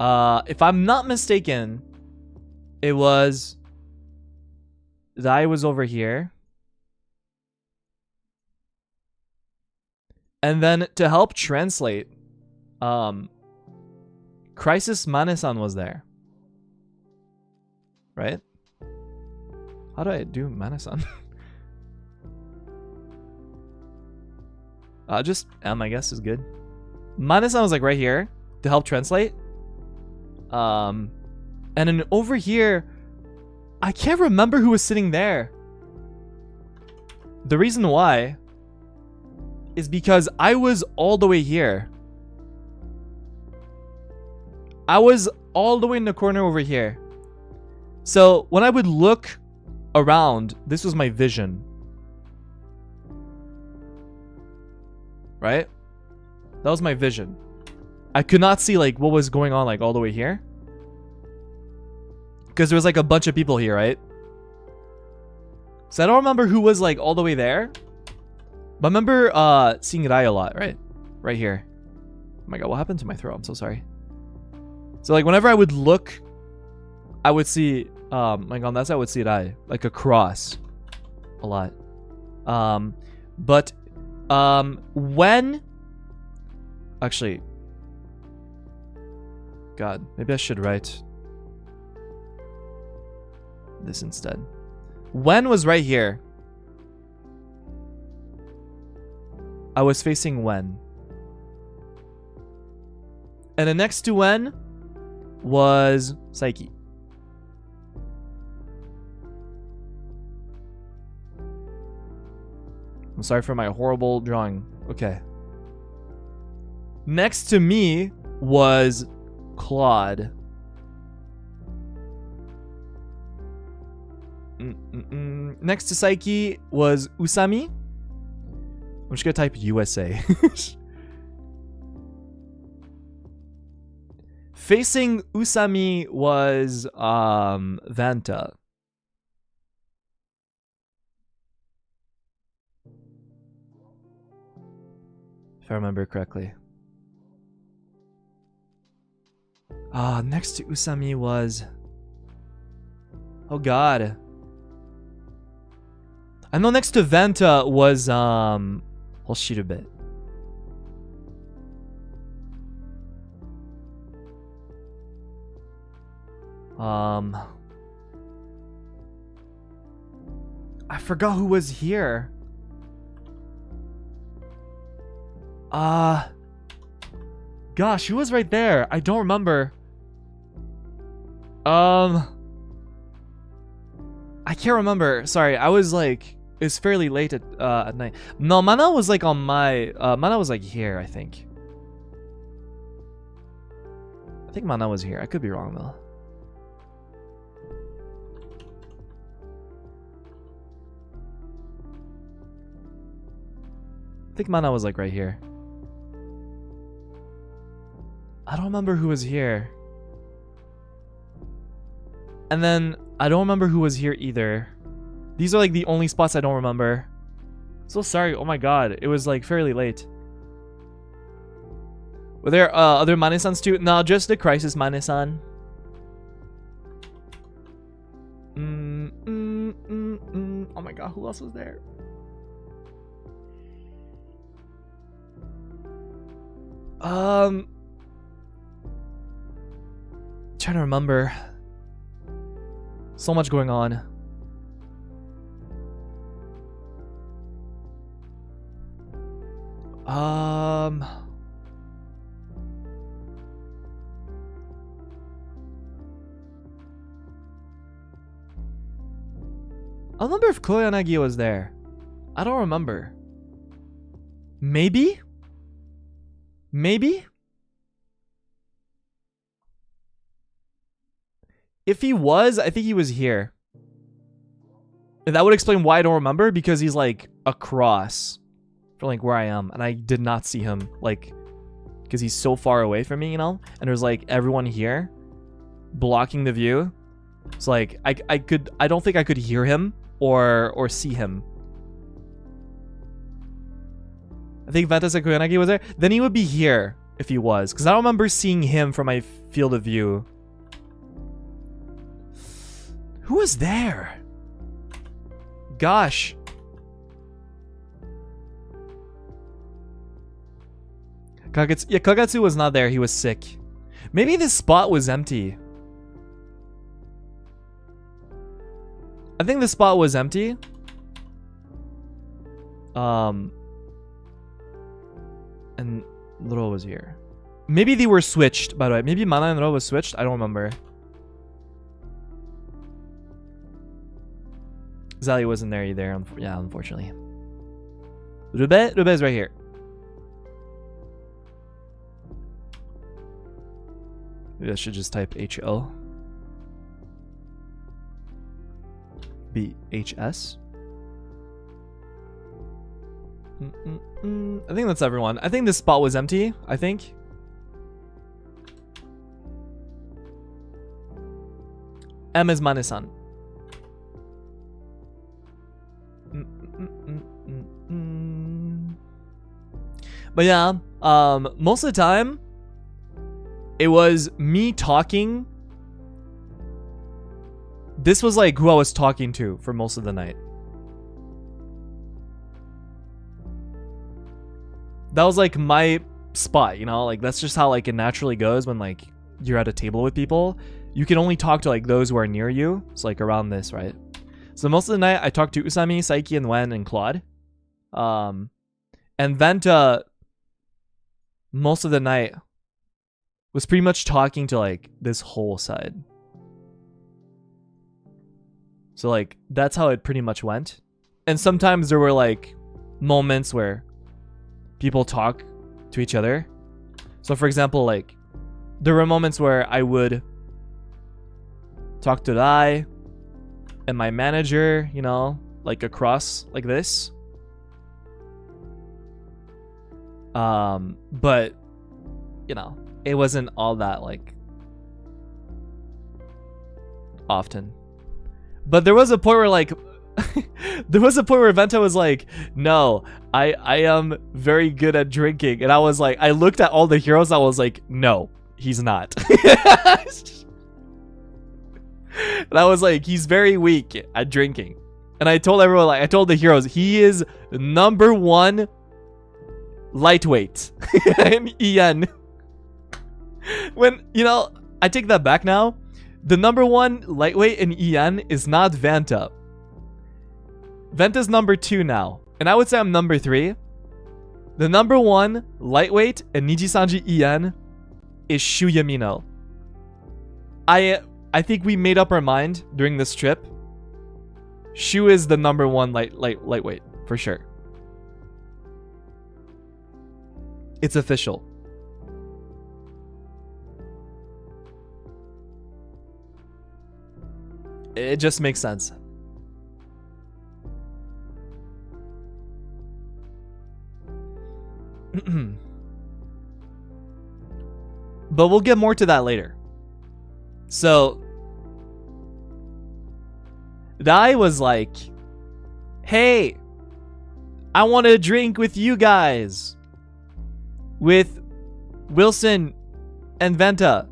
Speaker 1: if I'm not mistaken, it was Zai was over here. And then to help translate, KRISIS Mane-san was there. Right? How do I do Mane-san? Just M, I guess, is good. Mane-san was like right here to help translate. And then over here, I can't remember who was sitting there. The reason why is because I was all the way here. I was all the way in the corner over here. So when I would look around, this was my vision. Right? That was my vision. I could not see like what was going on like all the way here. Because there was like a bunch of people here, right? So I don't remember who was like all the way there. But I remember seeing Rai a lot, right? Right here. Oh my god, what happened to my throat? I'm so sorry. So like whenever I would look, I would see like on that side I would see Rai like across a lot. But when actually, god, maybe I should write this instead. Wen was right here. I was facing Wen. And then next to Wen was Saiki. I'm sorry for my horrible drawing. Okay. Next to me was Claude. Next to Saiki was Usami. I'm just gonna type USA. Facing Usami was Vanta. If I remember correctly. Next to Usami was... Oh god. I know next to Vanta was I'll shoot a bit. I forgot who was here. Gosh, who was right there? I don't remember. I can't remember. Sorry, I was like, it's fairly late at night. No, Mana was like on my, Mana was like here, I think. I think Mana was here. I could be wrong though. I think Mana was like right here. I don't remember who was here. And then I don't remember who was here either. These are like the only spots I don't remember. So sorry. Oh my god. It was like fairly late. Were there other Mane-sans too? No, just the KRISIS Mane-san. Oh my god, who else was there? Trying to remember. So much going on. I don't remember if Koyanagi was there. I don't remember. Maybe? Maybe? If he was, I think he was here. And that would explain why I don't remember, because he's like across from like where I am, and I did not see him, like, because he's so far away from me, you know? And there's like everyone here blocking the view. So like I don't think I could hear him or see him. I think Vanta said Koyanagi was there. Then he would be here if he was, because I don't remember seeing him from my field of view. Who was there? Gosh. Kagetsu, yeah, Kagetsu was not there. He was sick. Maybe this spot was empty. I think the spot was empty. And Ro was here. Maybe they were switched, by the way. Maybe Mana and Ro was switched. I don't remember. Zali wasn't there either. Yeah, unfortunately. Rube is right here. Maybe I should just type HO. BHS. I think that's everyone. I think this spot was empty. I think. M is Mane-san. But yeah, most of the time, it was me talking. This was like who I was talking to for most of the night. That was like my spot, you know? Like that's just how like it naturally goes when like you're at a table with people. You can only talk to like those who are near you. It's like around this, right? So most of the night I talked to Usami, Saiki, and Wen and Claude. And Vanta, most of the night was pretty much talking to like this whole side. So like that's how it pretty much went. And sometimes there were like moments where people talk to each other. So for example, like there were moments where I would talk to Rai and my manager, you know, like across like this. But you know, it wasn't all that like often. But there was a point where like there was a point where Venta was like, no, I am very good at drinking. And I was like, I looked at all the heroes, I was like, no, he's not. And I was like, he's very weak at drinking. And I told everyone, like, I told the heroes, he is #1 lightweight in EN. When, you know, I take that back now. The #1 lightweight in EN is not Vanta. Venta's #2 now. And I would say I'm #3. The #1 lightweight in Nijisanji EN is Shuyamino. I think we made up our mind during this trip. Shu is the #1 lightweight for sure. It's official. It just makes sense. But we'll get more to that later. So Dai was like, hey, I want to drink with you guys. With Wilson and Venta.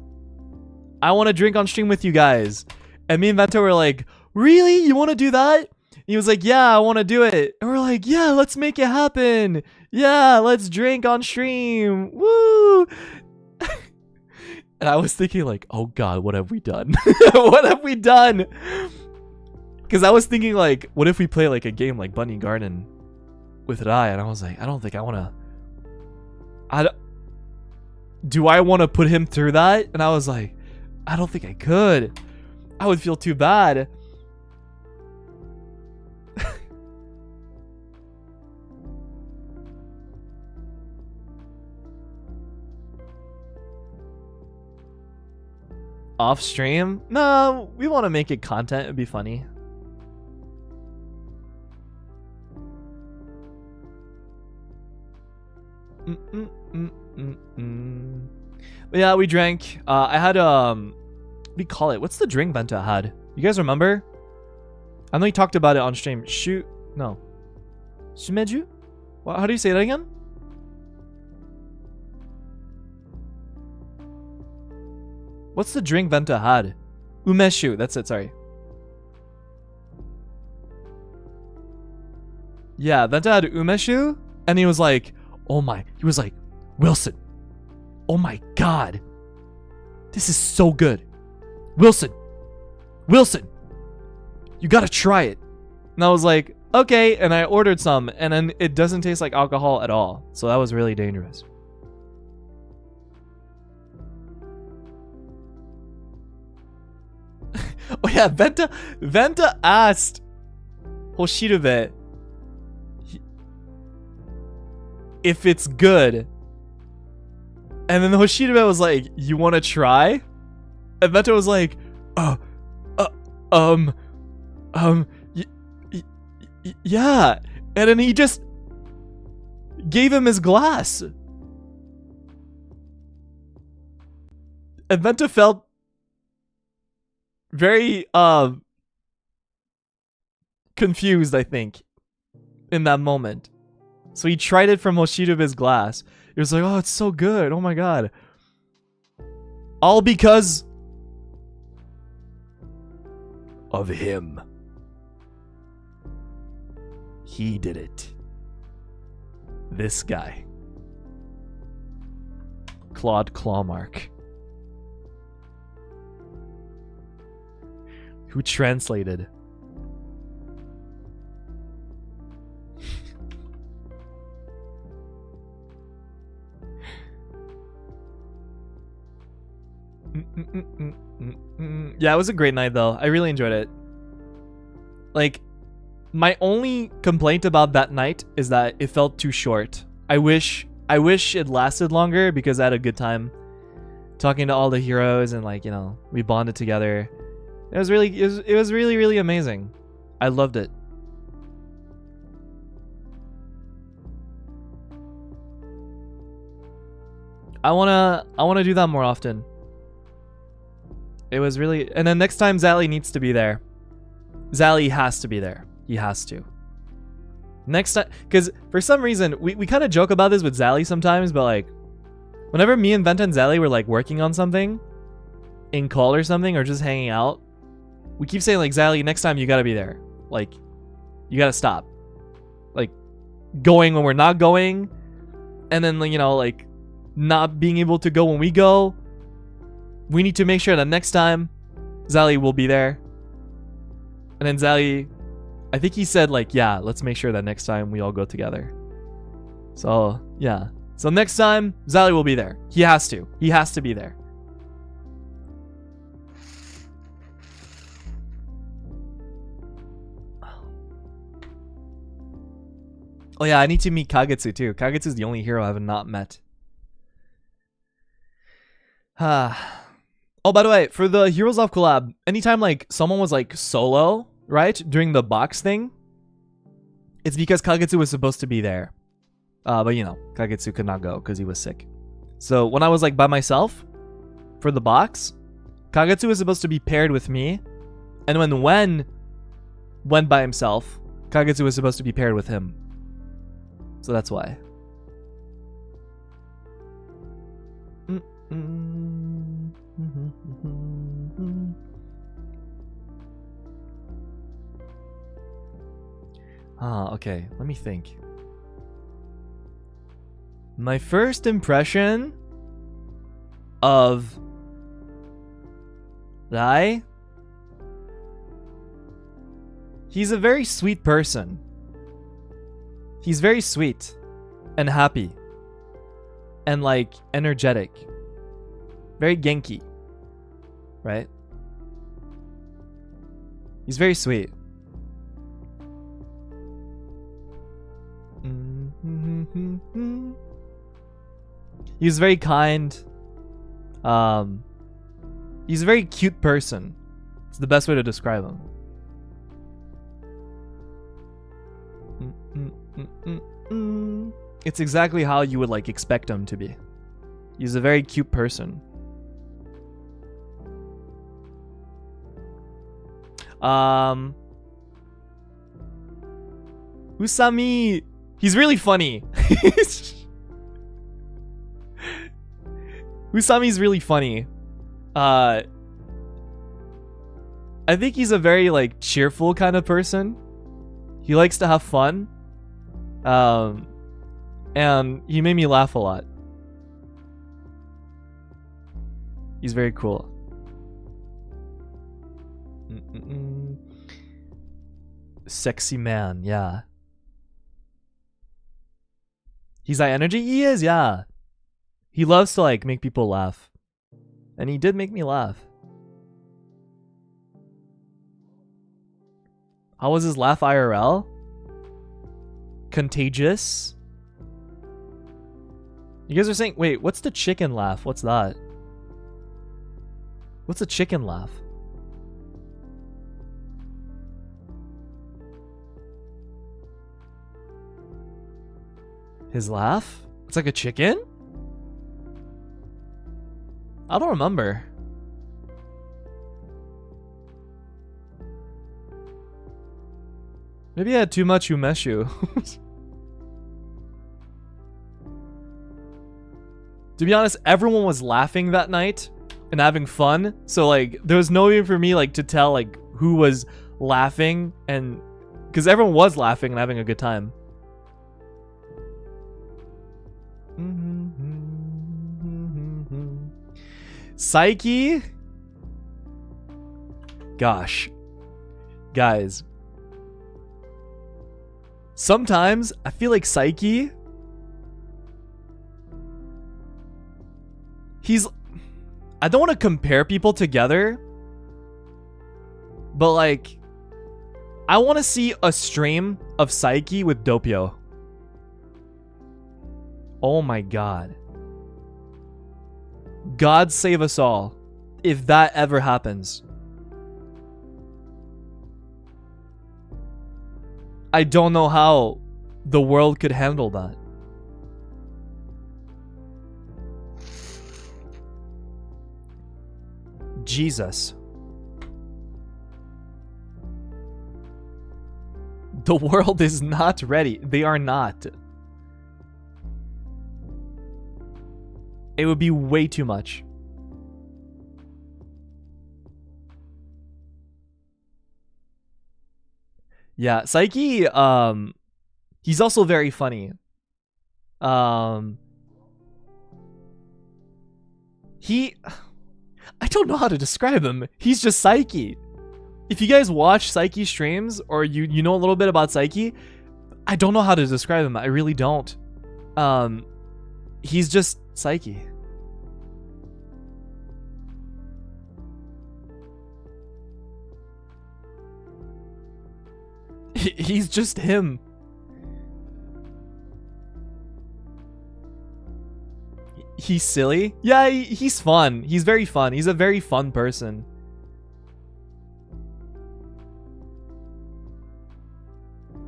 Speaker 1: I want to drink on stream with you guys. And me and Venta were like, really? You want to do that? And he was like, yeah, I want to do it. And we're like, yeah, let's make it happen. Yeah, let's drink on stream. Woo! And I was thinking like, oh God, what have we done? What have we done? Because I was thinking like, what if we play like a game like Bunny Garden with Rai? And I was like, I don't think I want to. Do I want to put him through that? And I was like, I don't think I could. I would feel too bad. Off stream? No, we want to make it content. It'd be funny. But yeah, we drank. I had what do you call it? What's the drink Venta had? You guys remember? I know you talked about it on stream. No. Shimeju? What? How do you say that again? What's the drink Venta had? Umeshu. That's it. Sorry. Yeah, Venta had umeshu, and he was like, "Oh my!" He was like, "Wilson, oh my God, this is so good, Wilson, you gotta try it." And I was like, "Okay," and I ordered some, and then it doesn't taste like alcohol at all, so that was really dangerous. Oh yeah, Venta asked Hoshirube if it's good. And then Hoshirube was like, "You want to try?" And Venta was like, yeah." And then he just gave him his glass. And Venta felt very confused, I think, in that moment. So he tried it from Hoshirube's glass. He was like, "Oh, it's so good. Oh my God." All because of him. He did it. This guy. Claude Clawmark. Who translated. Yeah, it was a great night though. I really enjoyed it. Like, my only complaint about that night is that it felt too short. I wish it lasted longer because I had a good time talking to all the heroes and, like, you know, we bonded together. It was really, really amazing. I loved it. I wanna do that more often. It was really, and then next time Zally needs to be there. Zally has to be there. He has to. Next time, because for some reason we kind of joke about this with Zally sometimes, but like whenever me and Venta and Zally were like working on something in call or something, or just hanging out, we keep saying like, Zally, next time you gotta be there. Like, you gotta stop. Like, going when we're not going, and then, you know, like not being able to go when we go. We need to make sure that next time Zally will be there. And then Zally, I think he said like, yeah, let's make sure that next time we all go together. So yeah. So next time Zally will be there. He has to. He has to be there. Oh yeah, I need to meet Kagetsu too. Kagetsu is the only hero I have not met. Oh, by the way, for the Heroes of collab, anytime like someone was like solo, right, during the box thing, it's because Kagetsu was supposed to be there. But you know, Kagetsu could not go because he was sick. So when I was like by myself for the box, Kagetsu was supposed to be paired with me, and when Wen went by himself, Kagetsu was supposed to be paired with him. So that's why. Okay, let me think. My first impression of Rai, he's a very sweet person. He's very sweet and happy and like energetic. Very Genki, right? He's very sweet. He's very kind. He's a very cute person. It's the best way to describe him. It's exactly how you would like expect him to be. He's a very cute person. Usami, he's really funny. Usami's really funny. I think he's a very like cheerful kind of person. He likes to have fun. And he made me laugh a lot. He's very cool. Sexy man, yeah. He's high energy? He is, yeah. He loves to like make people laugh. And he did make me laugh. How was his laugh IRL? Contagious? You guys are saying, wait, what's the chicken laugh? What's that? What's a chicken laugh? His laugh? It's like a chicken? I don't remember. Maybe I had too much umeshu. To be honest, everyone was laughing that night and having fun. So like there was no way for me like to tell like who was laughing, and because everyone was laughing and having a good time. Psyche? Gosh. Guys. Sometimes I feel like Psyche, I don't want to compare people together, but like, I want to see a stream of Psyche with Doppio. Oh my god. God save us all if that ever happens. I don't know how the world could handle that. Jesus. The world is not ready. They are not. It would be way too much. Yeah, Psyche, he's also very funny. I don't know how to describe him. He's just Psyche. If you guys watch Psyche streams, or you know a little bit about Psyche, I don't know how to describe him. I really don't. He's just Psyche. He's just him. He's silly. Yeah, he's fun. He's very fun. He's a very fun person.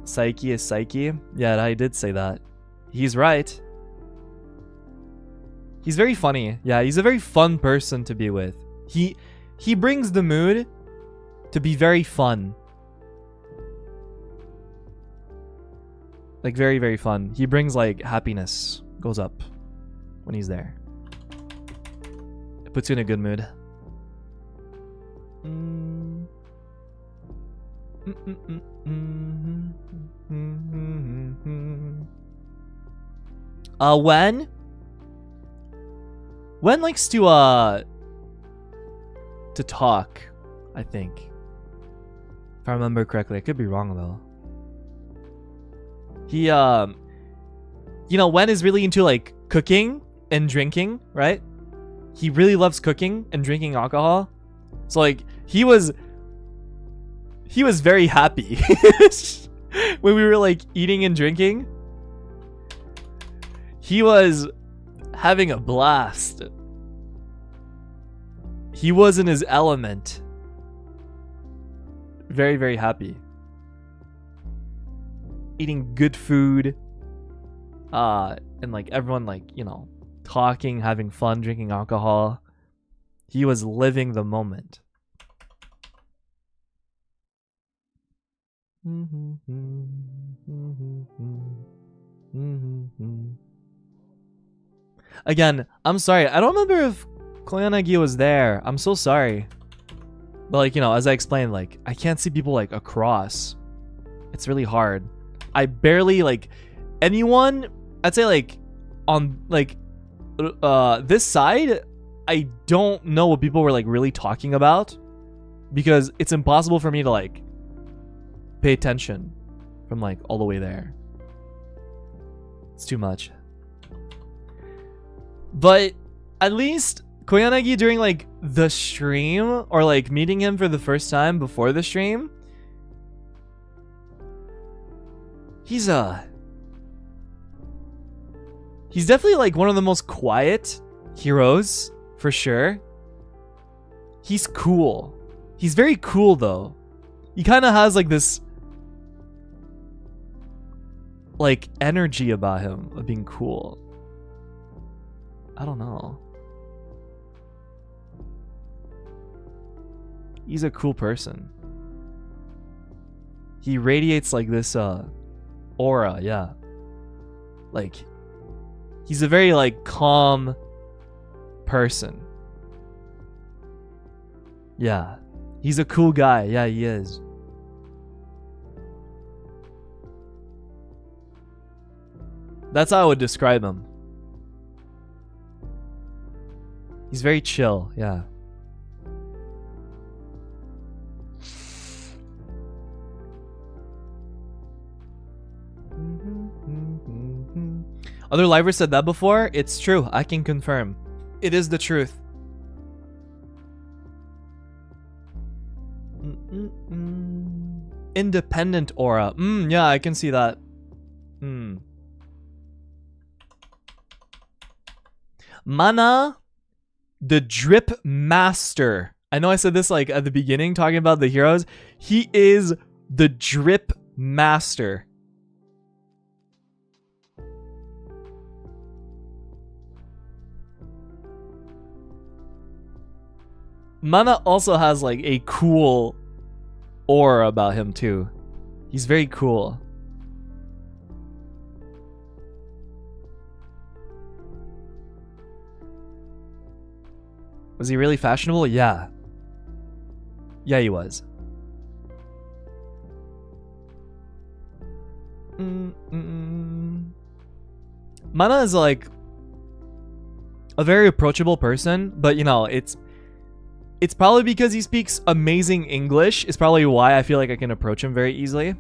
Speaker 1: Psyche is Psyche. Yeah, I did say that. He's right. He's very funny. Yeah, he's a very fun person to be with. He brings the mood to be very fun. Like, very, very fun. He brings, like, happiness. Goes up when he's there. It puts you in a good mood. Wen likes to talk, I think. If I remember correctly. I could be wrong though. He you know, Wen is really into like cooking and drinking, right? He really loves cooking and drinking alcohol. So like he was very happy when we were like eating and drinking. He was having a blast. He was in his element. Very, very happy. Eating good food. And like everyone like, you know, talking, having fun, drinking alcohol. He was living the moment. Again, I'm sorry. I don't remember if Koyanagi was there. I'm so sorry. But like, you know, as I explained, like, I can't see people like across. It's really hard. I barely like anyone. I'd say like on like this side, I don't know what people were like really talking about because it's impossible for me to like pay attention from like all the way there. It's too much. But at least Koyanagi during like the stream or like meeting him for the first time before the stream, he's definitely like one of the most quiet heroes for sure. He's cool. He's very cool though. He kind of has like this like energy about him of being cool. I don't know. He's a cool person. He radiates like this aura, yeah. Like he's a very like calm person. Yeah. He's a cool guy. Yeah, he is. That's how I would describe him. He's very chill, yeah. Other livers said that before. It's true. I can confirm. It is the truth. Independent aura. Yeah, I can see that. Mana, the drip master. I know I said this like at the beginning talking about the heroes. He is the drip master. Mana also has like a cool aura about him too. He's very cool. Was he really fashionable? Yeah. Yeah, he was. Mana is like a very approachable person, but you know, it's probably because he speaks amazing English. It's probably why I feel like I can approach him very easily.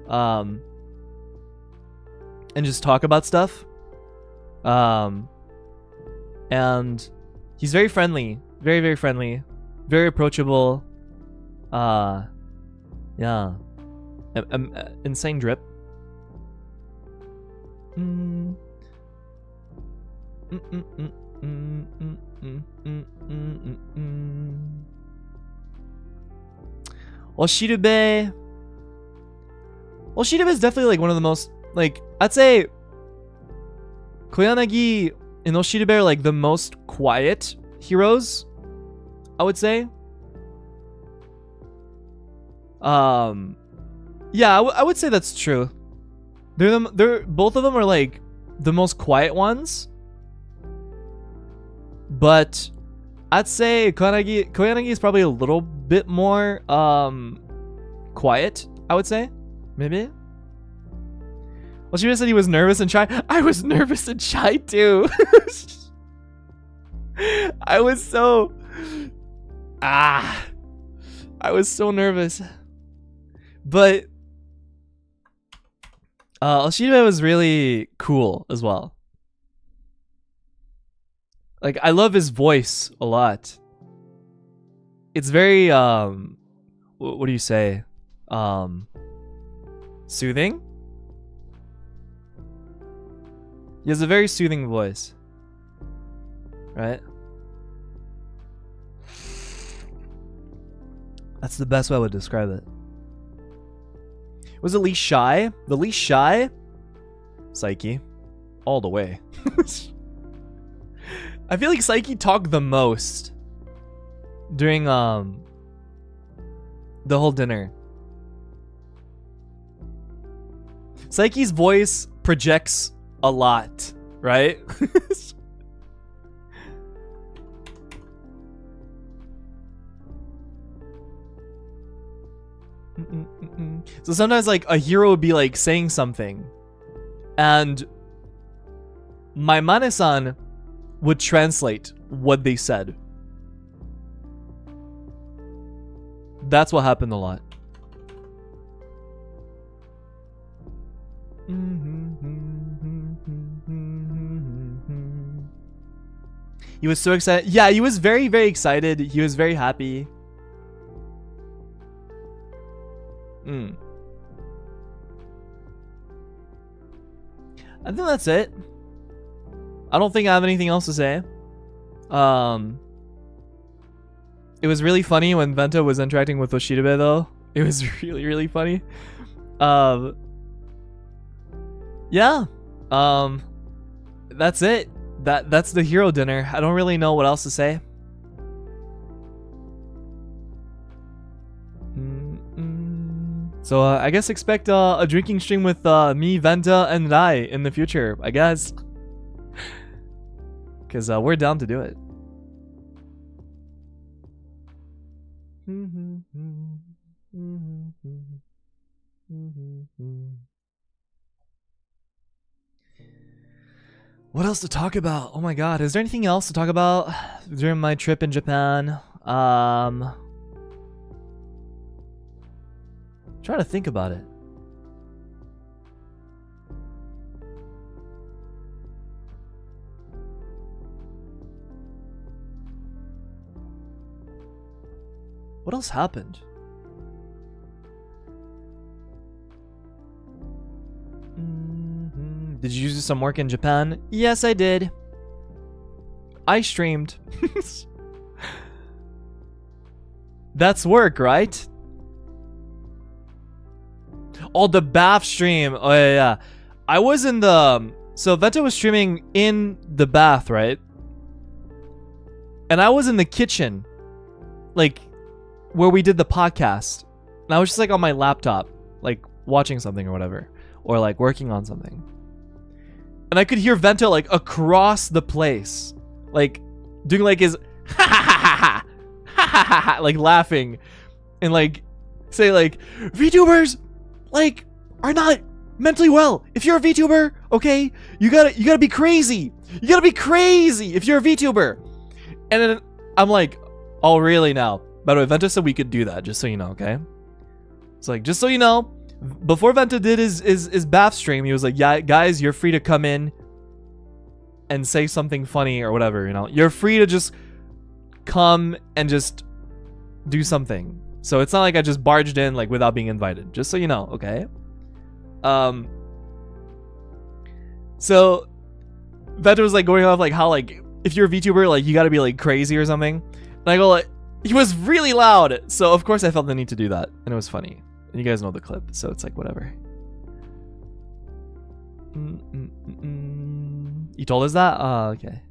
Speaker 1: And just talk about stuff. And he's very friendly. Very, very friendly. Very approachable. Yeah. Insane drip. Oshirube. Oshirube is definitely like one of the most, like, I'd say Koyanagi and Oshirube are like the most quiet heroes, I would say. Yeah, I would say that's true. They're both of them are like the most quiet ones. But I'd say Koyanagi is probably a little bit more quiet, I would say. Maybe. Well, she just said he was nervous and shy. I was nervous and shy too. I was so nervous. But Oshirube was really cool as well. Like, I love his voice a lot. It's very what do you say? Soothing? He has a very soothing voice. Right? That's the best way I would describe it. Was it least shy? The least shy? Psyche. All the way. I feel like Psyche talked the most during the whole dinner. Psyche's voice projects a lot, right? So sometimes like a hero would be like saying something and my Mane-san would translate what they said. That's what happened a lot. He was so excited. Yeah, he was very, very excited. He was very happy. I think that's it. I don't think I have anything else to say. It was really funny when Venta was interacting with Oshirube though. It was really, really funny. Yeah. That's it. That's the hero dinner. I don't really know what else to say. So I guess expect a drinking stream with me, Venta, and Rai in the future, I guess. Because we're down to do it. What else to talk about? Oh my god, is there anything else to talk about during my trip in Japan? Try to think about it. What else happened? Did you do some work in Japan? Yes, I did. I streamed. That's work, right? Oh, the bath stream. Oh, yeah. I was in the... So, Venta was streaming in the bath, right? And I was in the kitchen. Like, where we did the podcast. And I was just, like, on my laptop. Like, watching something or whatever. Or, like, working on something. And I could hear Venta, like, across the place. Like, doing, like, his... Ha ha ha ha ha! Ha ha ha ha! Like, laughing. And, like, say, like, VTubers, like, are not mentally well. If you're a VTuber, okay, you gotta be crazy. You gotta be crazy if you're a VTuber. And then I'm like, oh, really now? By the way, Venta said we could do that, just so you know, okay? It's like, just so you know, before Venta did his bath stream, he was like, yeah, guys, you're free to come in and say something funny or whatever, you know? You're free to just come and just do something. So it's not like I just barged in, like, without being invited, just so you know, okay? So Venta was, like, going off, like, how, like, if you're a VTuber, like, you gotta be, like, crazy or something. And I go, like, he was really loud. So, of course, I felt the need to do that. And it was funny. And you guys know the clip, so it's like, whatever. You told us that? Oh, okay.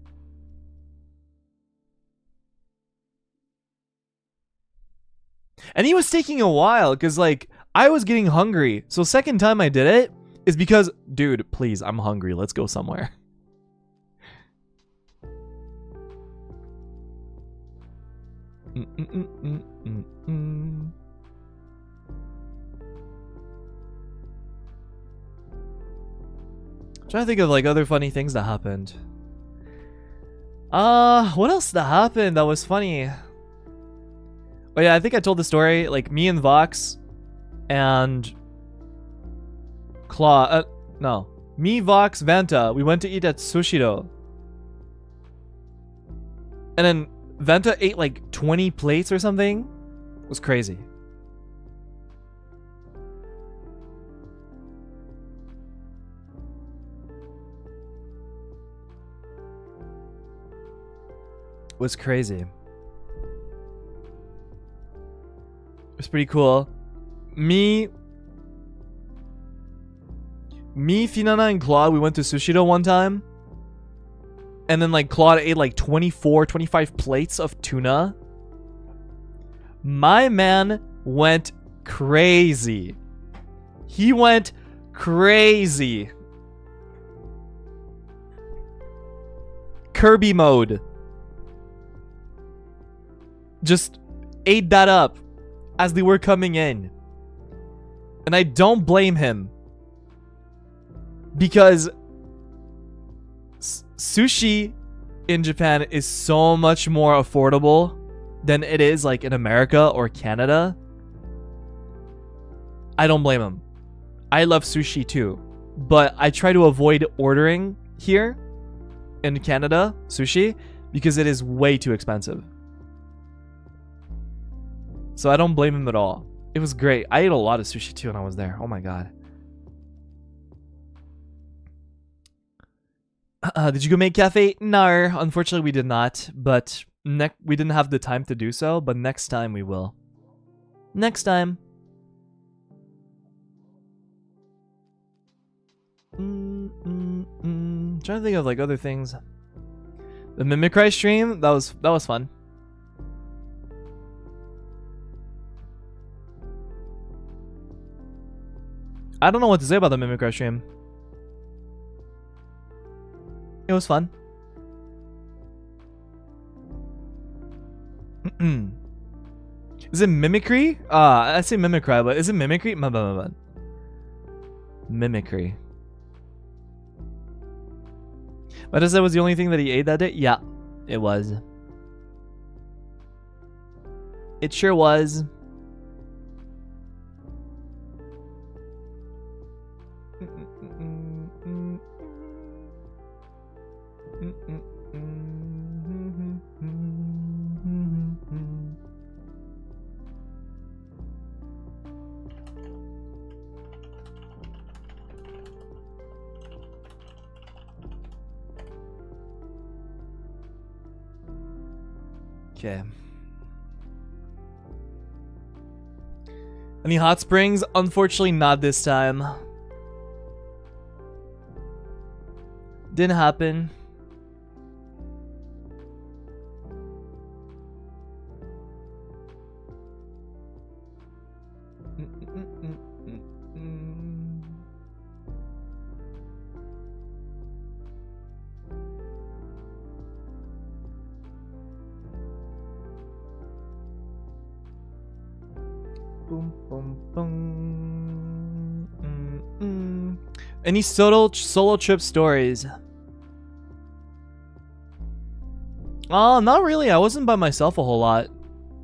Speaker 1: And he was taking a while, because, like, I was getting hungry. So, second time I did it is because, dude, please, I'm hungry. Let's go somewhere. Trying to think of, like, other funny things that happened. What else that happened that was funny? Oh yeah, I think I told the story, like, me and Vox and Claw, no. Me, Vox, Vanta, we went to eat at Sushiro. And then Vanta ate like 20 plates or something. It was crazy. It was crazy. It was pretty cool. Me, Finana, and Claude, we went to Sushiro one time. And then, like, Claude ate, like, 24, 25 plates of tuna. My man went crazy. He went crazy. Kirby mode. Just ate that up as they were coming in. And I don't blame him. Because sushi in Japan is so much more affordable than it is, like, in America or Canada. I don't blame him. I love sushi too. But I try to avoid ordering here in Canada, sushi, because it is way too expensive. So I don't blame him at all. It was great. I ate a lot of sushi too when I was there. Oh my god. Did you go make cafe? No, unfortunately we did not. But we didn't have the time to do so. But next time we will. Next time. Trying to think of, like, other things. The Mimicry stream, that was fun. I don't know what to say about the Mimicry stream. It was fun. Is it mimicry? I say mimicry, but is it mimicry? Mimicry. But that was the only thing that he ate that day? Yeah, it was. It sure was. Okay. Any hot springs? Unfortunately, not this time. Didn't happen. Boom, boom, boom. Any solo trip stories? Oh, not really. I wasn't by myself a whole lot,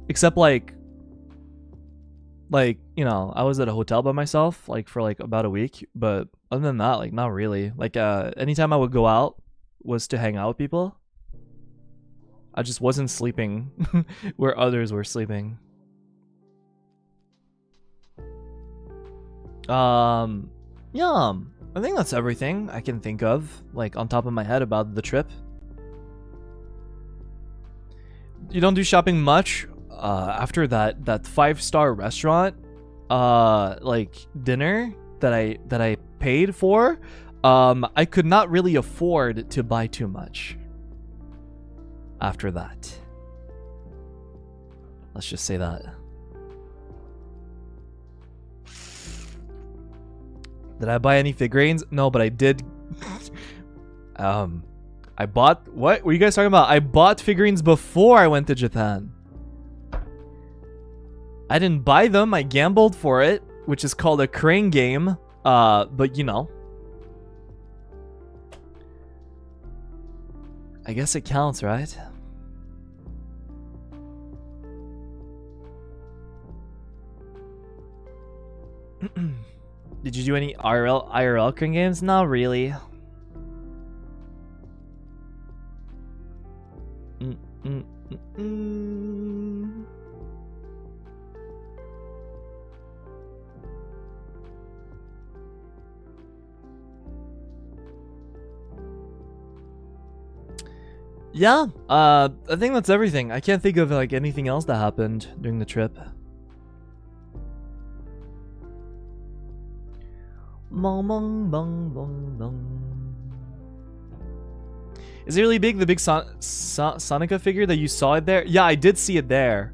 Speaker 1: except like you know, I was at a hotel by myself like for like about a week. But other than that, like not really. Like anytime I would go out was to hang out with people. I just wasn't sleeping where others were sleeping. Yeah, I think that's everything I can think of, like on top of my head about the trip. You don't do shopping much after that 5-star restaurant like dinner that I paid for. I could not really afford to buy too much after that. Let's just say that. Did I buy any figurines? No, but I did. I bought... What were you guys talking about? I bought figurines before I went to Japan. I didn't buy them. I gambled for it, which is called a crane game. But you know. I guess it counts, right? Did you do any IRL crane games? Not really. Yeah, I think that's everything. I can't think of like anything else that happened during the trip. Bong, bong, bong, bong, bong. Is it really big, the big Sonica figure that you saw it there? Yeah, I did see it there.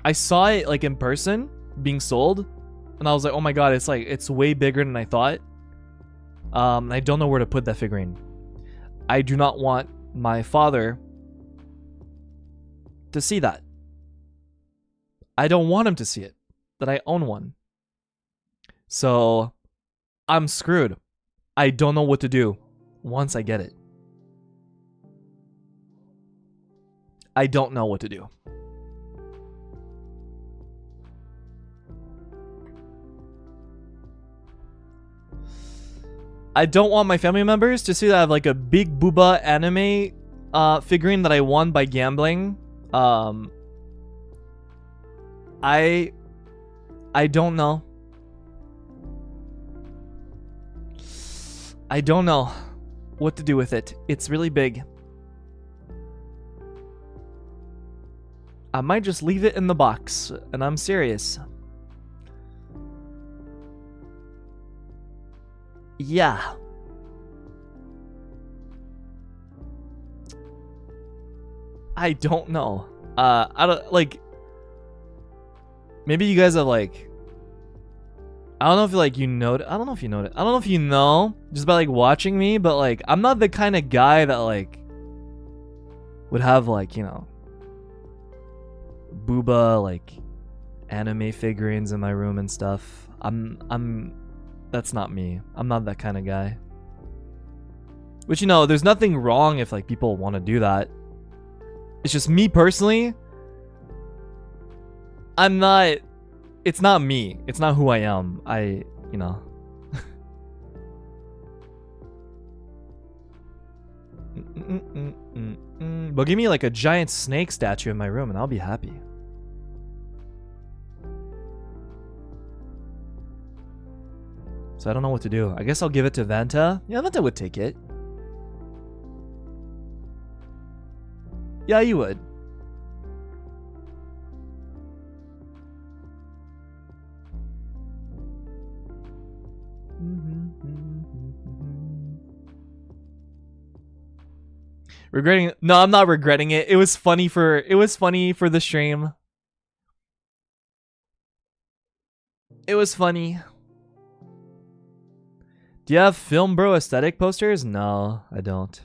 Speaker 1: I saw it like in person being sold, and I was like, oh my god, it's way bigger than I thought. I don't know where to put that figurine. I do not want my father to see that. I don't want him to see it, that I own one. So I'm screwed. I don't know what to do once I get it. I don't know what to do. I don't want my family members to see that I have like a big booba anime figurine that I won by gambling. I don't know. I don't know what to do with it. It's really big. I might just leave it in the box, and I'm serious. Yeah. I don't know. I don't like. Maybe you guys are like. I don't know if like you know. I don't know if you know it. I don't know if you know just by like watching me, but like I'm not the kind of guy that like would have like, you know, booba like anime figurines in my room and stuff. That's not me. I'm not that kind of guy. Which, you know, there's nothing wrong if like people want to do that. It's just me personally. I'm not. It's not me. It's not who I am. You know. But give me like a giant snake statue in my room and I'll be happy. So I don't know what to do. I guess I'll give it to Vanta. Yeah, Vanta would take it. Yeah, you would. Regretting? No, I'm not regretting it. It was funny for the stream. It was funny. Do you have Film Bro aesthetic posters? No, I don't.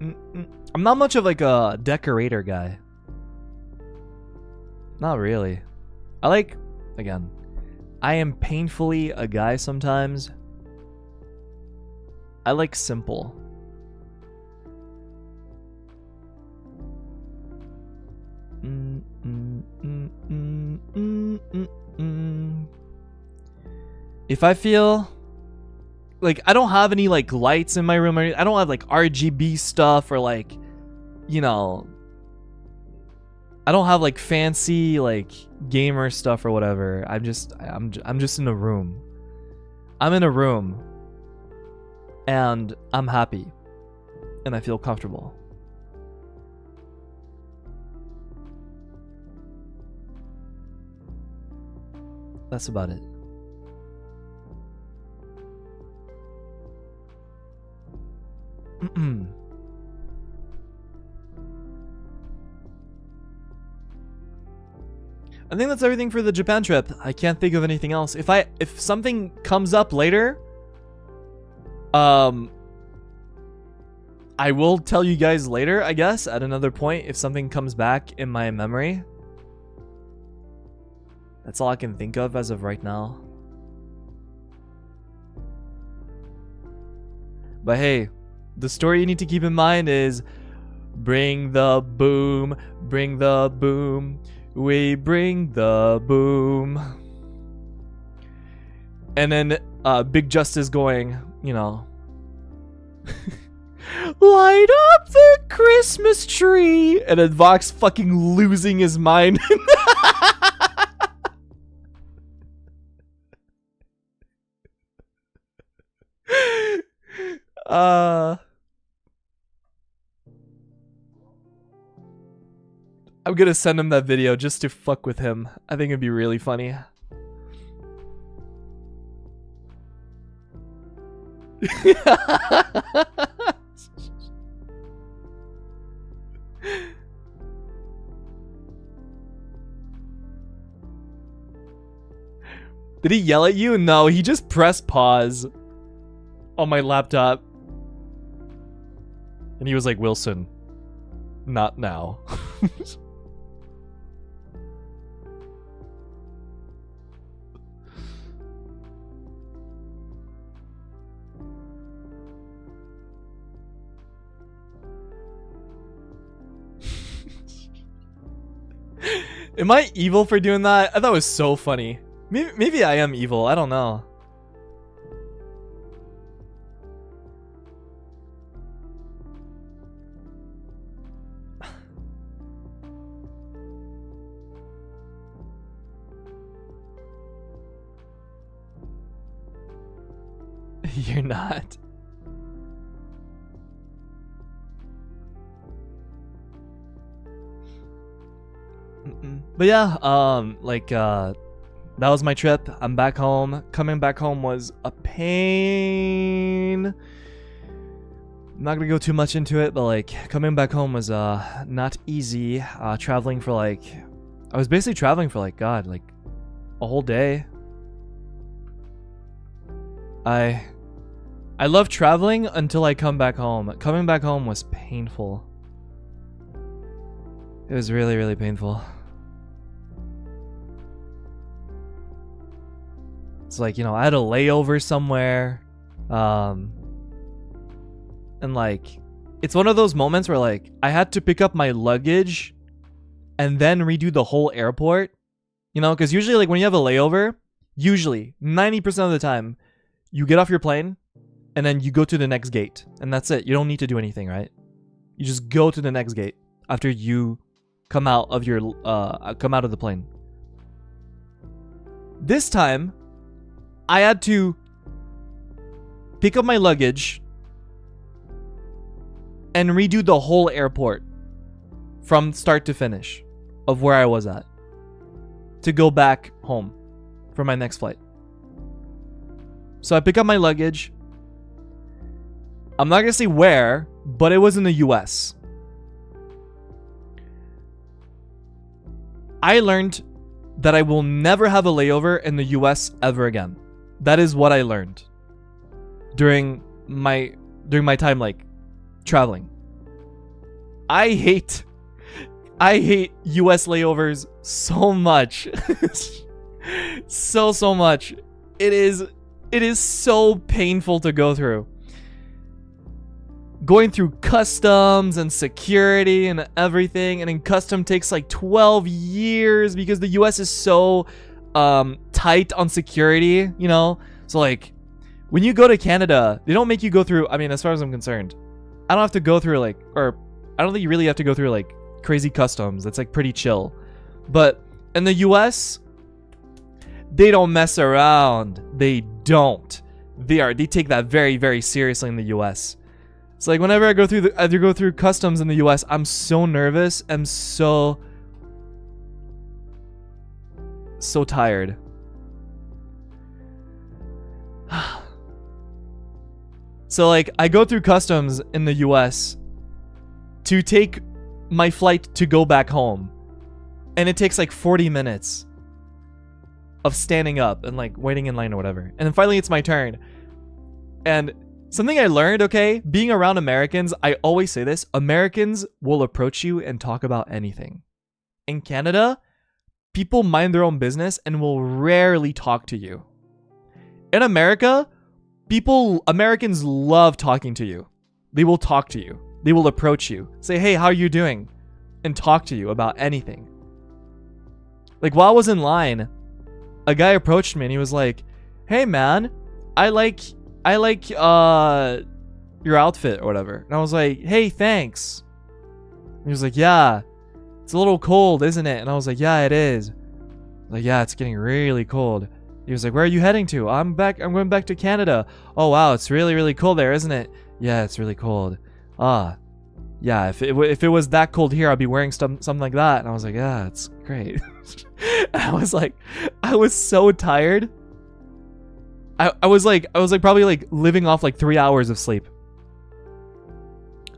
Speaker 1: I'm not much of like a decorator guy. Not really. I like, again, I am painfully a guy sometimes. I like simple. If I feel like I don't have any like lights in my room, or I don't have like RGB stuff, or like, you know, I don't have like fancy like gamer stuff or whatever. I'm just in a room. I'm in a room and I'm happy and I feel comfortable. That's about it. I think that's everything for the Japan trip. I can't think of anything else. If something comes up later, I will tell you guys later, I guess, at another point, if something comes back in my memory. That's all I can think of as of right now. But hey, the story you need to keep in mind is bring the boom, bring the boom, we bring the boom. And then Big Justice going, you know, light up the Christmas tree, and then Vox fucking losing his mind. I'm gonna send him that video just to fuck with him. I think it'd be really funny. Did he yell at you? No, he just pressed pause on my laptop. And he was like, Wilson, not now. Am I evil for doing that? I thought it was so funny. Maybe I am evil. I don't know. You're not. But yeah, that was my trip. I'm back home. Coming back home was a pain. I'm not gonna go too much into it, but like coming back home was not easy. Traveling for I was basically traveling for like a whole day. I love traveling until I come back home. Coming back home was painful. It was really, really painful. It's like, you know, I had a layover somewhere. And like, it's one of those moments where like, I had to pick up my luggage and then redo the whole airport. You know, because usually like when you have a layover, usually 90% of the time, you get off your plane and then you go to the next gate. And that's it. You don't need to do anything, right? You just go to the next gate after you come out of the plane. This time, I had to pick up my luggage and redo the whole airport from start to finish of where I was at to go back home for my next flight. So I pick up my luggage I'm not gonna say where, but it was in the US. I learned that I will never have a layover in the US ever again. That is what I learned during my time like traveling. I hate US layovers so much. so much. It is so painful to go through. Going through customs and security and everything, and then custom takes like 12 years because the US is so tight on security, you know? So like when you go to Canada, they don't make you go through, I mean, as far as I'm concerned, I don't have to go through like, or I don't think you really have to go through like crazy customs. It's like pretty chill. But in the US, they don't mess around. They don't. They take that very, very seriously in the US. It's like whenever I go through customs in the US, I'm so nervous. I'm so tired. So like I go through customs in the US to take my flight to go back home, and it takes like 40 minutes of standing up and like waiting in line or whatever. And then finally it's my turn. And something I learned, okay, being around Americans, I always say this, Americans will approach you and talk about anything. In Canada, people mind their own business and will rarely talk to you. In America, Americans love talking to you. They will talk to you. They will approach you, say, hey, how are you doing? And talk to you about anything. Like while I was in line, a guy approached me and he was like, hey man, I like your outfit or whatever. And I was like, hey, thanks. And he was like, yeah, it's a little cold, isn't it? And I was like, yeah, it is. Like, yeah, it's getting really cold. He was like, where are you heading to? I'm going back to Canada. Oh wow, it's really, really cold there, isn't it? Yeah, it's really cold. Yeah, if it was that cold here, I'd be wearing something like that. And I was like, yeah, it's great. I was so tired. I was probably like living off like 3 hours of sleep.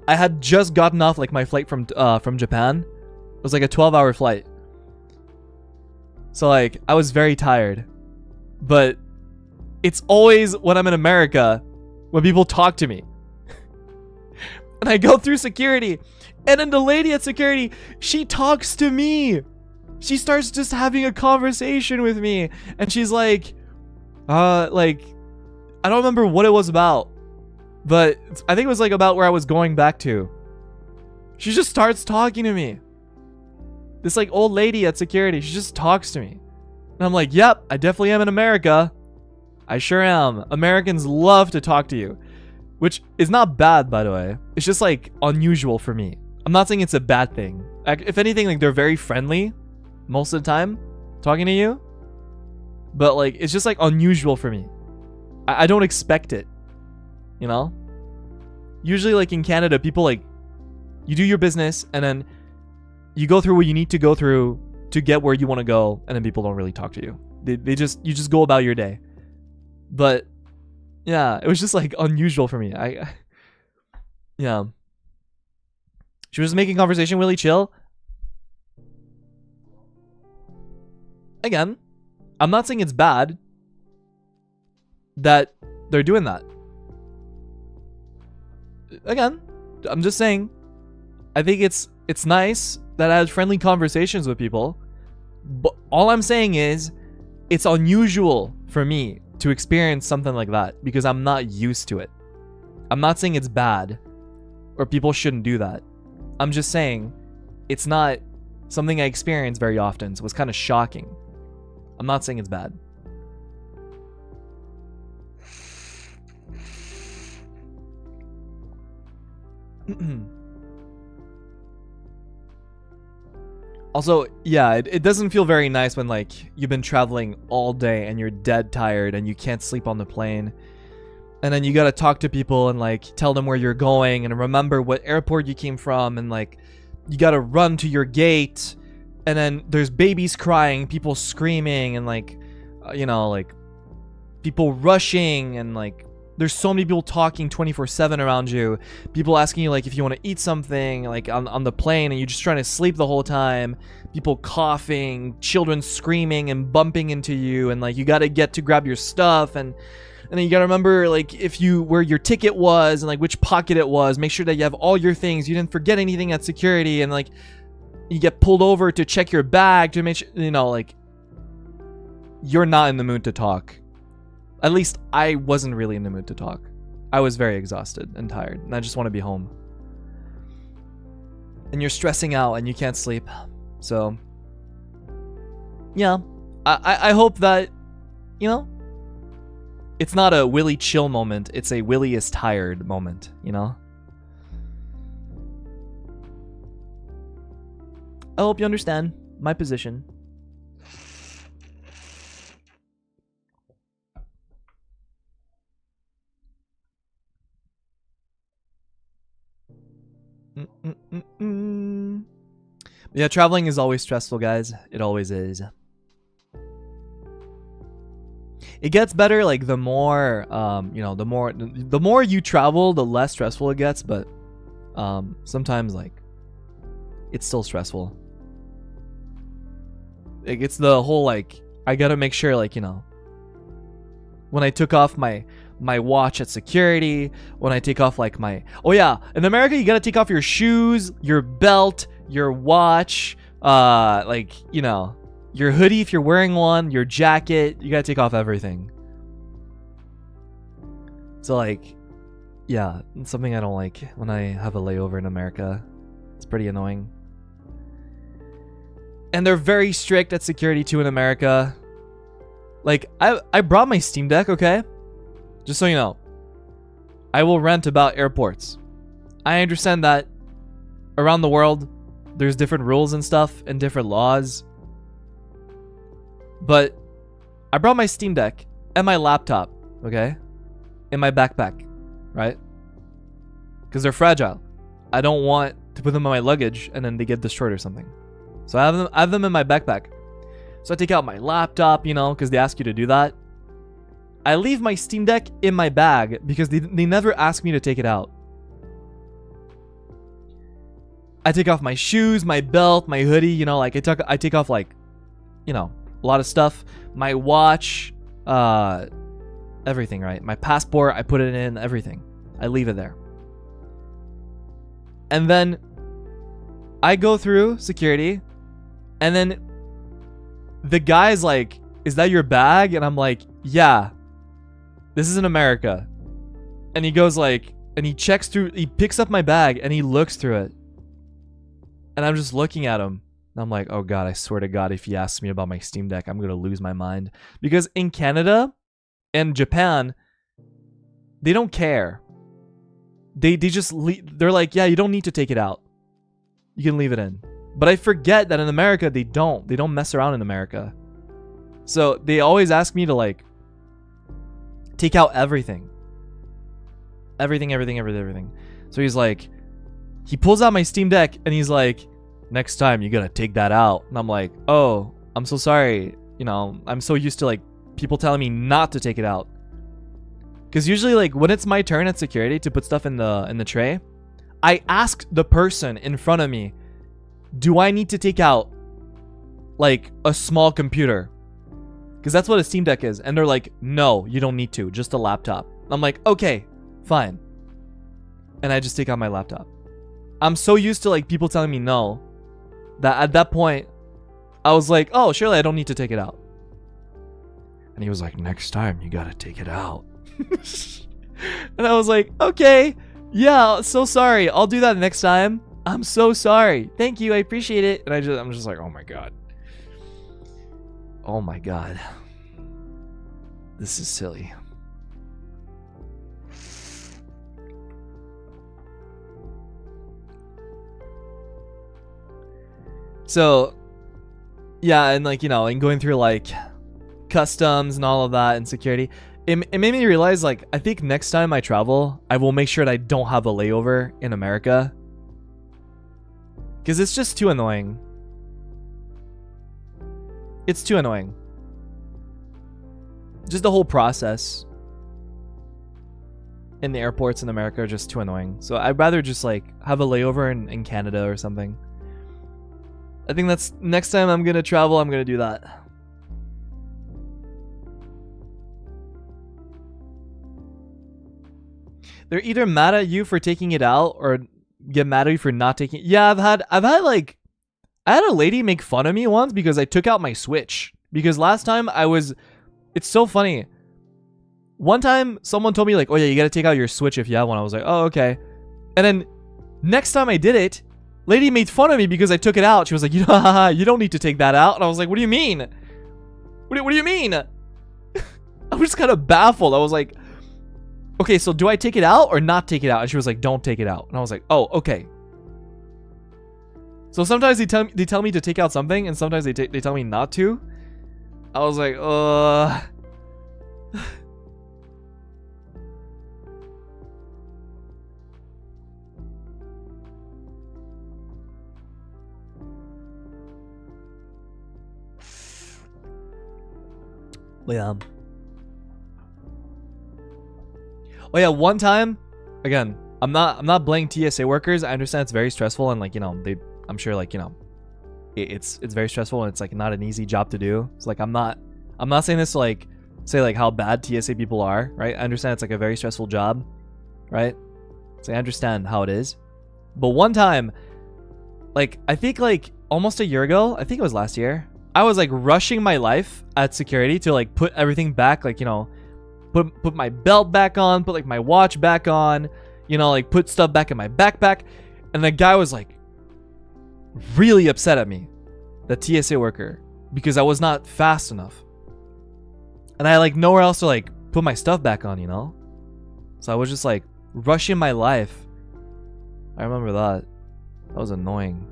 Speaker 1: I had just gotten off like my flight from Japan. It was like a 12-hour flight. So like I was very tired. But it's always when I'm in America when people talk to me. And I go through security, and then the lady at security, she talks to me. She starts just having a conversation with me, and she's like, I don't remember what it was about, but I think it was like about where I was going back to. She just starts talking to me. This like old lady at security, she just talks to me. And I'm like, yep, I definitely am in America. I sure am. Americans love to talk to you. Which is not bad, by the way. It's just like unusual for me. I'm not saying it's a bad thing. Like, if anything, like they're very friendly most of the time talking to you. But like it's just like unusual for me. I don't expect it. You know? Usually like in Canada, people like you do your business and then you go through what you need to go through to get where you want to go, and then people don't really talk to you. You just go about your day. But yeah, it was just like unusual for me. Yeah. She was making conversation really chill. Again, I'm not saying it's bad that they're doing that. Again, I'm just saying I think it's nice that I had friendly conversations with people. But all I'm saying is it's unusual for me to experience something like that because I'm not used to it. I'm not saying it's bad or people shouldn't do that. I'm just saying it's not something I experience very often, so it was kind of shocking. I'm not saying it's bad. Also, yeah, it doesn't feel very nice when like you've been traveling all day and you're dead tired and you can't sleep on the plane. And then you gotta talk to people and like tell them where you're going and remember what airport you came from, and like you gotta run to your gate, and then there's babies crying, people screaming, and like you know, like people rushing, and like There's so many people talking 24/7 around you. People asking you like if you want to eat something like on the plane, and you're just trying to sleep the whole time. People coughing, children screaming and bumping into you, and like you got to get to grab your stuff, and then you got to remember like where your ticket was and like which pocket it was. Make sure that you have all your things. You didn't forget anything at security, and like you get pulled over to check your bag to make sure, you know, like you're not in the mood to talk. At least I wasn't really in the mood to talk. I was very exhausted and tired, and I just want to be home. And you're stressing out and you can't sleep. So, yeah. I hope that, you know, it's not a Willy chill moment. It's a Willy is tired moment, you know? I hope you understand my position. Yeah, traveling is always stressful, guys. It always is. It gets better like the more you know, the more you travel, the less stressful it gets, but sometimes like it's still stressful. Like, it's the whole like I got to make sure, like, you know, when I took off my watch at security, when I take off like oh yeah, in America you gotta take off your shoes, your belt, your watch, like, you know, your hoodie if you're wearing one, your jacket, you gotta take off everything. So like, yeah, it's something I don't like when I have a layover in America. It's pretty annoying. And they're very strict at security too in America. Like, I brought my Steam Deck, okay? Just so you know, I will rant about airports. I understand that around the world, there's different rules and stuff and different laws. But I brought my Steam Deck and my laptop, okay? In my backpack, right? Because they're fragile. I don't want to put them on my luggage and then they get destroyed or something. So I have them in my backpack. So I take out my laptop, you know, because they ask you to do that. I leave my Steam Deck in my bag because they never ask me to take it out. I take off my shoes, my belt, my hoodie, you know, like I take off like, you know, a lot of stuff. My watch, everything, right? My passport, I put it in, everything. I leave it there. And then I go through security, and then the guy's like, "Is that your bag?" And I'm like, "Yeah. This is in America." And he goes like, and he checks through, he picks up my bag and he looks through it. And I'm just looking at him. And I'm like, oh God, I swear to God, if he asks me about my Steam Deck, I'm going to lose my mind. Because in Canada and Japan, they don't care. They just, they're like, yeah, you don't need to take it out. You can leave it in. But I forget that in America, they don't. They don't mess around in America. So they always ask me to like, take out everything. Everything. So he's like, he pulls out my Steam Deck and he's like, next time you gotta take that out. And I'm like, oh, I'm so sorry. You know, I'm so used to like people telling me not to take it out. Because usually like when it's my turn at security to put stuff in the tray, I ask the person in front of me, do I need to take out like a small computer? Because that's what a Steam Deck is. And they're like, no, you don't need to, just a laptop. I'm like, okay, fine. And I just take out my laptop. I'm so used to like people telling me no, that at that point, I was like, oh, surely I don't need to take it out. And he was like, next time you gotta take it out. And I was like, okay, yeah, so sorry. I'll do that next time. I'm so sorry. Thank you, I appreciate it. And I'm just like, oh my God. Oh my God. This is silly. So, yeah, and like, you know, and going through like customs and all of that and security, it made me realize like, I think next time I travel, I will make sure that I don't have a layover in America. Because it's just too annoying. It's too annoying. Just the whole process. in the airports in America are just too annoying. So I'd rather just like have a layover in Canada or something. I think that's next time I'm gonna travel, I'm gonna do that. They're either mad at you for taking it out or get mad at you for not taking it. Yeah, I had a lady make fun of me once because I took out my Switch. Because last time it's so funny. One time someone told me like, oh yeah, you gotta take out your Switch if you have one. I was like, oh, okay. And then next time I did it, lady made fun of me because I took it out. She was like, you know, you don't need to take that out. And I was like, what do you mean? What do you mean? I was just kind of baffled. I was like, okay, so do I take it out or not take it out? And she was like, don't take it out. And I was like, oh, okay. So sometimes they tell me to take out something, and sometimes they tell me not to. I was like, yeah. Oh yeah, one time, again, I'm not blaming TSA workers. I understand it's very stressful, and like, you know, I'm sure, like, you know, it's very stressful, and it's like not an easy job to do. It's like I'm not saying this to like say like how bad TSA people are, right? I understand it's like a very stressful job, right? So I understand how it is. But one time, like I think like almost a year ago, I think it was last year, I was like rushing my life at security to like put everything back, like, you know, put my belt back on, put like my watch back on, you know, like put stuff back in my backpack. And the guy was like really upset at me, the TSA worker, because I was not fast enough. And I had like nowhere else to like put my stuff back on, you know? So I was just like rushing my life. I remember that. That was annoying.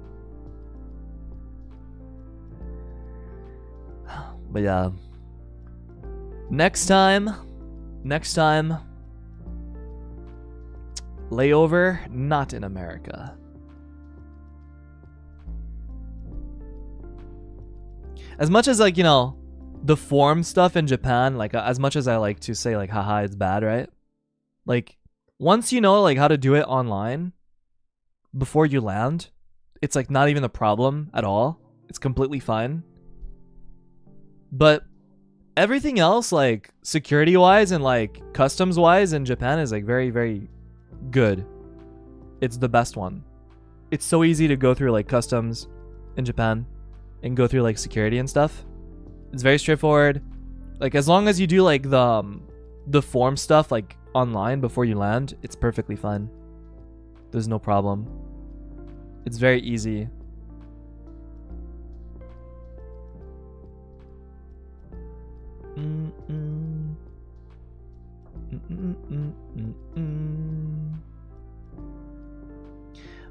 Speaker 1: But yeah. Next time, layover, not in America. As much as like, you know, the form stuff in Japan, like as much as I like to say like, haha, it's bad, right? Like once you know like how to do it online before you land, it's like not even a problem at all. It's completely fine. But everything else, like security wise and like customs wise in Japan is like very, very good. It's the best one. It's so easy to go through like customs in Japan and go through like security and stuff. It's very straightforward. Like as long as you do like the form stuff like online before you land, it's perfectly fine. There's no problem. It's very easy.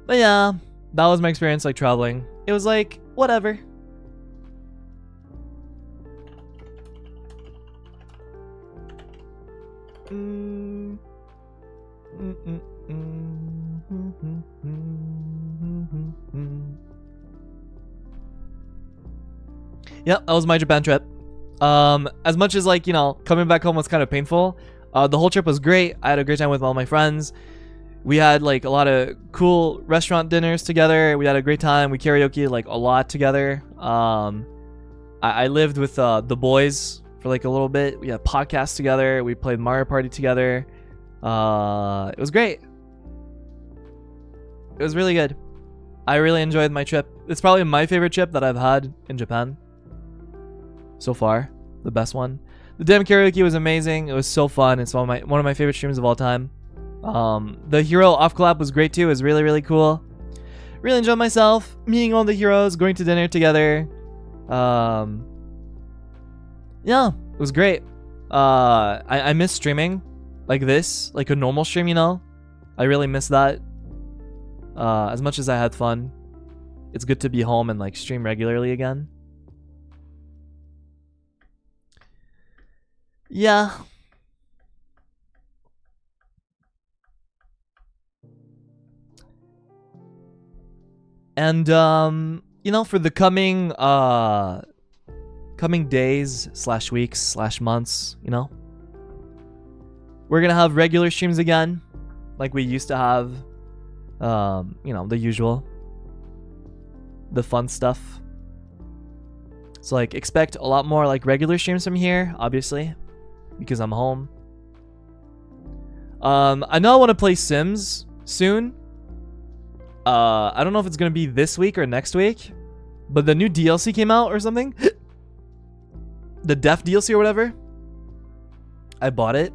Speaker 1: But yeah, that was my experience like traveling. It was like whatever. Yep, that was my Japan trip. As much as like, you know, coming back home was kind of painful, the whole trip was great. I had a great time with all my friends. We had like a lot of cool restaurant dinners together. We had a great time. We karaoke like a lot together. I lived with the boys for like a little bit. We had podcasts together. We played Mario Party together. It was great. It was really good. I really enjoyed my trip. It's probably my favorite trip that I've had in Japan so far. The best one. The damn karaoke was amazing. It was so fun. It's one of my favorite streams of all time. The hero off-collab was great too. It was really, really cool. Really enjoyed myself. Meeting all the heroes, going to dinner together. Yeah, it was great. I miss streaming like this, like a normal stream, you know? I really miss that. As much as I had fun, it's good to be home and like stream regularly again. Yeah. And you know, for the coming days / weeks / months, you know, We're gonna have regular streams again, like we used to have. You know, the usual, the fun stuff. So like expect a lot more like regular streams from here, obviously, because I'm home. I know I want to play Sims soon. I don't know if it's gonna be this week or next week, but the new DLC came out or something. The Deaf DLC or whatever. I bought it.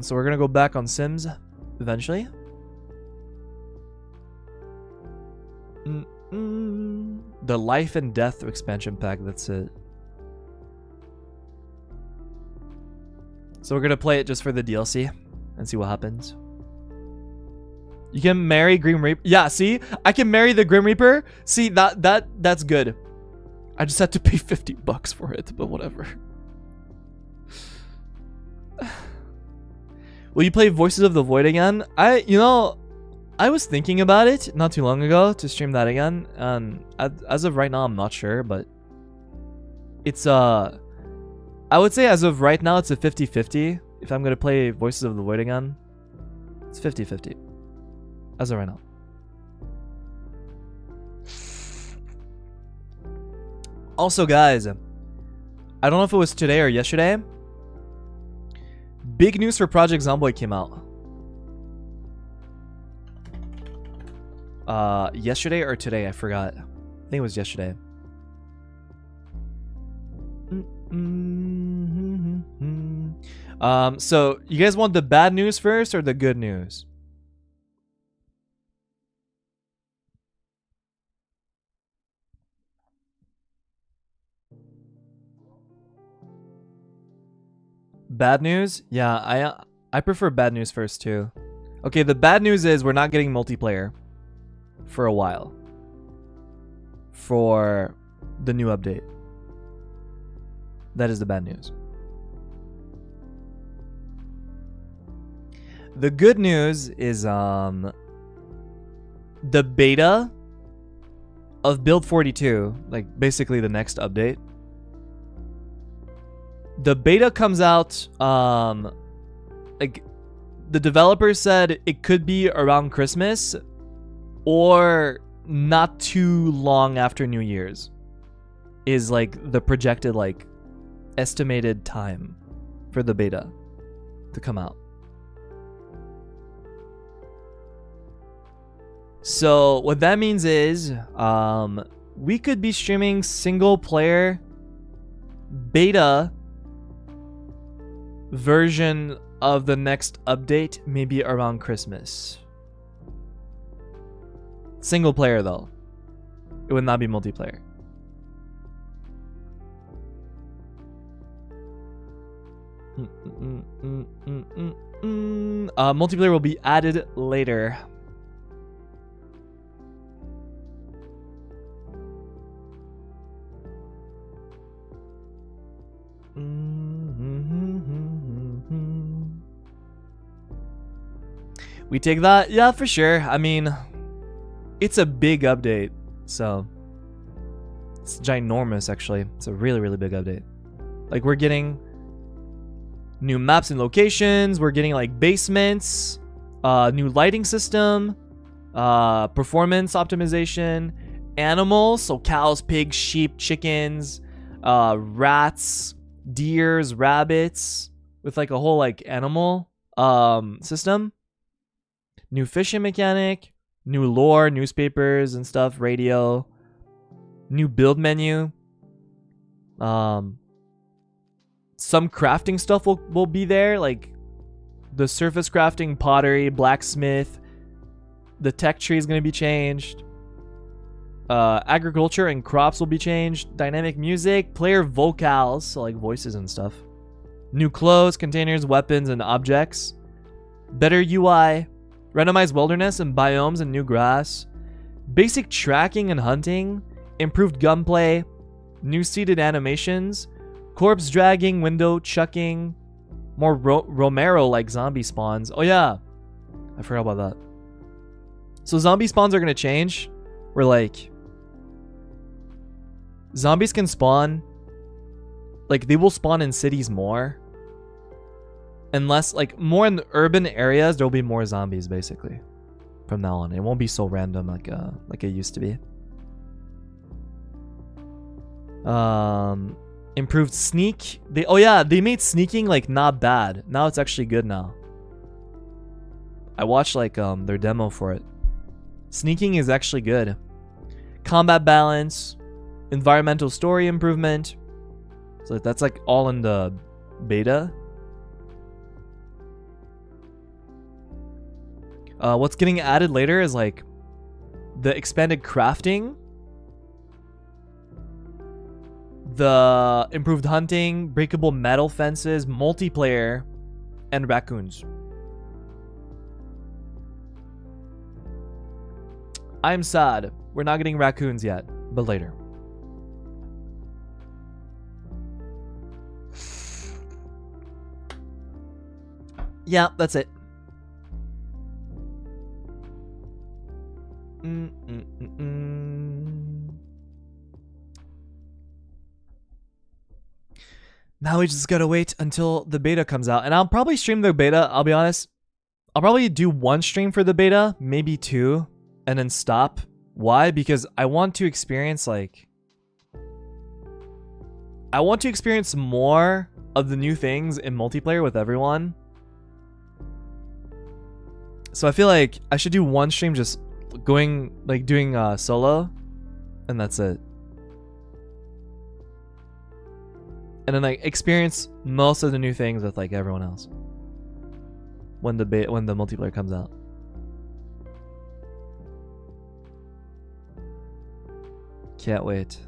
Speaker 1: So we're gonna go back on Sims eventually. The Life and Death expansion pack, that's it. So we're gonna play it just for the DLC and see what happens. You can marry Grim Reaper. Yeah, see? I can marry the Grim Reaper. See, that's good. I just had to pay $50 for it, but whatever. Will you play Voices of the Void again? You know, I was thinking about it not too long ago to stream that again, and as of right now, I'm not sure, but it's I would say as of right now, it's a 50-50. If I'm gonna play Voices of the Void again, it's 50-50 as of right now. Also, guys, I don't know if it was today or yesterday. Big news for Project Zomboid came out. Yesterday or today, I forgot. I think it was yesterday. So you guys want the bad news first or the good news? Bad news? Yeah, I prefer bad news first too. Okay, the bad news is we're not getting multiplayer for a while. For the new update. That is the bad news. The good news is the beta of Build 42, like basically the next update. The beta comes out, like, the developer said it could be around Christmas or not too long after New Year's is, like, the projected, like, estimated time for the beta to come out. So, what that means is, we could be streaming single-player beta version of the next update maybe around Christmas. Single player though. It would not be multiplayer. Multiplayer will be added later. We take that? Yeah, for sure. I mean, it's a big update, so it's ginormous actually. It's a really, really big update. Like, we're getting new maps and locations, we're getting like basements, new lighting system, performance optimization, animals, so cows, pigs, sheep, chickens, rats, deers, rabbits, with like a whole like animal system. New fishing mechanic, new lore, newspapers and stuff, radio, new build menu. Some crafting stuff will be there, like the surface crafting, pottery, blacksmith. The tech tree is going to be changed. Agriculture and crops will be changed. Dynamic music, player vocals, so like voices and stuff. New clothes, containers, weapons, and objects. Better UI. Randomized wilderness and biomes and new grass. Basic tracking and hunting. Improved gunplay. New seated animations. Corpse dragging, window chucking. More Romero-like zombie spawns. Oh yeah, I forgot about that. So zombie spawns are going to change. Where like zombies can spawn like they will spawn in cities more. Unless like more in the urban areas, there'll be more zombies basically. From now on, it won't be so random like it used to be. Improved sneak. They made sneaking like not bad. Now it's actually good now. I watched like their demo for it. Sneaking is actually good. Combat balance, environmental story improvement. So that's like all in the beta. What's getting added later is like the expanded crafting, the improved hunting, breakable metal fences, multiplayer, and raccoons. I'm sad. We're not getting raccoons yet, but later. Yeah, that's it. Now we just gotta wait until the beta comes out. And I'll probably stream the beta, I'll be honest. I'll probably do one stream for the beta, maybe two, and then stop. Why? Because I want to experience like... I want to experience more of the new things in multiplayer with everyone. So I feel like I should do one stream just going, like doing solo, and that's it. And then like experience most of the new things with like everyone else when the multiplayer comes out. Can't wait.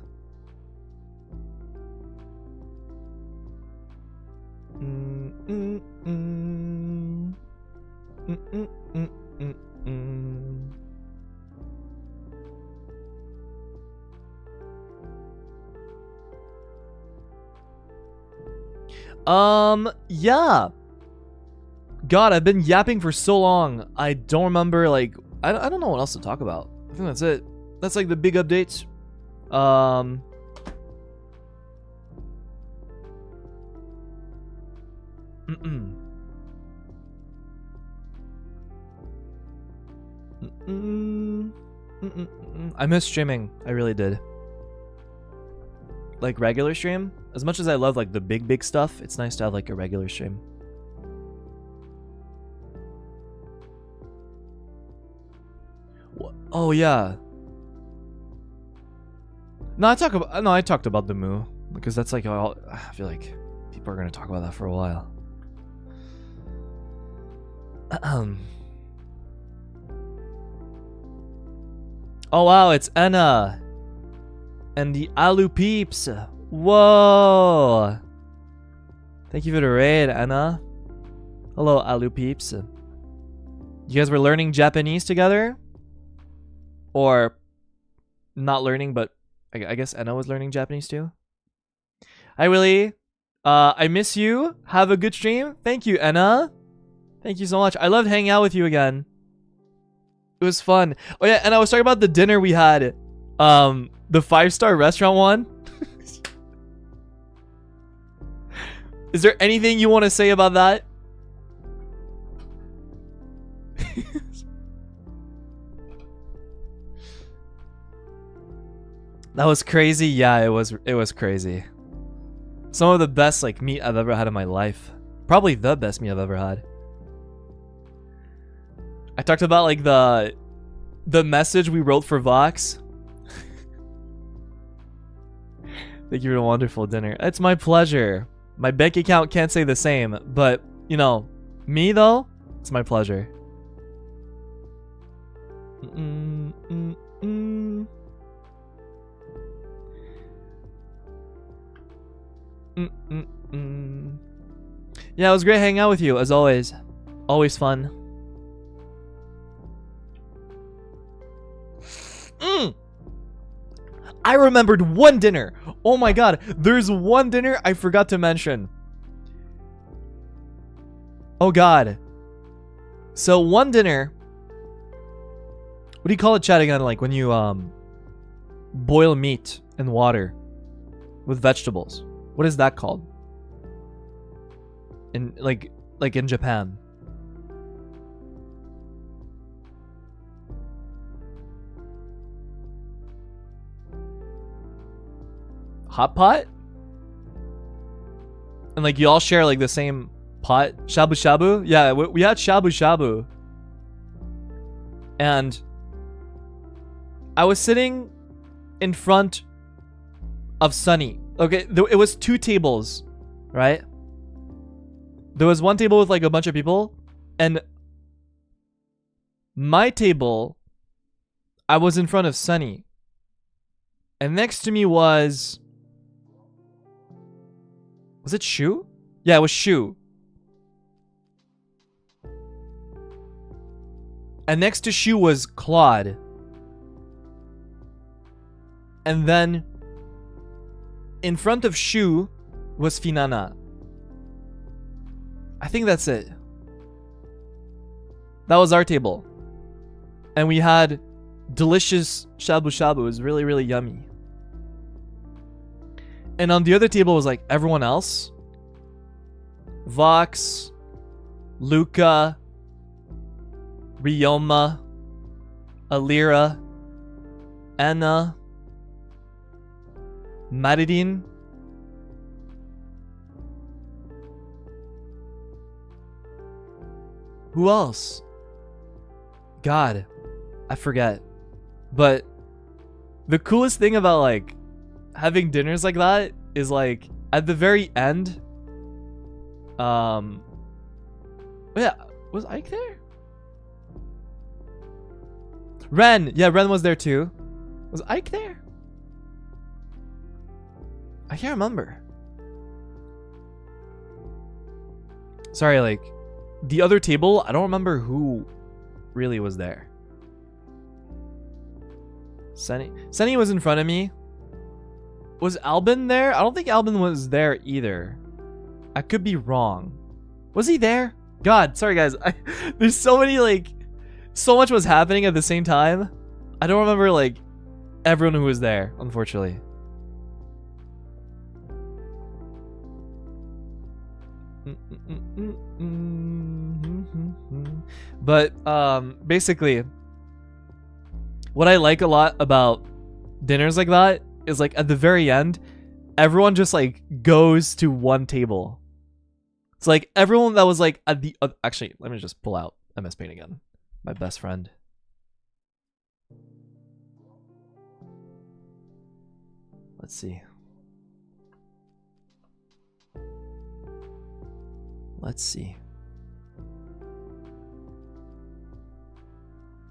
Speaker 1: Yeah. God, I've been yapping for so long. I don't remember, like, I don't know what else to talk about. I think that's it. That's like the big updates. I miss streaming. I really did. Like regular stream. As much as I love like the big stuff, it's nice to have like a regular stream. Oh yeah. No, I talked about the Moo because that's like all, I feel like people are gonna talk about that for a while. Oh wow, it's Anna and the Alu peeps. Whoa! Thank you for the raid, Anna. Hello, Alu peeps. You guys were learning Japanese together, or not learning, but I guess Anna was learning Japanese too. Hi, Willie. I miss you. Have a good stream. Thank you, Anna. Thank you so much. I loved hanging out with you again. It was fun. Oh yeah, and I was talking about the dinner we had. The 5-star restaurant one. Is there anything you want to say about that? That was crazy. Yeah, it was crazy. Some of the best like meat I've ever had in my life. Probably the best meat I've ever had. I talked about like the message we wrote for Vox. Thank you for a wonderful dinner. It's my pleasure. My bank account can't say the same, but you know, me though, it's my pleasure. Yeah, it was great hanging out with you as always. Always fun. I remembered one dinner. Oh my god, there's one dinner I forgot to mention. Oh god. So one dinner. What do you call it, chat again? Like when you boil meat in water with vegetables. What is that called? In like in Japan. Hot pot? And like you all share like the same pot? Shabu shabu? Yeah, we had shabu shabu. And I was sitting in front of Sunny. Okay, it was 2 tables, right? There was one table with like a bunch of people, and my table, I was in front of Sunny. And next to me was it Shu? Yeah, it was Shu. And next to Shu was Claude. And then in front of Shu was Finana. I think that's it. That was our table. And we had delicious shabu shabu. It was really, really yummy. And on the other table was like everyone else. Vox, Luca, Ryoma, Alira, Anna, Maridin. Who else? God, I forget. But the coolest thing about like having dinners like that is like at the very end. Yeah, was Ike there? Ren, yeah, Ren was there too. Was Ike there? I can't remember. Sorry, like the other table, I don't remember who really was there. Sunny was in front of me. Was Albin there? I don't think Albin was there either. I could be wrong. Was he there? God, sorry guys. There's so many like, so much was happening at the same time. I don't remember like everyone who was there, unfortunately. But basically, what I like a lot about dinners like that is like at the very end, everyone just like goes to one table. It's like everyone that was like at the actually, let me just pull out MS Paint again. My best friend. Let's see. Let's see.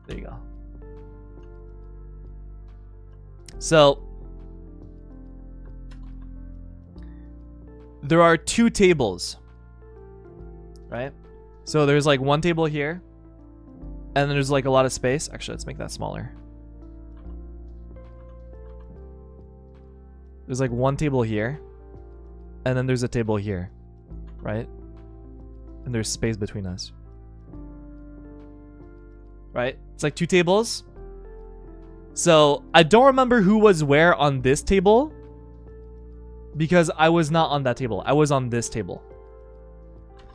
Speaker 1: There you go. So there are 2 tables, right? So there's like one table here, and then there's like a lot of space. Actually, let's make that smaller. There's like one table here, and then there's a table here, right? And there's space between us. Right? It's like 2 tables. So I don't remember who was where on this table, because I was not on that table. I was on this table.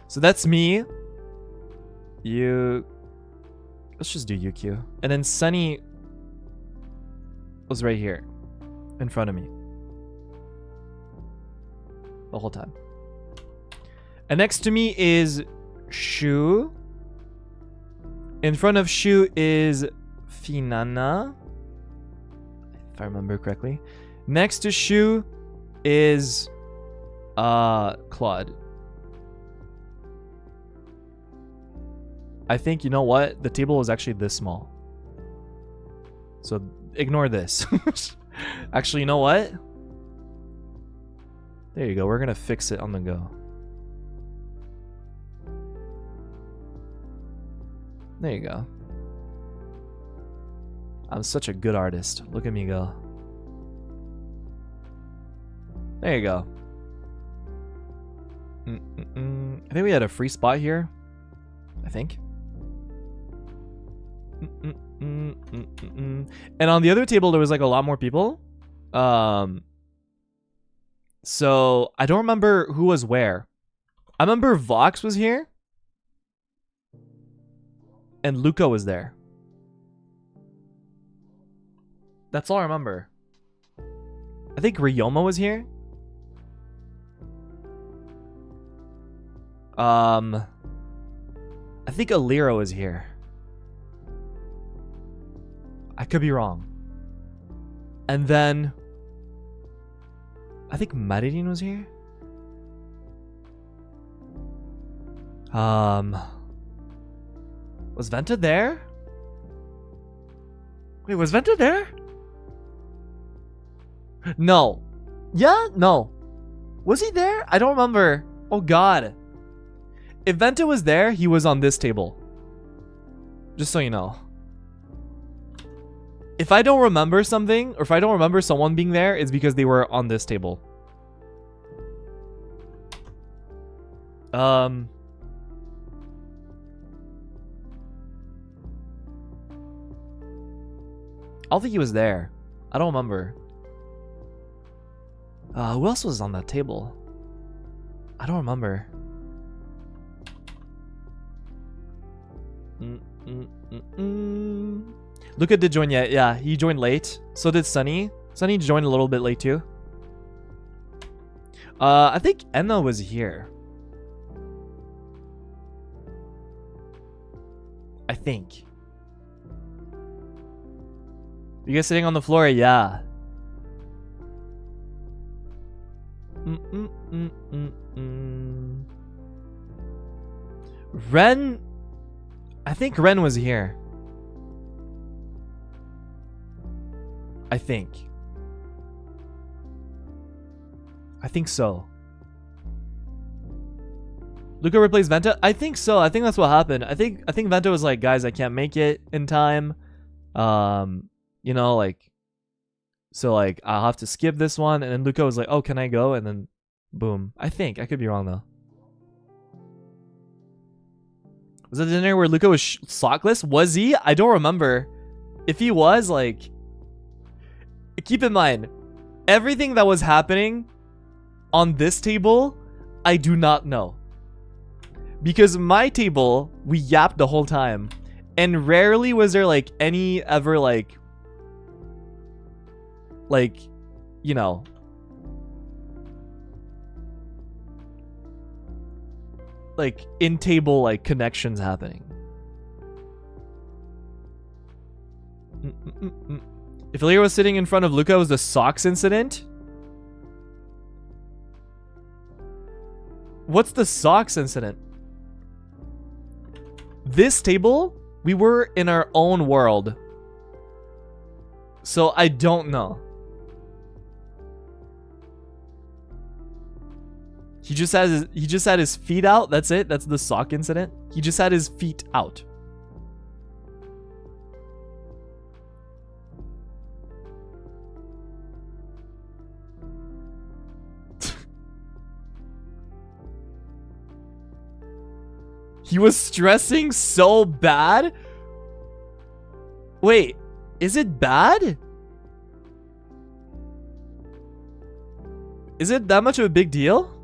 Speaker 1: So that's me. Let's just do YuQ. And then Sunny was right here in front of me the whole time. And next to me is Shu. In front of Shu is Finana, if I remember correctly. Next to Shu is Claude. I think, you know what? The table was actually this small. So ignore this. Actually, you know what? There you go. We're going to fix it on the go. There you go. I'm such a good artist. Look at me go. There you go. I think we had a free spot here. I think. And on the other table, there was like a lot more people. So I don't remember who was where. I remember Vox was here. And Luca was there. That's all I remember. I think Ryoma was here. I think Alira was here. I could be wrong. And then I think Maridin was here. Was Venta there? Wait, was Venta there? No. Yeah? No. Was he there? I don't remember. Oh god. If Venta was there, he was on this table. Just so you know. If I don't remember something, or if I don't remember someone being there, it's because they were on this table. I don't think he was there. I don't remember. Who else was on that table? I don't remember. Luca did join yet. Yeah, he joined late. So did Sunny. Sunny joined a little bit late too. I think Enna was here. I think. You guys sitting on the floor? Yeah. Ren. I think Ren was here. I think so. Luca replaced Venta? I think so. I think that's what happened. I think Venta was like, guys, I can't make it in time. You know, like, so like I'll have to skip this one. And then Luca was like, oh, can I go? And then boom. I think. I could be wrong though. Was it the dinner where Luca was sockless? Was he? I don't remember. If he was, like, keep in mind, everything that was happening on this table, I do not know. Because my table, we yapped the whole time. And rarely was there, like, any ever, like, you know, like, in-table, like, connections happening. If Alira was sitting in front of Luca, was the socks incident? What's the socks incident? This table, we were in our own world. So I don't know. He just had his feet out. That's it. That's the sock incident. He just had his feet out. He was stressing so bad? Wait, is it bad? Is it that much of a big deal?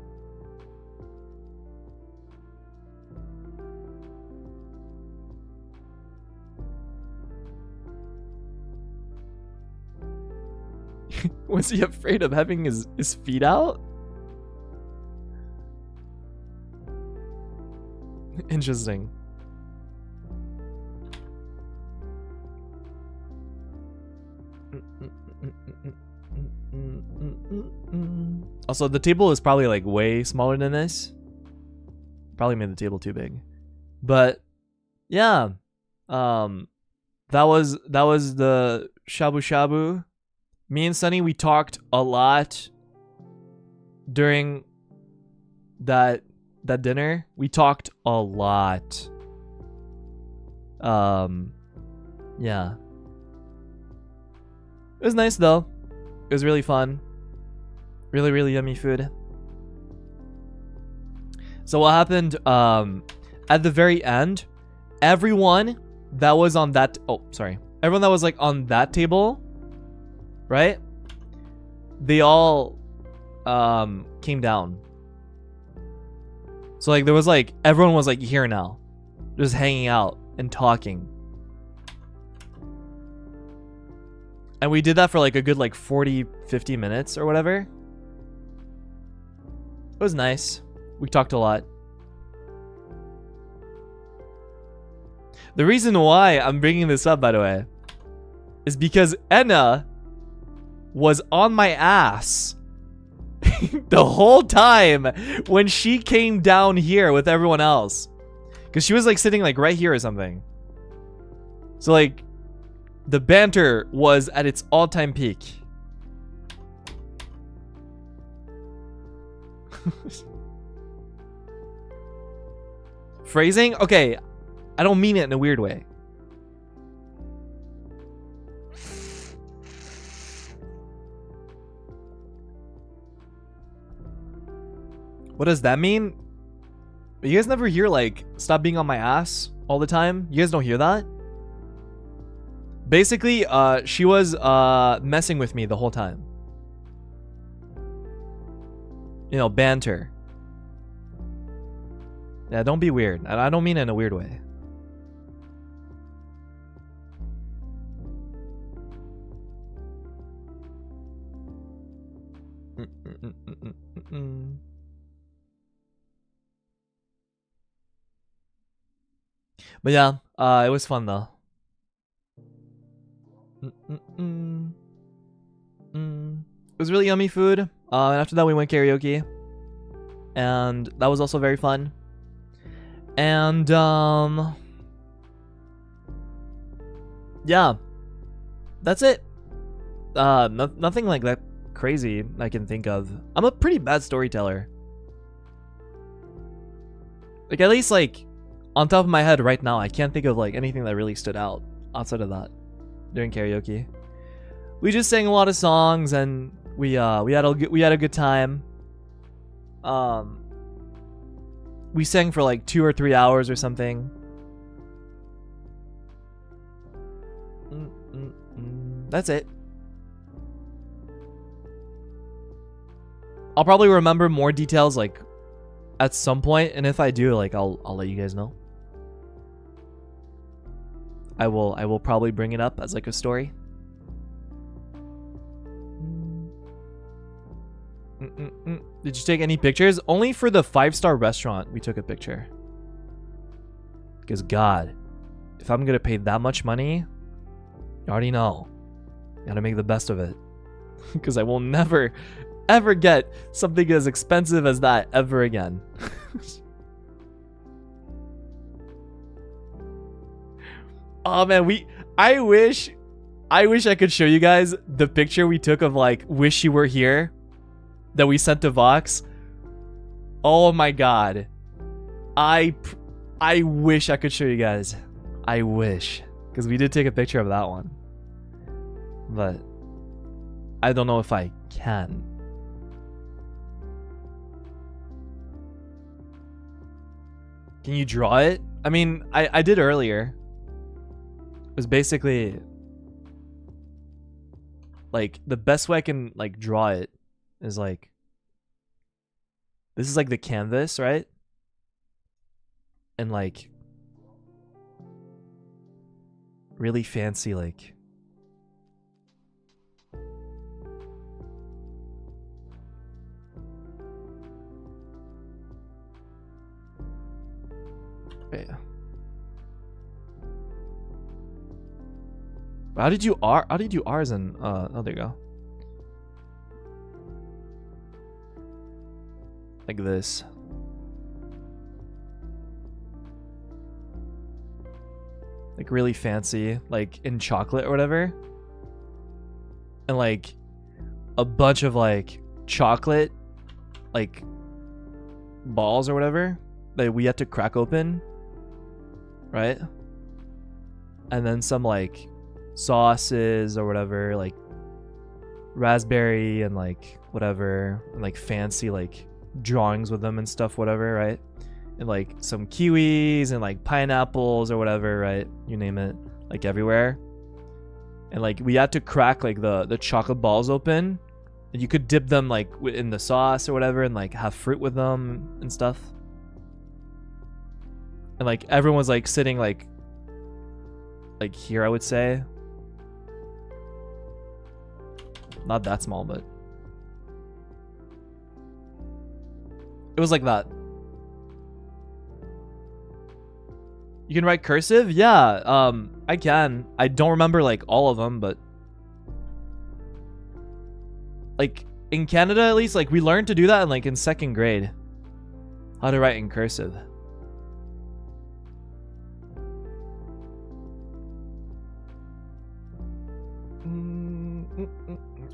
Speaker 1: Was he afraid of having his feet out? Interesting. Also, the table is probably like way smaller than this. Probably made the table too big. But yeah. That was the shabu shabu. Me and Sunny, we talked a lot during that dinner. We talked a lot. Yeah. It was nice though. It was really fun. Really, really yummy food. So what happened at the very end, everyone that was on that everyone that was like on that table, right? They all came down. So like there was like everyone was like here now, just hanging out and talking. And we did that for like a good like 40-50 minutes or whatever. It was nice. We talked a lot. The reason why I'm bringing this up, by the way, is because Enna was on my ass the whole time when she came down here with everyone else. Because she was like sitting like right here or something. So like the banter was at its all-time peak. Phrasing? Okay, I don't mean it in a weird way. What does that mean? You guys never hear like, stop being on my ass all the time? You guys don't hear that? Basically, she was messing with me the whole time. You know, banter. Yeah, don't be weird. I don't mean it in a weird way. But yeah, it was fun though. It was really yummy food. And after that we went karaoke. And that was also very fun. And yeah. That's it. Nothing like that crazy I can think of. I'm a pretty bad storyteller. Like at least like on top of my head right now, I can't think of like anything that really stood out outside of that during karaoke. We just sang a lot of songs and we had a good time. We sang for like 2 or 3 hours or something. That's it. I'll probably remember more details like at some point, and if I do, like I'll let you guys know. I will probably bring it up as like a story. Did you take any pictures? Only for the 5-star restaurant we took a picture. Because God, if I'm gonna pay that much money, you already know. Gotta make the best of it. Because I will never, ever get something as expensive as that ever again. Oh man, I wish I could show you guys the picture we took of like Wish You Were Here that we sent to Vox. Oh my God. I wish I could show you guys. I wish. Because we did take a picture of that one. But I don't know if I can. Can you draw it? I mean, I did earlier. It was basically like the best way I can like draw it is like this is like the canvas, right? And like really fancy like yeah. How did you R's in oh there you go. Like this. Like really fancy, like in chocolate or whatever. And like a bunch of like chocolate like balls or whatever that we had to crack open. Right? And then some like sauces or whatever, like raspberry and like whatever, and like fancy like drawings with them and stuff, whatever, right? And like some kiwis and like pineapples or whatever, right? You name it, like everywhere. And like we had to crack like the chocolate balls open You could dip them like in the sauce or whatever and like have fruit with them and stuff. And like everyone was like sitting like here, I would say. Not that small, but it was like that. You can write cursive? Yeah, I can. I don't remember like all of them, but like in Canada at least, like we learned to do that in like in 2nd grade. How to write in cursive.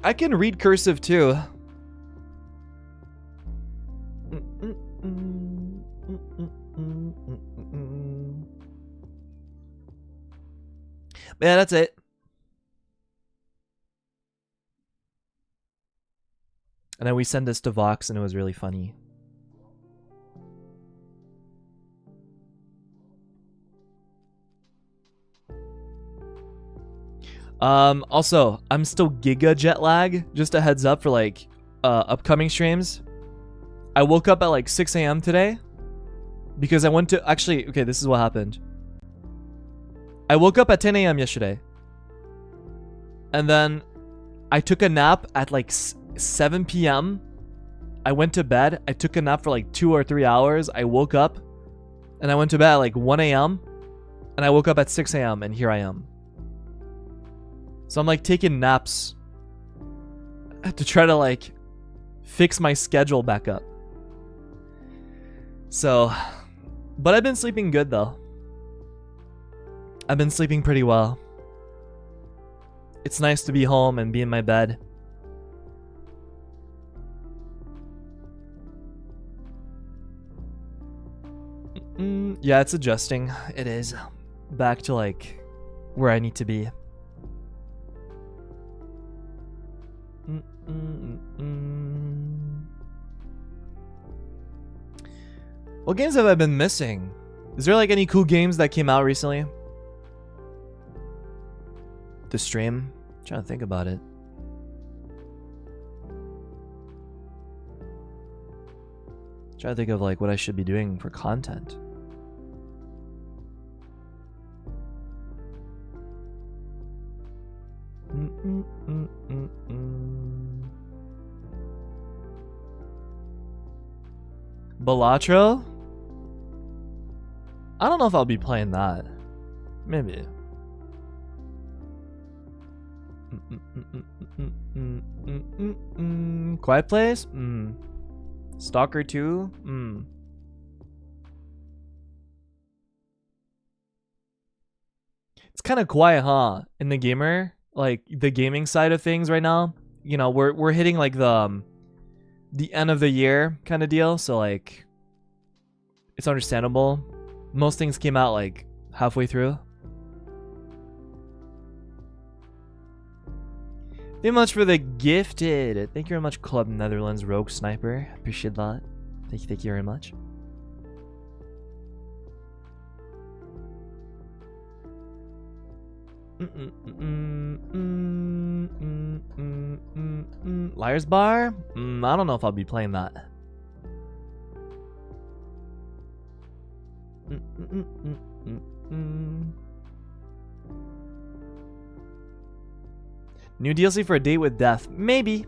Speaker 1: I can read cursive too. Yeah, that's it. And then we sent this to Vox and it was really funny. Also, I'm still giga jet lag. Just a heads up for like upcoming streams. I woke up at like 6 a.m. today because I went to actually, okay, this is what happened. I woke up at 10 a.m. yesterday. And then I took a nap at like 7 p.m. I went to bed. I took a nap for like 2 or 3 hours. I woke up and I went to bed at like 1 a.m. and I woke up at 6 a.m. and here I am. So I'm like taking naps to try to like fix my schedule back up. So, but I've been sleeping good though. I've been sleeping pretty well. It's nice to be home and be in my bed. Yeah, it's adjusting. It is. Back to like where I need to be. What games have I been missing? Is there like any cool games that came out recently? The stream? I'm trying to think about it. Trying to think of like what I should be doing for content. Balatro? I don't know if I'll be playing that. Maybe. Quiet Place? Stalker 2? It's kind of quiet, huh? In the gamer, like the gaming side of things right now. You know, we're hitting like the end of the year kind of deal, so like it's understandable. Most things came out like halfway through. Thank you much for the gifted. Thank you very much, Club Netherlands Rogue Sniper. Appreciate that. Thank you very much. Liar's Bar? I don't know if I'll be playing that. New DLC for A Date with Death? Maybe.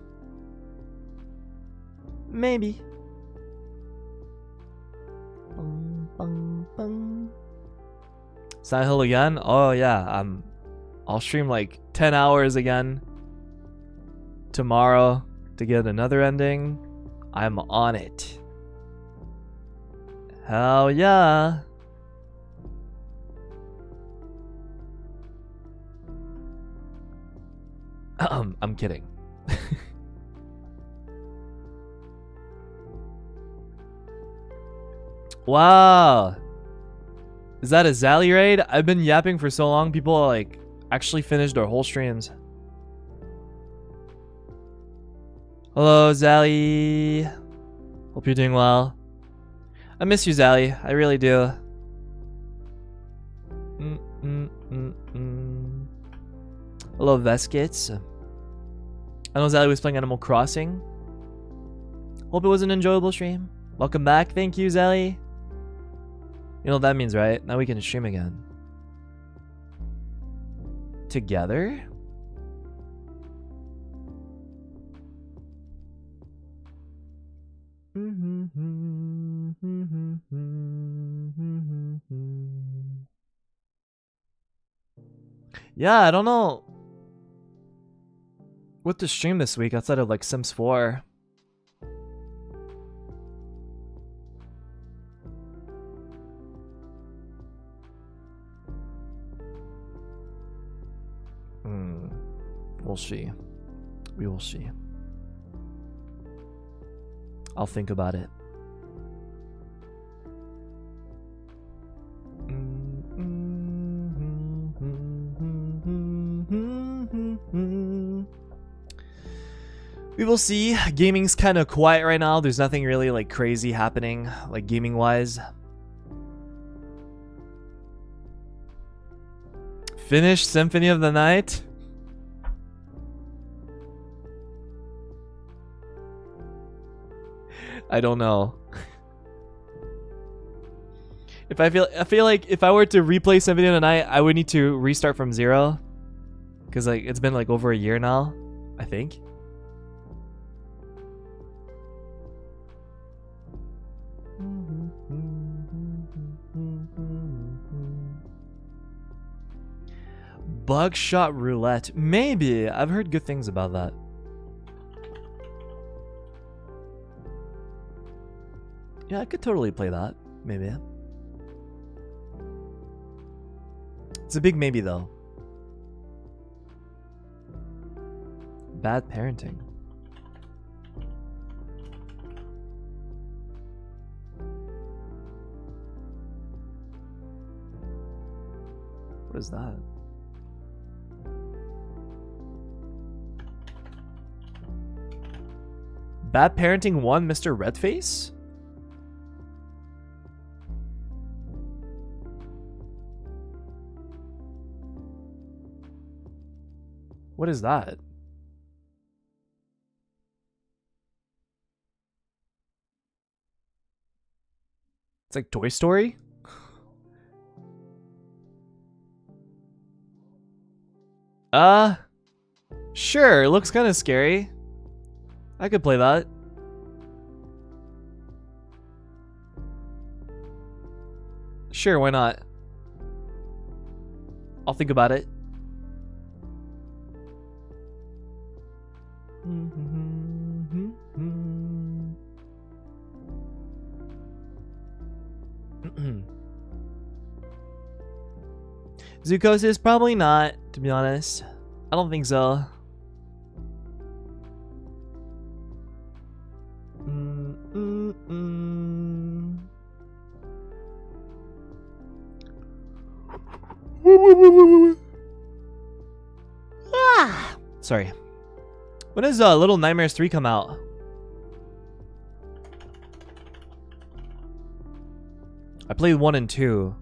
Speaker 1: Maybe. Silent Hill again? Oh yeah, I'll stream like 10 hours again tomorrow to get another ending. I'm on it. Hell yeah. I'm kidding. Wow. Is that a Zally raid? I've been yapping for so long, people are like actually finished their whole streams. Hello, Zally. Hope you're doing well. I miss you, Zally. I really do. Hello, Veskits. I know Zally was playing Animal Crossing. Hope it was an enjoyable stream. Welcome back. Thank you, Zally. You know what that means, right? Now we can stream again. Together? Yeah, I don't know what to stream this week outside of like Sims 4. We'll see. We will see. I'll think about it. We will see. Gaming's kind of quiet right now. There's nothing really like crazy happening, like gaming wise. Finish Symphony of the Night. I don't know. I feel like if I were to replay Symphony of the Night, I would need to restart from 0. Cause like it's been like over a year now, I think. Bugshot Roulette. Maybe. I've heard good things about that. Yeah, I could totally play that. Maybe. It's a big maybe, though. Bad parenting. What is that? Bad Parenting 1, Mr. Redface? What is that? It's like Toy Story? Sure, it looks kind of scary. I could play that. Sure, why not? I'll think about it. Zukosis, probably not, to be honest. I don't think so. Sorry. When does Little Nightmares 3 come out? I played 1 and 2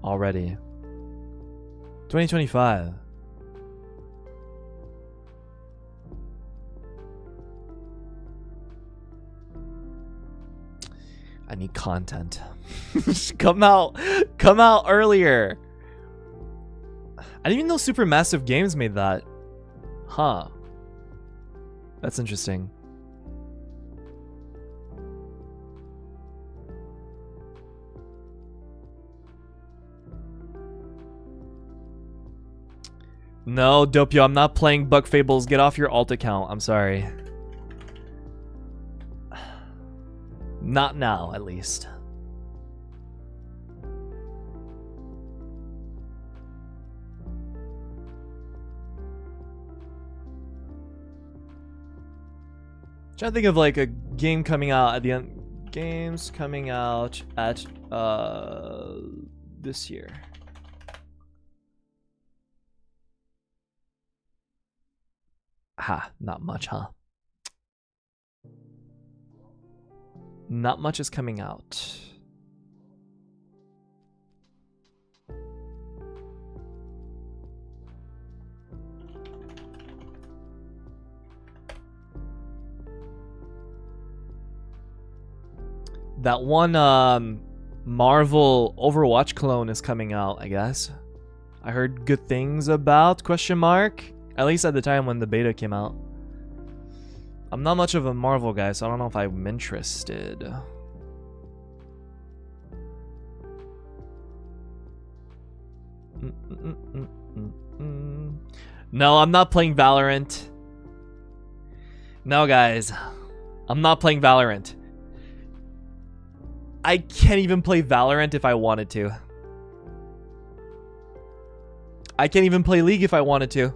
Speaker 1: already. 2025. I need content. Come out earlier. I didn't even know Supermassive Games made that. Huh. That's interesting. No, Doppio, I'm not playing Buck Fables. Get off your alt account. I'm sorry. Not now, at least. Trying to think of like a game coming out at the end. Games coming out at this year. Ha, not much, huh? Not much is coming out. That one Marvel Overwatch clone is coming out, I guess. I heard good things about ? At least at the time when the beta came out. I'm not much of a Marvel guy, so I don't know if I'm interested. No, I'm not playing Valorant. No, guys. I'm not playing Valorant. I can't even play Valorant if I wanted to. I can't even play League if I wanted to.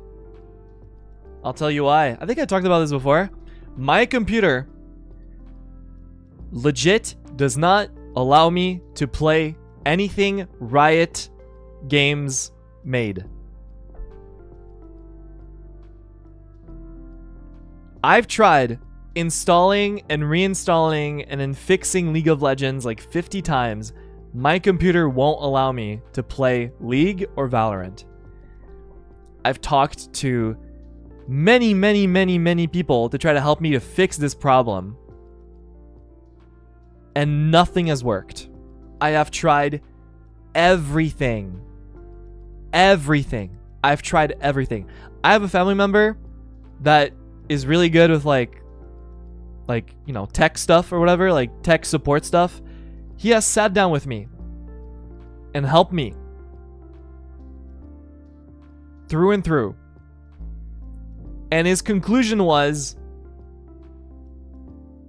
Speaker 1: I'll tell you why. I think I talked about this before. My computer legit does not allow me to play anything Riot Games made. I've tried installing and reinstalling and then fixing League of Legends like 50 times. My computer won't allow me to play League or Valorant. I've talked to many people to try to help me to fix this problem. And nothing has worked. I have tried everything. Everything. I've tried everything. I have a family member that is really good with like you know, tech stuff or whatever, like tech support stuff. He has sat down with me and helped me through and through. And his conclusion was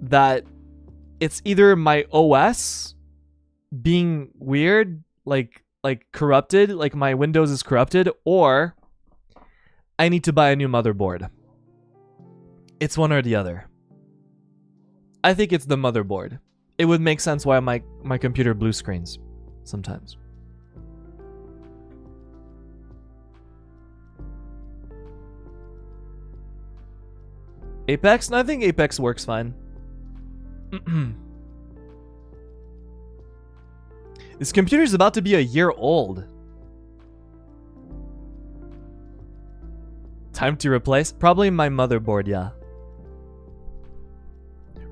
Speaker 1: that it's either my OS being weird, like corrupted, like my Windows is corrupted, or I need to buy a new motherboard. It's one or the other. I think it's the motherboard. It would make sense why my computer blue screens sometimes. Apex? No, I think Apex works fine. This computer is about to be a year old. Time to replace? Probably my motherboard, yeah.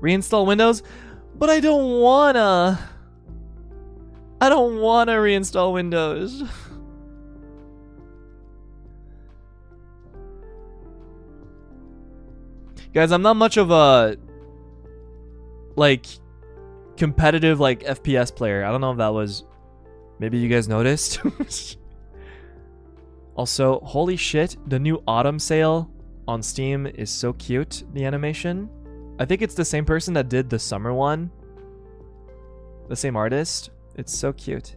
Speaker 1: Reinstall Windows? But I don't wanna. I don't wanna reinstall Windows. Guys, I'm not much of a like competitive like FPS player. I don't know if that was, maybe you guys noticed. Also, holy shit, the new autumn sale on Steam is so cute, the animation. I think it's the same person that did the summer one. The same artist. It's so cute.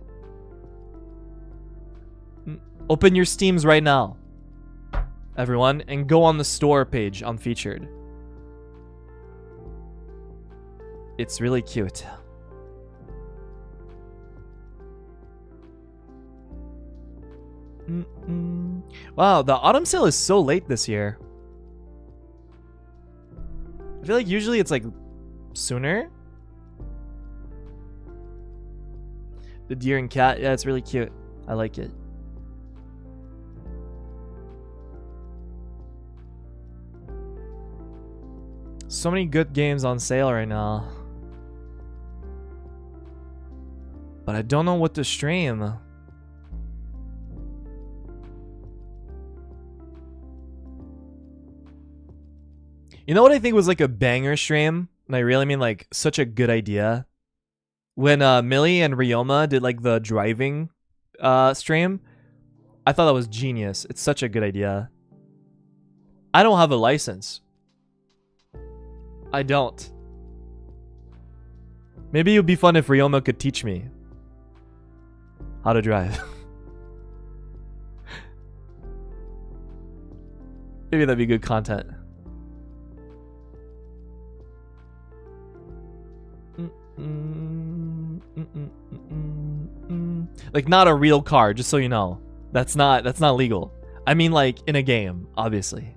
Speaker 1: Open your Steams right now, everyone, and go on the store page on Featured. It's really cute. Wow, the autumn sale is so late this year. I feel like usually it's like sooner. The deer and cat, yeah, it's really cute. I like it. So many good games on sale right now. But I don't know what to stream. You know what I think was like a banger stream? And I really mean like such a good idea. When Millie and Ryoma did like the driving stream. I thought that was genius. It's such a good idea. I don't have a license. I don't. Maybe it would be fun if Ryoma could teach me how to drive. Maybe that'd be good content. Like not a real car, just so you know. That's not legal. I mean like in a game, obviously.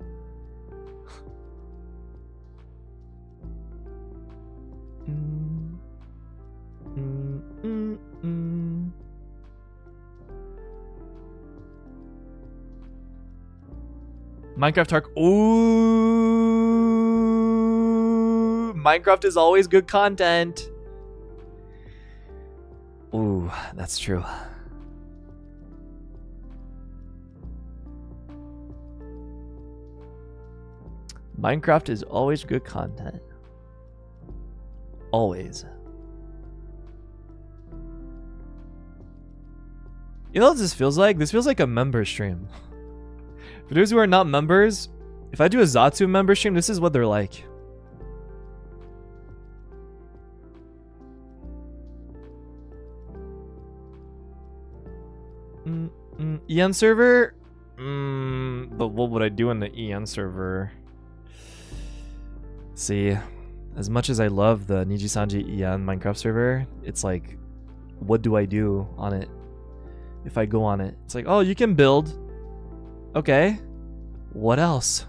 Speaker 1: Minecraft Arc. Ooh, Minecraft is always good content. Ooh, that's true. Minecraft is always good content. Always. You know what this feels like? This feels like a member stream. For those who are not members, if I do a Zatsu member stream, this is what they're like. EN server? But what would I do in the EN server? See, as much as I love the Nijisanji EN Minecraft server, it's like, what do I do on it? If I go on it, it's like, oh, you can build. Okay. What else?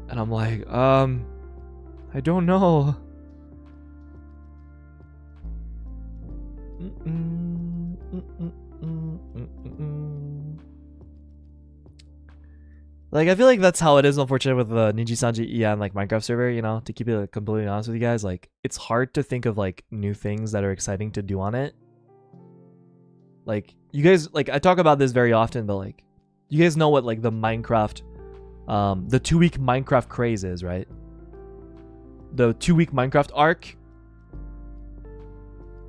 Speaker 1: And I'm like, I don't know. Like, I feel like that's how it is, unfortunately, with the Nijisanji EN, like, Minecraft server, you know, to keep it completely honest with you guys. Like, it's hard to think of, like, new things that are exciting to do on it. Like, you guys, like, I talk about this very often, but, like, you guys know what, like, the Minecraft, the 2-week Minecraft craze is, right? The 2-week Minecraft arc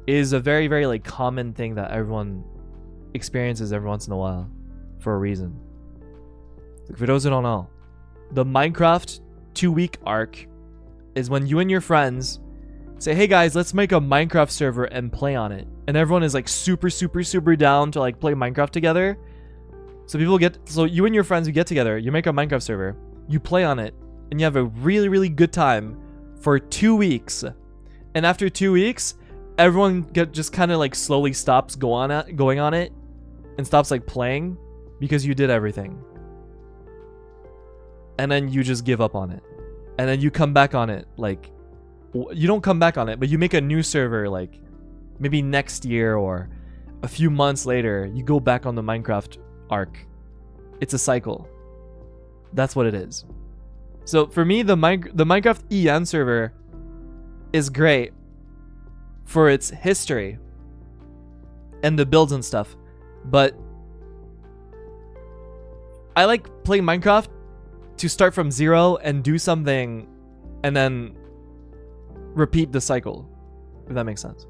Speaker 1: is a very, very, like, common thing that everyone experiences every once in a while for a reason. Like, for those who don't know, the Minecraft 2-week arc is when you and your friends say, hey guys, let's make a Minecraft server and play on it. And everyone is like super, super, super down to like play Minecraft together. So you and your friends, you get together, you make a Minecraft server, you play on it, and you have a really, really good time for 2 weeks. And after 2 weeks, everyone just kind of like slowly stops going on it and stops like playing because you did everything. And then you just give up on it. And then you come back on it. Like, you don't come back on it, but you make a new server like maybe next year or a few months later. You go back on the Minecraft arc. It's a cycle. That's what it is. So for me, the Minecraft EN server is great for its history and the builds and stuff. But I like playing Minecraft to start from zero and do something and then repeat the cycle, if that makes sense.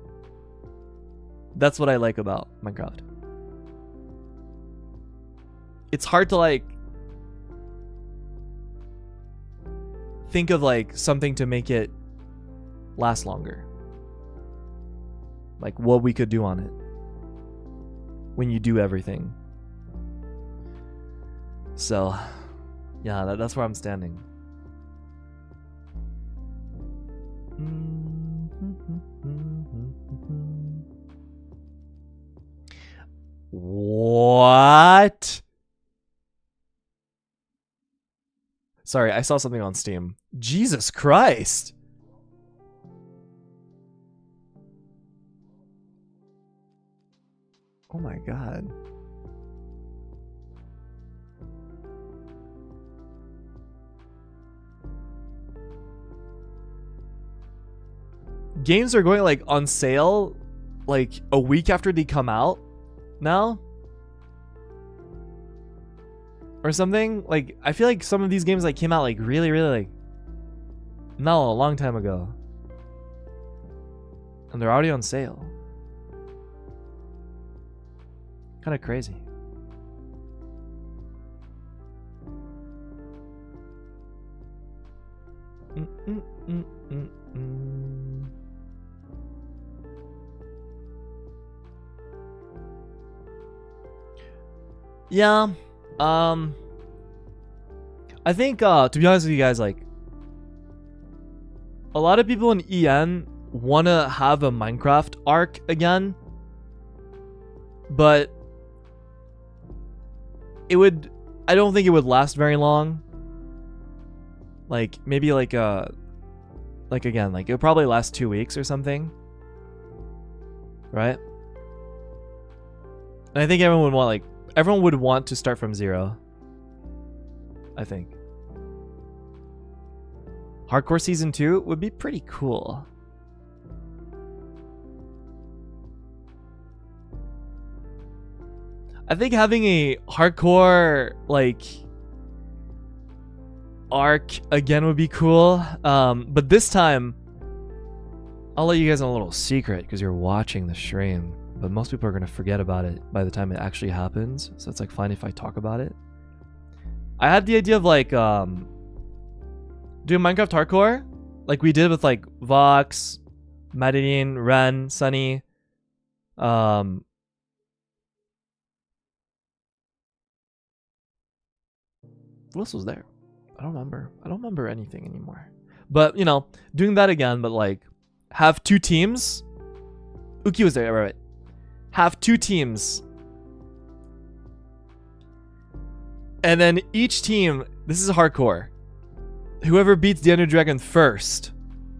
Speaker 1: That's what I like about Minecraft. It's hard to like think of like something to make it last longer. Like what we could do on it when you do everything. So yeah, that's where I'm standing. What? Sorry, I saw something on Steam. Jesus Christ. Oh my god. Games are going like on sale like a week after they come out now or something. Like I feel like some of these games like came out like really like no, a long time ago, and they're already on sale. Kind of crazy. Yeah, I think to be honest with you guys, like a lot of people in EN want to have a Minecraft arc again, but I don't think it would last very long. Like maybe like again, like it would probably last 2 weeks or something, right? And I think everyone would want to start from zero. I think Hardcore Season 2 would be pretty cool. I think having a hardcore like arc again would be cool. But this time, I'll let you guys know a little secret because you're watching the stream. But most people are gonna forget about it by the time it actually happens. So it's like fine if I talk about it. I had the idea of like doing Minecraft hardcore, like we did with like Vox, Madeline, Ren, Sunny. What else was there? I don't remember. I don't remember anything anymore. But you know, doing that again, but like have 2 teams. Uki was there, right? Have 2 teams. And then each team, this is hardcore. Whoever beats the Ender Dragon first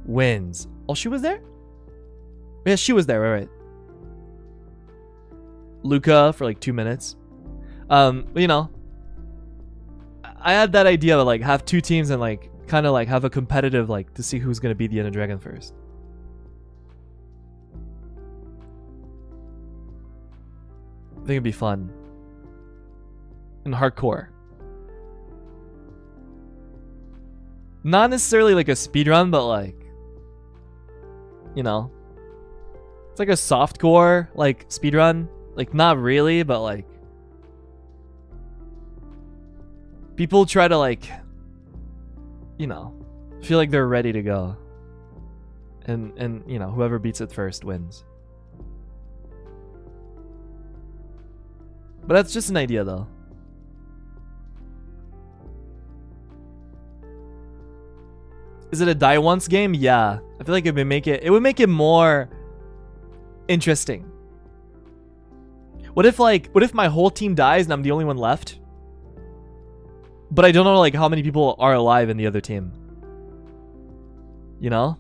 Speaker 1: wins. Oh, she was there? Yeah, she was there, right? Luca for like 2 minutes. You know, I had that idea of like have 2 teams and like kind of like have a competitive like to see who's gonna beat the Ender Dragon first. I think it'd be fun. And hardcore. Not necessarily like a speedrun, but like, you know, it's like a softcore like speedrun. Like not really, but like people try to like, you know, feel like they're ready to go. And you know, whoever beats it first wins. But that's just an idea though. Is it a die once game? Yeah. I feel like it would make it more interesting. What if my whole team dies and I'm the only one left? But I don't know like how many people are alive in the other team. You know?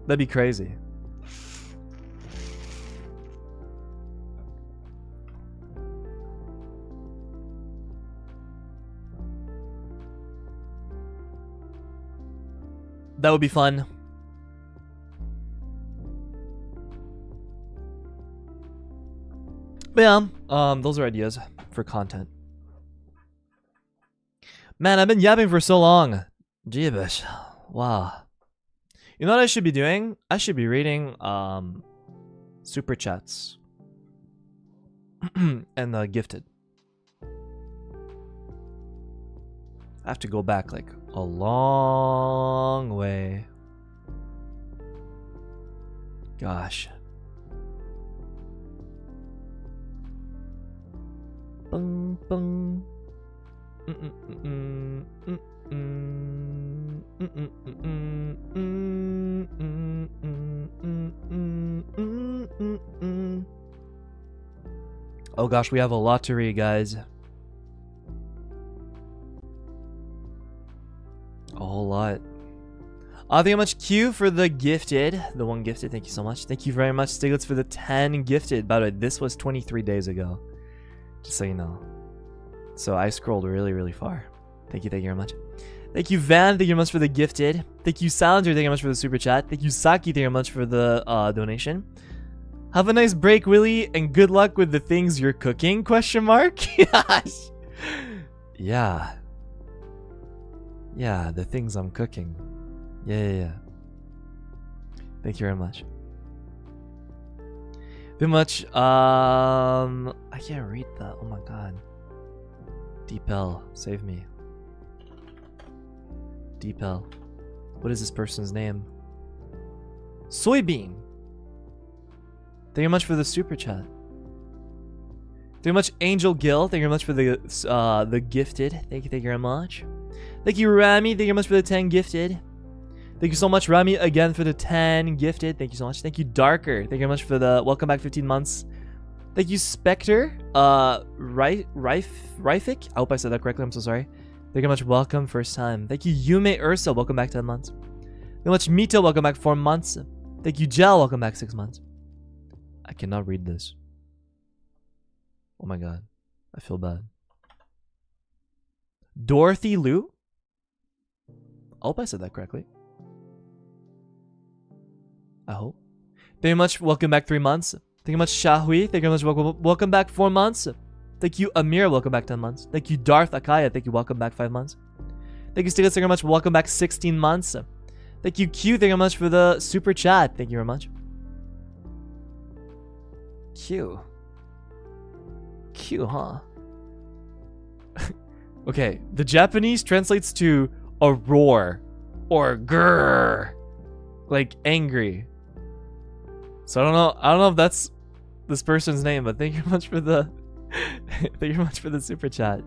Speaker 1: That'd be crazy. That would be fun. But yeah, those are ideas for content. Man, I've been yapping for so long. Jeebish. Wow. You know what I should be doing? I should be reading super chats. And gifted. I have to go back like a long way. Gosh. Bung bung. Oh gosh, we have a lot to read, guys. A whole lot. Thank you much, Q, for the gifted. The 1 gifted, thank you so much. Thank you very much, Stiglitz, for the 10 gifted. By the way, this was 23 days ago. Just so you know. So I scrolled really, really far. Thank you very much. Thank you, Van, thank you very much for the gifted. Thank you, Salinger, thank you very much for the super chat. Thank you, Saki, thank you very much for the donation. Have a nice break, Willie, and good luck with the things you're cooking, question mark? Yes. Yeah. Yeah, the things I'm cooking. Yeah. Thank you very much. Very much. I can't read that. Oh my god. Deepel, save me. Deepel. What is this person's name? Soybean. Thank you very much for the super chat. Thank you very much, Angel Gill. Thank you very much for the gifted. Thank you very much. Thank you, Rami. Thank you very much for the 10 gifted. Thank you so much, Rami, again for the 10 gifted. Thank you so much. Thank you, Darker. Thank you very much for the welcome back 15 months. Thank you, Spectre. Rifik. I hope I said that correctly. I'm so sorry. Thank you very much. Welcome, first time. Thank you, Yume Ursa. Welcome back 10 months. Thank you very much, Mito. Welcome back 4 months. Thank you, Gel. Welcome back 6 months. I cannot read this. Oh my god. I feel bad. Dorothy Lou. I hope I said that correctly. I hope. Thank you much. Welcome back 3 months. Thank you much, Shahui. Thank you much. Welcome back 4 months. Thank you, Amir. Welcome back 10 months. Thank you, Darth Akaya. Thank you. Welcome back 5 months. Thank you, Stiglitz. Thank you very much. Welcome back 16 months. Thank you, Q. Thank you very much for the super chat. Thank you very much. Q. Q, huh? Okay, the Japanese translates to a roar or grrr, like angry. So I don't know if that's this person's name, but thank you very much for the thank you very much for the super chat.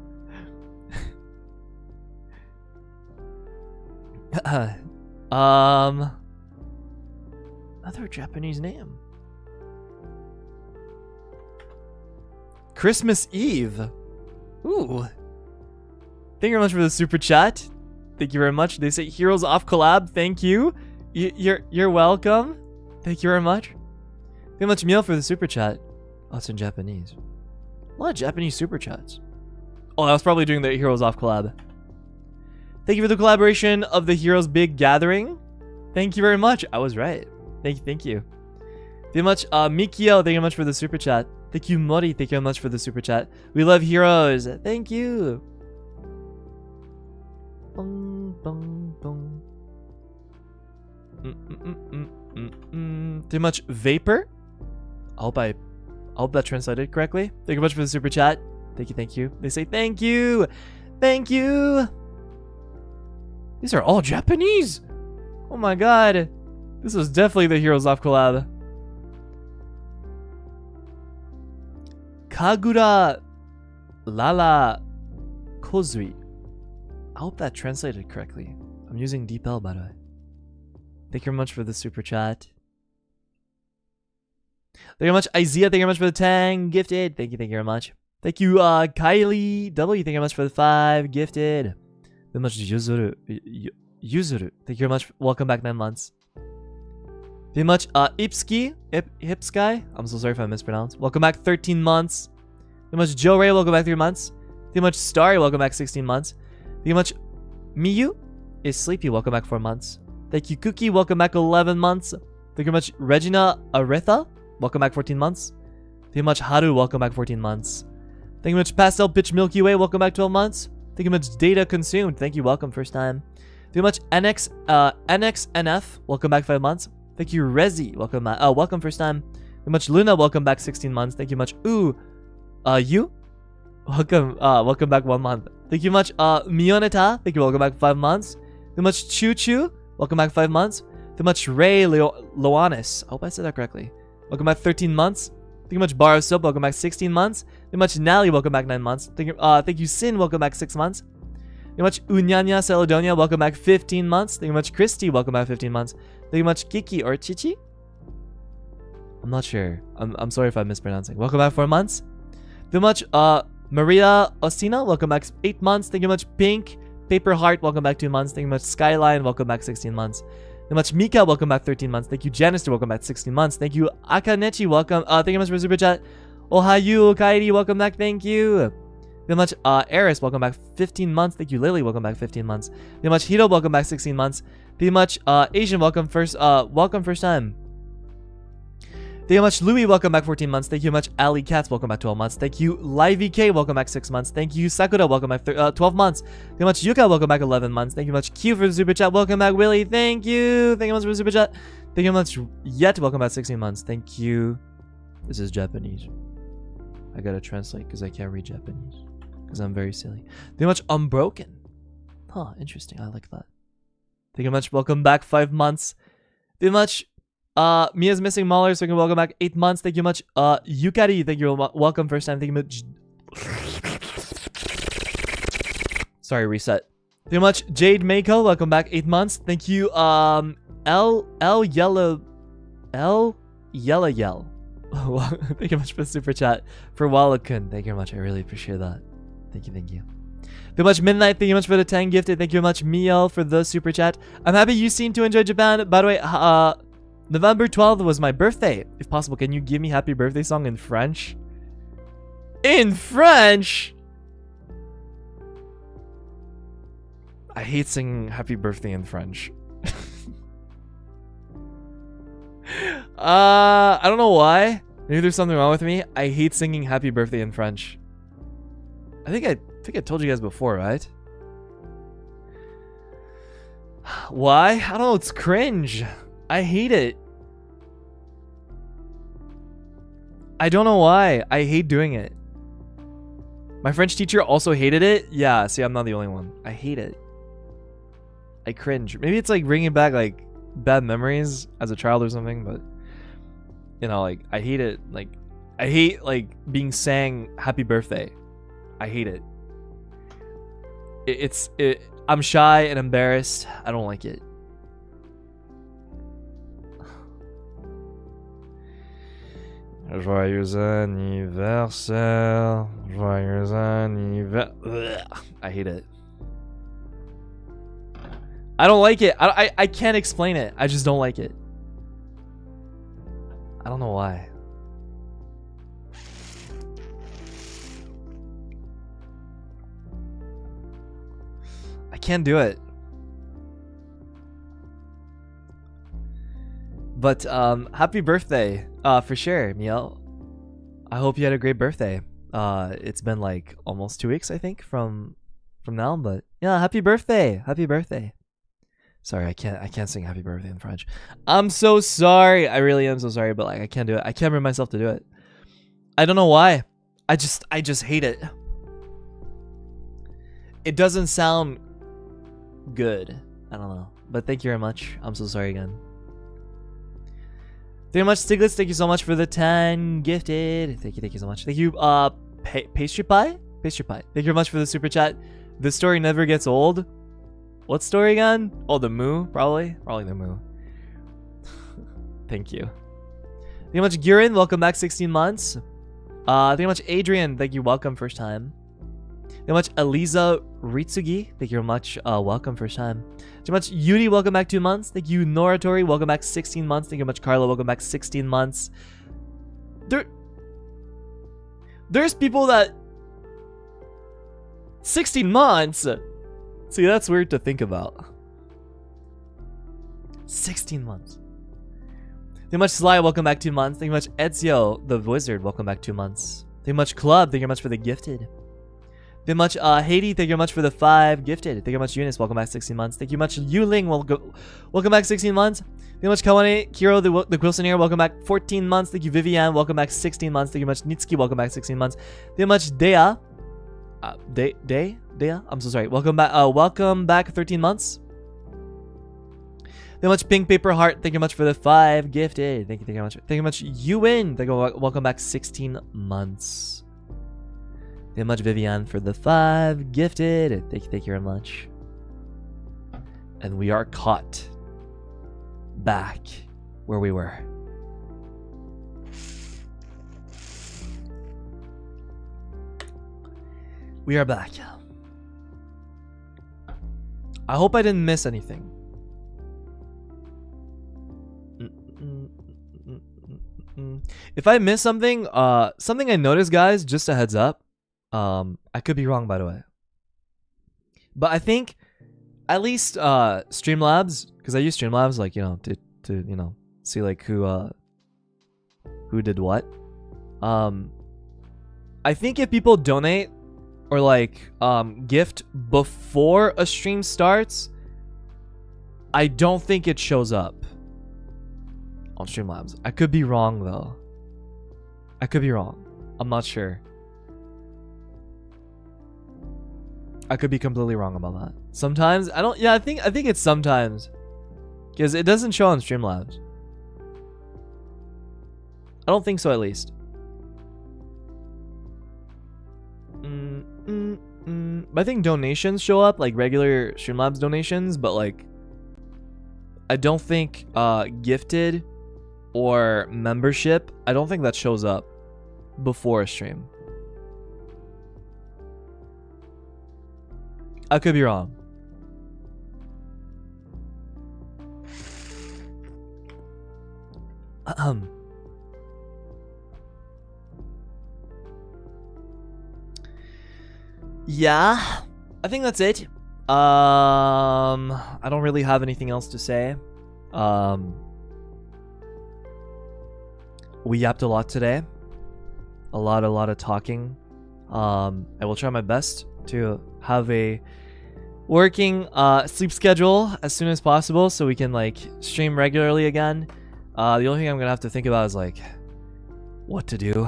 Speaker 1: Another Japanese name. Christmas Eve. Ooh. Thank you very much for the super chat. Thank you very much. They say Heroes off collab. Thank you. You're welcome. Thank you very much. Thank you much, Meal, for the super chat. Oh, it's in Japanese. A lot of Japanese super chats. Oh, I was probably doing the Heroes off collab. Thank you for the collaboration of the Heroes Big Gathering. Thank you very much. I was right. Thank you. Thank you very much. Mikio, thank you very much for the super chat. Thank you, Mori. Thank you very much for the super chat. We love heroes. Thank you. Bong, bong, bong. Too much vapor. I hope that translated correctly. Thank you very much for the super chat. Thank you. Thank you. They say thank you. Thank you. These are all Japanese. Oh my god. This was definitely the Heroes Off collab. Kagura Lala Kozui. I hope that translated correctly. I'm using DeepL, by the way. Thank you very much for the super chat. Thank you very much, Isaiah. Thank you very much for the 10 gifted. Thank you very much. Thank you, Kylie W. Thank you very much for the 5 gifted. Thank you very much, Yuzuru. Yuzuru. Thank you very much. Welcome back 9 months. Thank you very much, Hipsky. I'm so sorry if I mispronounced. Welcome back 13 months. Thank you very much, Joe Ray. Welcome back 3 months. Thank you very much, Starry. Welcome back 16 months. Thank you very much, Miyu is sleepy. Welcome back 4 months. Thank you, Cookie. Welcome back 11 months. Thank you very much, Regina Aretha. Welcome back 14 months. Thank you very much, Haru. Welcome back 14 months. Thank you very much, Pastel Pitch Milky Way. Welcome back 12 months. Thank you very much, Data Consumed. Thank you. Welcome first time. Thank you very much, NXNF. Welcome back 5 months. Thank you, Rezi. Welcome back. Welcome first time. Thank you very much, Luna. Welcome back 16 months. Thank you much. You. Welcome back 1 month. Thank you much, Mioneta. Thank you. Welcome back 5 months. Thank you much, Choo Choo. Welcome back 5 months. Thank you much, Ray Loanis. I hope I said that correctly. Welcome back 13 months. Thank you much, Bar of Soap. Welcome back 16 months. Thank you much, Nally. Welcome back 9 months. Thank you, Sin. Welcome back 6 months. Thank you much, Unyanya Celedonia. Welcome back 15 months. Thank you much, Christy. Welcome back 15 months. Thank you much, Kiki or Chichi. I'm not sure. I'm sorry if I'm mispronouncing. Welcome back 4 months. Thank you much, Maria Osina. Welcome back 8 months. Thank you much, Pink Paper Heart. Welcome back 2 months. Thank you much, Skyline. Welcome back 16 months. Thank you much, Mika. Welcome back 13 months. Thank you, Janister. Welcome back 16 months. Thank you, Akanechi. Welcome. Thank you much for super chat. Ohayu Kairi. Welcome back. Thank you. Thank you much, Eris. Welcome back 15 months. Thank you, Lily. Welcome back 15 months. Thank you much, Hito. Welcome back 16 months. Thank you much, Asian. Welcome first time. Thank you much, Louis. Welcome back 14 months. Thank you much, Ali Katz. Welcome back 12 months. Thank you, LiveEK. Welcome back 6 months. Thank you, Sakura. Welcome back 12 months. Thank you much, Yuka. Welcome back 11 months. Thank you much, Q for the super chat. Welcome back, Willie. Thank you. Thank you much for the super chat. Thank you much, Yet. Welcome back 16 months. Thank you. This is Japanese. I gotta translate because I can't read Japanese because I'm very silly. Thank you much, Unbroken. Huh, interesting. I like that. Thank you much. Welcome back 5 months. Thank you much. Mia's missing Mahler, so you can welcome back 8 months. Thank you much. Yukari, thank you. Welcome first time. Thank you much. Sorry, reset. Thank you much. Jade Mako, welcome back 8 months. Thank you. L Yellow Yell. Thank you much for the super chat. For Wallakun, thank you very much. I really appreciate that. Thank you. Thank you very much, Midnight. Thank you much for the 10 gifted. Thank you very much, Miel, for the super chat. I'm happy you seem to enjoy Japan. By the way, November 12th was my birthday. If possible, can you give me happy birthday song in French? In French? I hate singing happy birthday in French. I don't know why. Maybe there's something wrong with me. I hate singing happy birthday in French. I think I told you guys before, right? Why? I don't know, it's cringe. I hate it. I don't know why. I hate doing it. My French teacher also hated it. Yeah, see, I'm not the only one. I hate it. I cringe. Maybe it's like bringing back like bad memories as a child or something, but you know, like I hate it. Like I hate like being sang happy birthday. I hate it. I'm shy and embarrassed. I don't like it. Joyeux anniversaire. Joyeux anniversaire. I hate it. I don't like it. I can't explain it. I just don't like it. I don't know why. I can't do it. But happy birthday, for sure, Miel. I hope you had a great birthday. It's been like almost 2 weeks, I think, from now. But yeah, happy birthday, happy birthday. Sorry, I can't sing happy birthday in French. I'm so sorry. I really am so sorry, but like I can't do it. I can't bring myself to do it. I don't know why. I just hate it. It doesn't sound good. I don't know. But thank you very much. I'm so sorry again. Thank you very much, Stiglitz. Thank you so much for the 10 gifted. Thank you so much. Thank you, Pastry Pie? Pastry Pie. Thank you very much for the super chat. The story never gets old. What story again? Oh, the Moo, probably. Probably the Moo. Thank you. Thank you very much, Gurin. Welcome back, 16 months. Thank you very much, Adrian. Thank you. Welcome, first time. Thank you very much, Eliza Ritsugi. Thank you very much. Welcome, first time. Thank you very much, Yuri. Welcome back, 2 months. Thank you, Noratori. Welcome back, 16 months. Thank you very much, Carla. Welcome back, 16 months. There's people that 16 months. See, that's weird to think about. 16 months. Thank you much, Sly. Welcome back, 2 months. Thank you much, Ezio, the wizard. Welcome back, 2 months. Thank you much, Club. Thank you very much for the gifted. Thank you much, Haiti. Thank you very much for the 5 gifted. Thank you very much, Eunice. Welcome back, 16 months. Thank you much, Yuling. Welcome back, 16 months. Thank you much, Kawane. Kiro, the Quilsoneer. Welcome back, 14 months. Thank you, Vivian. Welcome back, 16 months. Thank you much, Nitsuki. Welcome back, 16 months. Thank you much, Dea. Dea? I'm so sorry. Welcome back 13 months. Thank you much, Pink Paper Heart. Thank you much for the 5 gifted. Thank you very much. Thank you much, Yuin. Thank you. Welcome back 16 months. Thank you much, Vivian, for the 5 gifted. Thank you very much. And we are caught back where we were. We are back. I hope I didn't miss anything. If I missed something, something I noticed, guys, just a heads up. I could be wrong, by the way. But I think at least Streamlabs, because I use Streamlabs, like, you know, to you know, see like who did what. I think if people donate or like gift before a stream starts, I don't think it shows up on Streamlabs. I could be wrong though. I could be wrong. I'm not sure. I could be completely wrong about that. Sometimes I don't. Yeah, I think it's sometimes, because it doesn't show on Streamlabs. I don't think so, at least. But I think donations show up, like regular Streamlabs donations, but like I don't think gifted or membership, I don't think that shows up before a stream. I could be wrong. Yeah, I think that's it. I don't really have anything else to say. we yapped a lot today. A lot of talking. I will try my best to have a working sleep schedule as soon as possible so we can like stream regularly again. The only thing I'm gonna have to think about is like what to do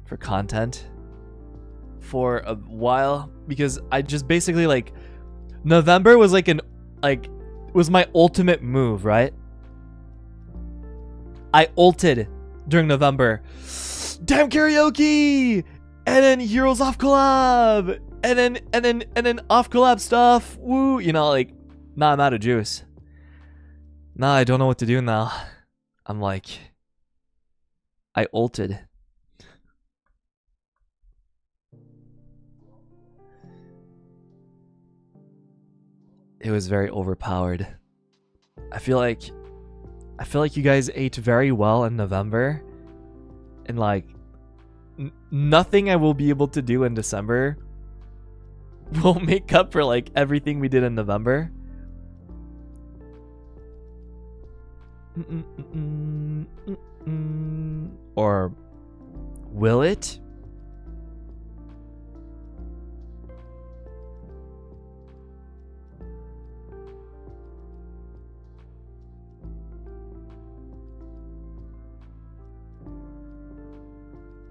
Speaker 1: for content for a while, because I just basically like November was like was my ultimate move, right? I ulted during November. Damn karaoke! And then Heroes off collab! And then off collab stuff. Woo! You know, like, now I'm out of juice. Now I don't know what to do now. I'm like, I ulted. It was very overpowered. I feel like you guys ate very well in November, and like nothing I will be able to do in December will make up for like everything we did in November. Or will it?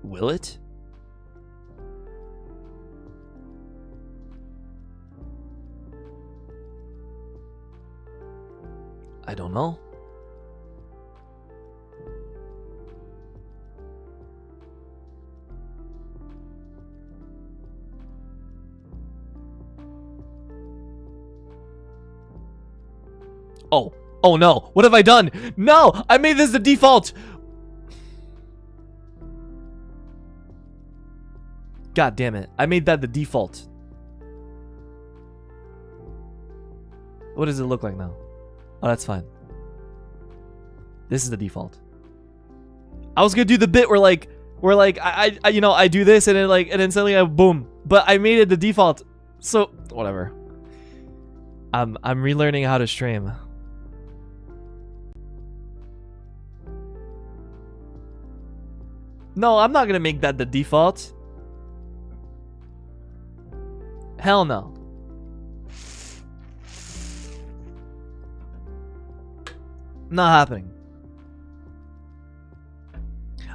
Speaker 1: Will it? I don't know. Oh no, what have I done? No, I made this the default. God damn it, I made that the default. What does it look like now? Oh, that's fine. This is the default. I was gonna do the bit where I you know, I do this and then suddenly I boom. But I made it the default. So whatever. I'm relearning how to stream. No, I'm not gonna make that the default. Hell no. Not happening.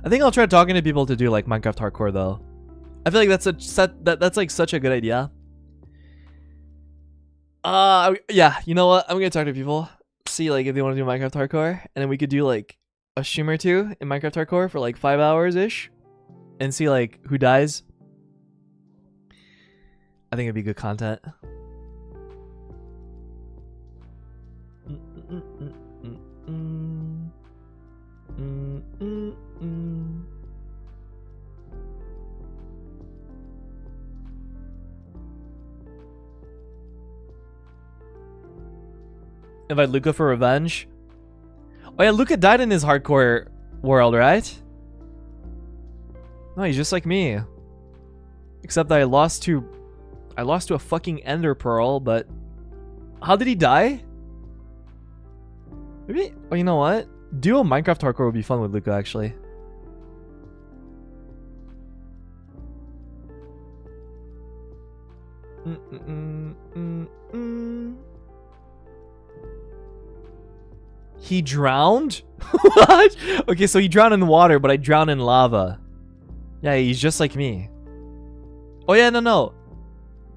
Speaker 1: I think I'll try talking to people to do like Minecraft hardcore though. I feel like that's like such a good idea. Yeah, you know what? I'm gonna talk to people, see like if they want to do Minecraft hardcore, and then we could do like a stream or two in Minecraft hardcore for like 5 hours ish, and see like who dies. I think it'd be good content. Invite Luca for revenge. Oh yeah, Luca died in his hardcore world, right? No, he's just like me. Except that I lost to a fucking ender pearl, but how did he die? Maybe, oh, you know what? Duo Minecraft hardcore would be fun with Luca, actually. He drowned? What? Okay, so he drowned in water, but I drowned in lava. Yeah, he's just like me. Oh yeah, no.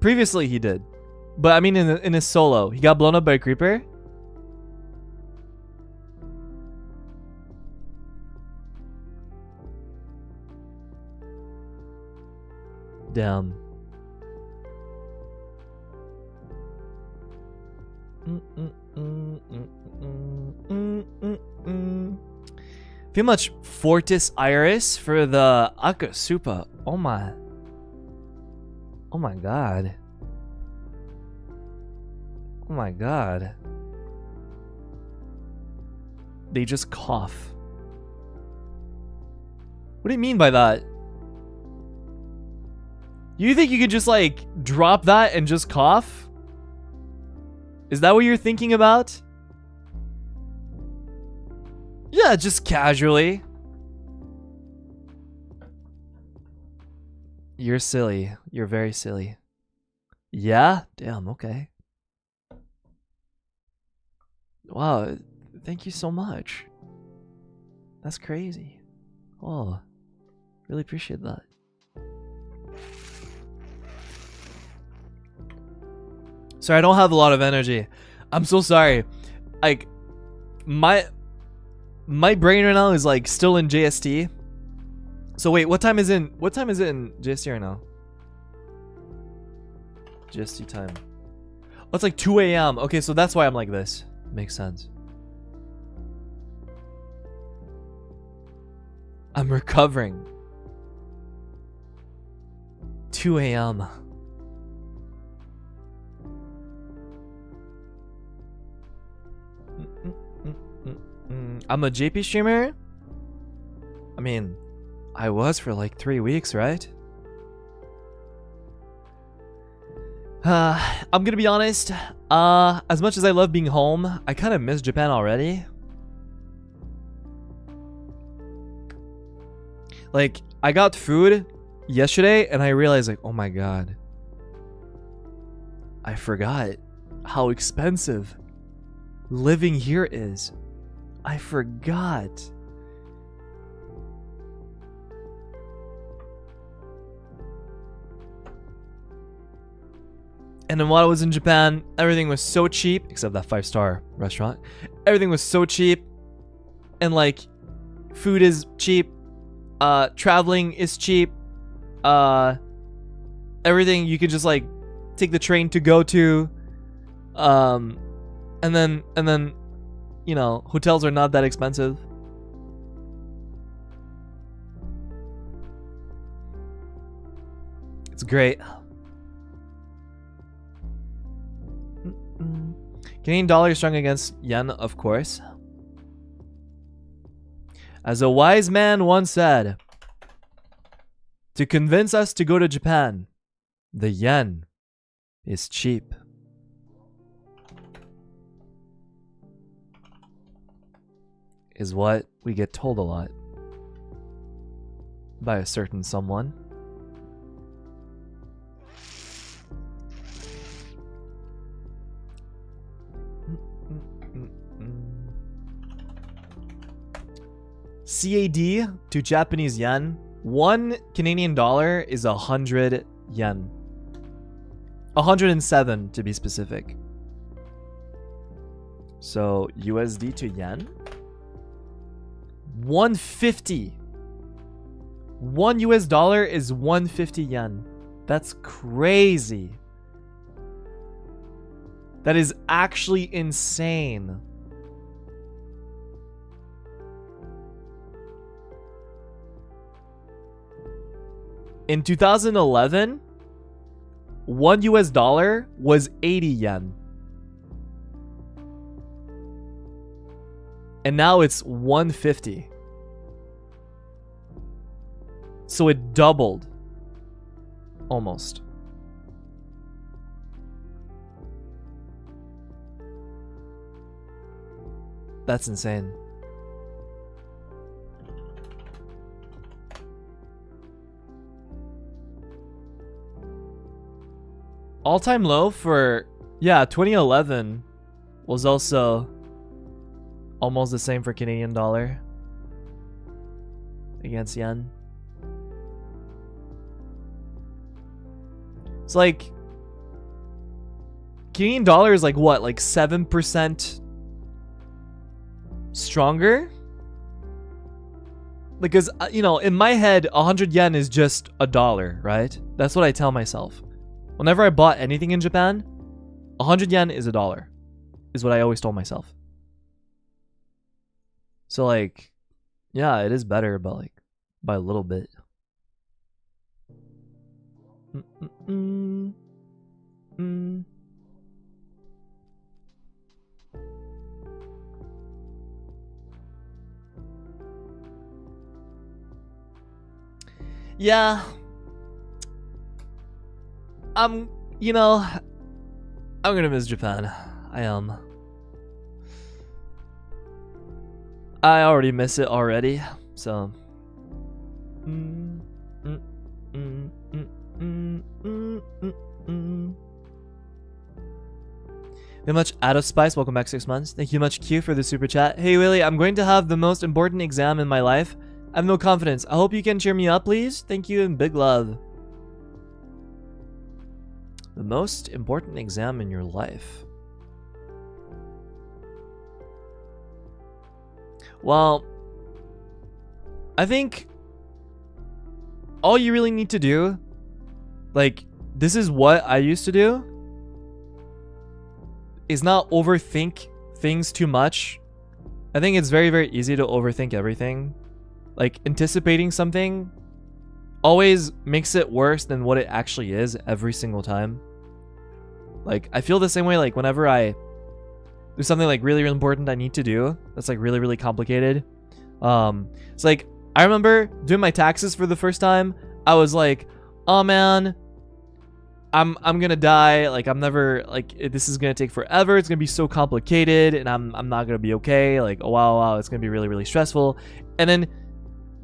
Speaker 1: Previously he did. But I mean in his solo. He got blown up by a creeper. Damn. Feel much Fortis Iris for the Akasupa. Oh my. Oh my god. Oh my god. They just cough. What do you mean by that? You think you could just like drop that and just cough? Is that what you're thinking about? Yeah, just casually. You're silly. You're very silly. Yeah? Damn, okay. Wow, thank you so much. That's crazy. Oh, really appreciate that. Sorry, I don't have a lot of energy. I'm so sorry. Like, my brain right now is like still in JST. So wait, what time is it in JST right now? JST time. Oh, it's like 2 a.m. Okay, so that's why I'm like this. Makes sense. I'm recovering. 2 a.m. I'm a JP streamer? I mean, I was for like 3 weeks, right? I'm gonna be honest. As much as I love being home, I kind of miss Japan already. Like, I got food yesterday and I realized, like, oh my god, I forgot how expensive living here is. I forgot. And then while I was in Japan, everything was so cheap, except that 5-star restaurant. Everything was so cheap. And like, food is cheap. Traveling is cheap. Everything you could just like take the train to go to. And then you know, hotels are not that expensive. It's great. Canadian dollar is strong against yen, of course. As a wise man once said, to convince us to go to Japan, the yen is cheap. Is what we get told a lot by a certain someone. CAD to Japanese yen, 1 Canadian dollar is 100 yen. 107 to be specific. So USD to yen, 150. 1 US dollar is 150 yen. That's crazy. That is actually insane. In 2011, 1 US dollar was 80 yen. And now it's 150. So it doubled. Almost. That's insane. All-time low for, yeah, 2011 was also almost the same for Canadian dollar against yen. It's like Canadian dollar is like what, like 7% stronger? Because, you know, in my head, 100 yen is just $1, right? That's what I tell myself. Whenever I bought anything in Japan, 100 yen is $1, is what I always told myself. So like, yeah, it is better, but like by a little bit. Yeah. You know, I'm gonna miss Japan. I am. I already miss it already, so. Very much out of spice. Welcome back 6 months. Thank you much Q for the super chat. Hey Willie, I'm going to have the most important exam in my life. I have no confidence. I hope you can cheer me up, please. Thank you and big love. The most important exam in your life. Well, I think all you really need to do, like, this is what I used to do, is not overthink things too much. I think it's very, very easy to overthink everything. Like, anticipating something always makes it worse than what it actually is every single time. Like, I feel the same way, like, whenever I do something, like, really, really important I need to do, that's, like, really, really complicated. It's like, I remember doing my taxes for the first time. I was like, oh, man, I'm gonna die. Like, I'm never, like, this is gonna take forever. It's gonna be so complicated, and I'm not gonna be okay. Like, oh, wow, it's gonna be really, really stressful. And then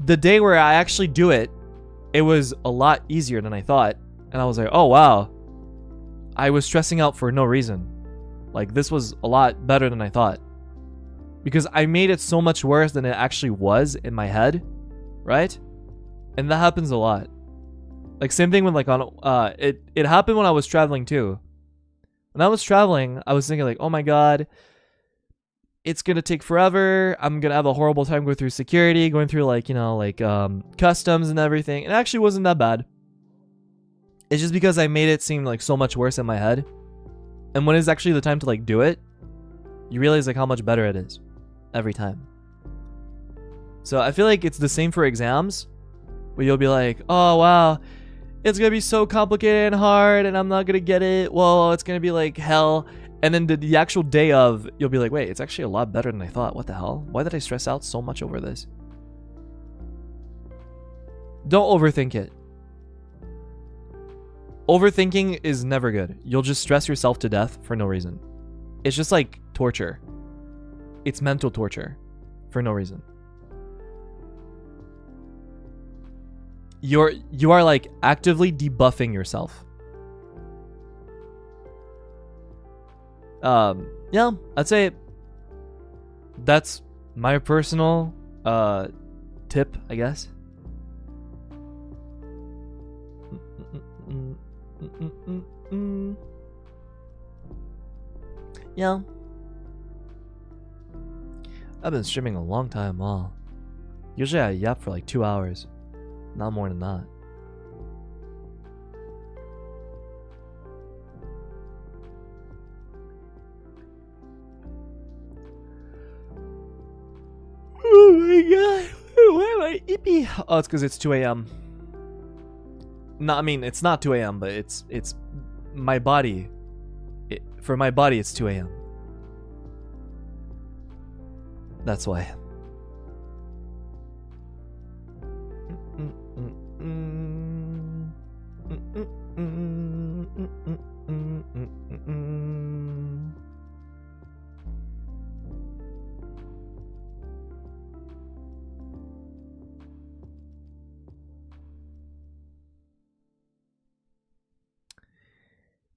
Speaker 1: the day where I actually do it, it was a lot easier than I thought. And I was like, oh, wow. I was stressing out for no reason. Like, this was a lot better than I thought. Because I made it so much worse than it actually was in my head. Right? And that happens a lot. Like, same thing with, like, on, it happened when I was traveling too. When I was traveling, I was thinking, like, oh my god, it's gonna take forever. I'm gonna have a horrible time going through security, going through, like, you know, like, customs and everything. It actually wasn't that bad. It's just because I made it seem, like, so much worse in my head. And when it's actually the time to, like, do it, you realize, like, how much better it is every time. So I feel like it's the same for exams, where you'll be like, oh, wow, it's gonna be so complicated and hard, and I'm not gonna get it. Well, it's gonna be, like, hell. And then the actual day of, you'll be like, wait, it's actually a lot better than I thought. What the hell? Why did I stress out so much over this? Don't overthink it. Overthinking is never good. You'll just stress yourself to death for no reason. It's just like torture. It's mental torture for no reason. You are like actively debuffing yourself. Yeah, I'd say that's my personal tip, I guess. Yeah. I've been streaming a long time, wow. Usually I yap for like 2 hours. Not more than that. Oh my god. Why am I ippy? Oh, it's because it's 2 a.m. No, I mean, it's not 2 a.m., but it's my body. For my body, it's 2 a.m. That's why.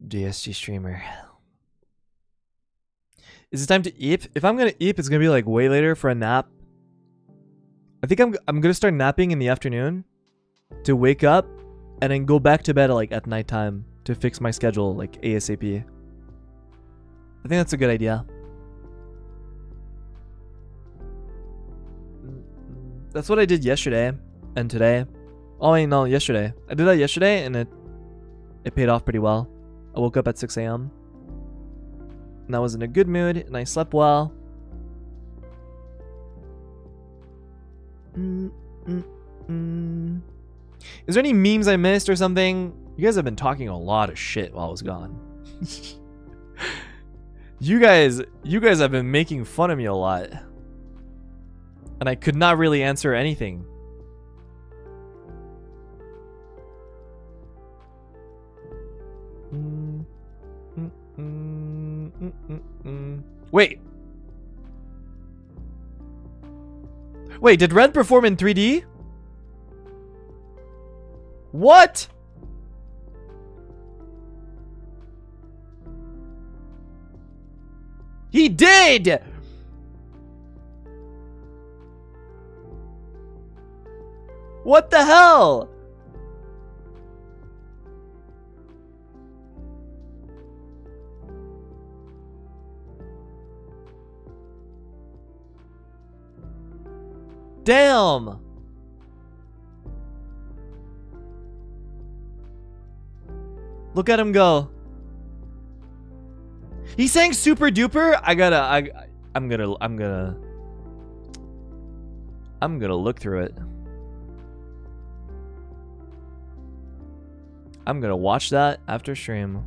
Speaker 1: DSG streamer. Is it time to eat? If I'm gonna eat, it's gonna be like way later for a nap. I think I'm gonna start napping in the afternoon to wake up and then go back to bed like at nighttime to fix my schedule like ASAP. I think that's a good idea. That's what I did yesterday and today. Oh wait, no, yesterday. I did that yesterday and it paid off pretty well. I woke up at 6 a.m. and I was in a good mood and I slept well. Is there any memes I missed or something? You guys have been talking a lot of shit while I was gone. You guys have been making fun of me a lot. And I could not really answer anything. Wait. Wait, did Red perform in 3D? What? He did! What the hell? Damn! Look at him go. He's saying super duper. I'm gonna look through it. I'm gonna watch that after stream.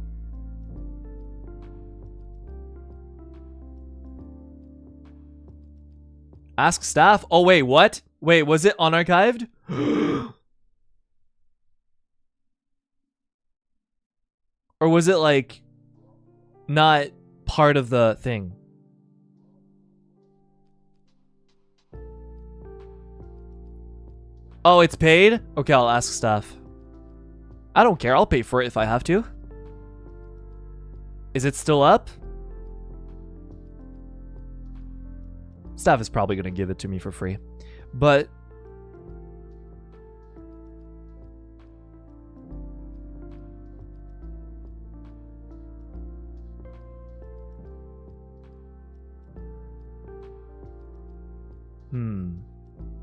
Speaker 1: Ask staff. Oh wait, what? Wait, was it unarchived? Or was it like not part of the thing? Oh, it's paid? Okay, I'll ask staff. I don't care, I'll pay for it if I have to. Is it still up? Staff is probably gonna give it to me for free. But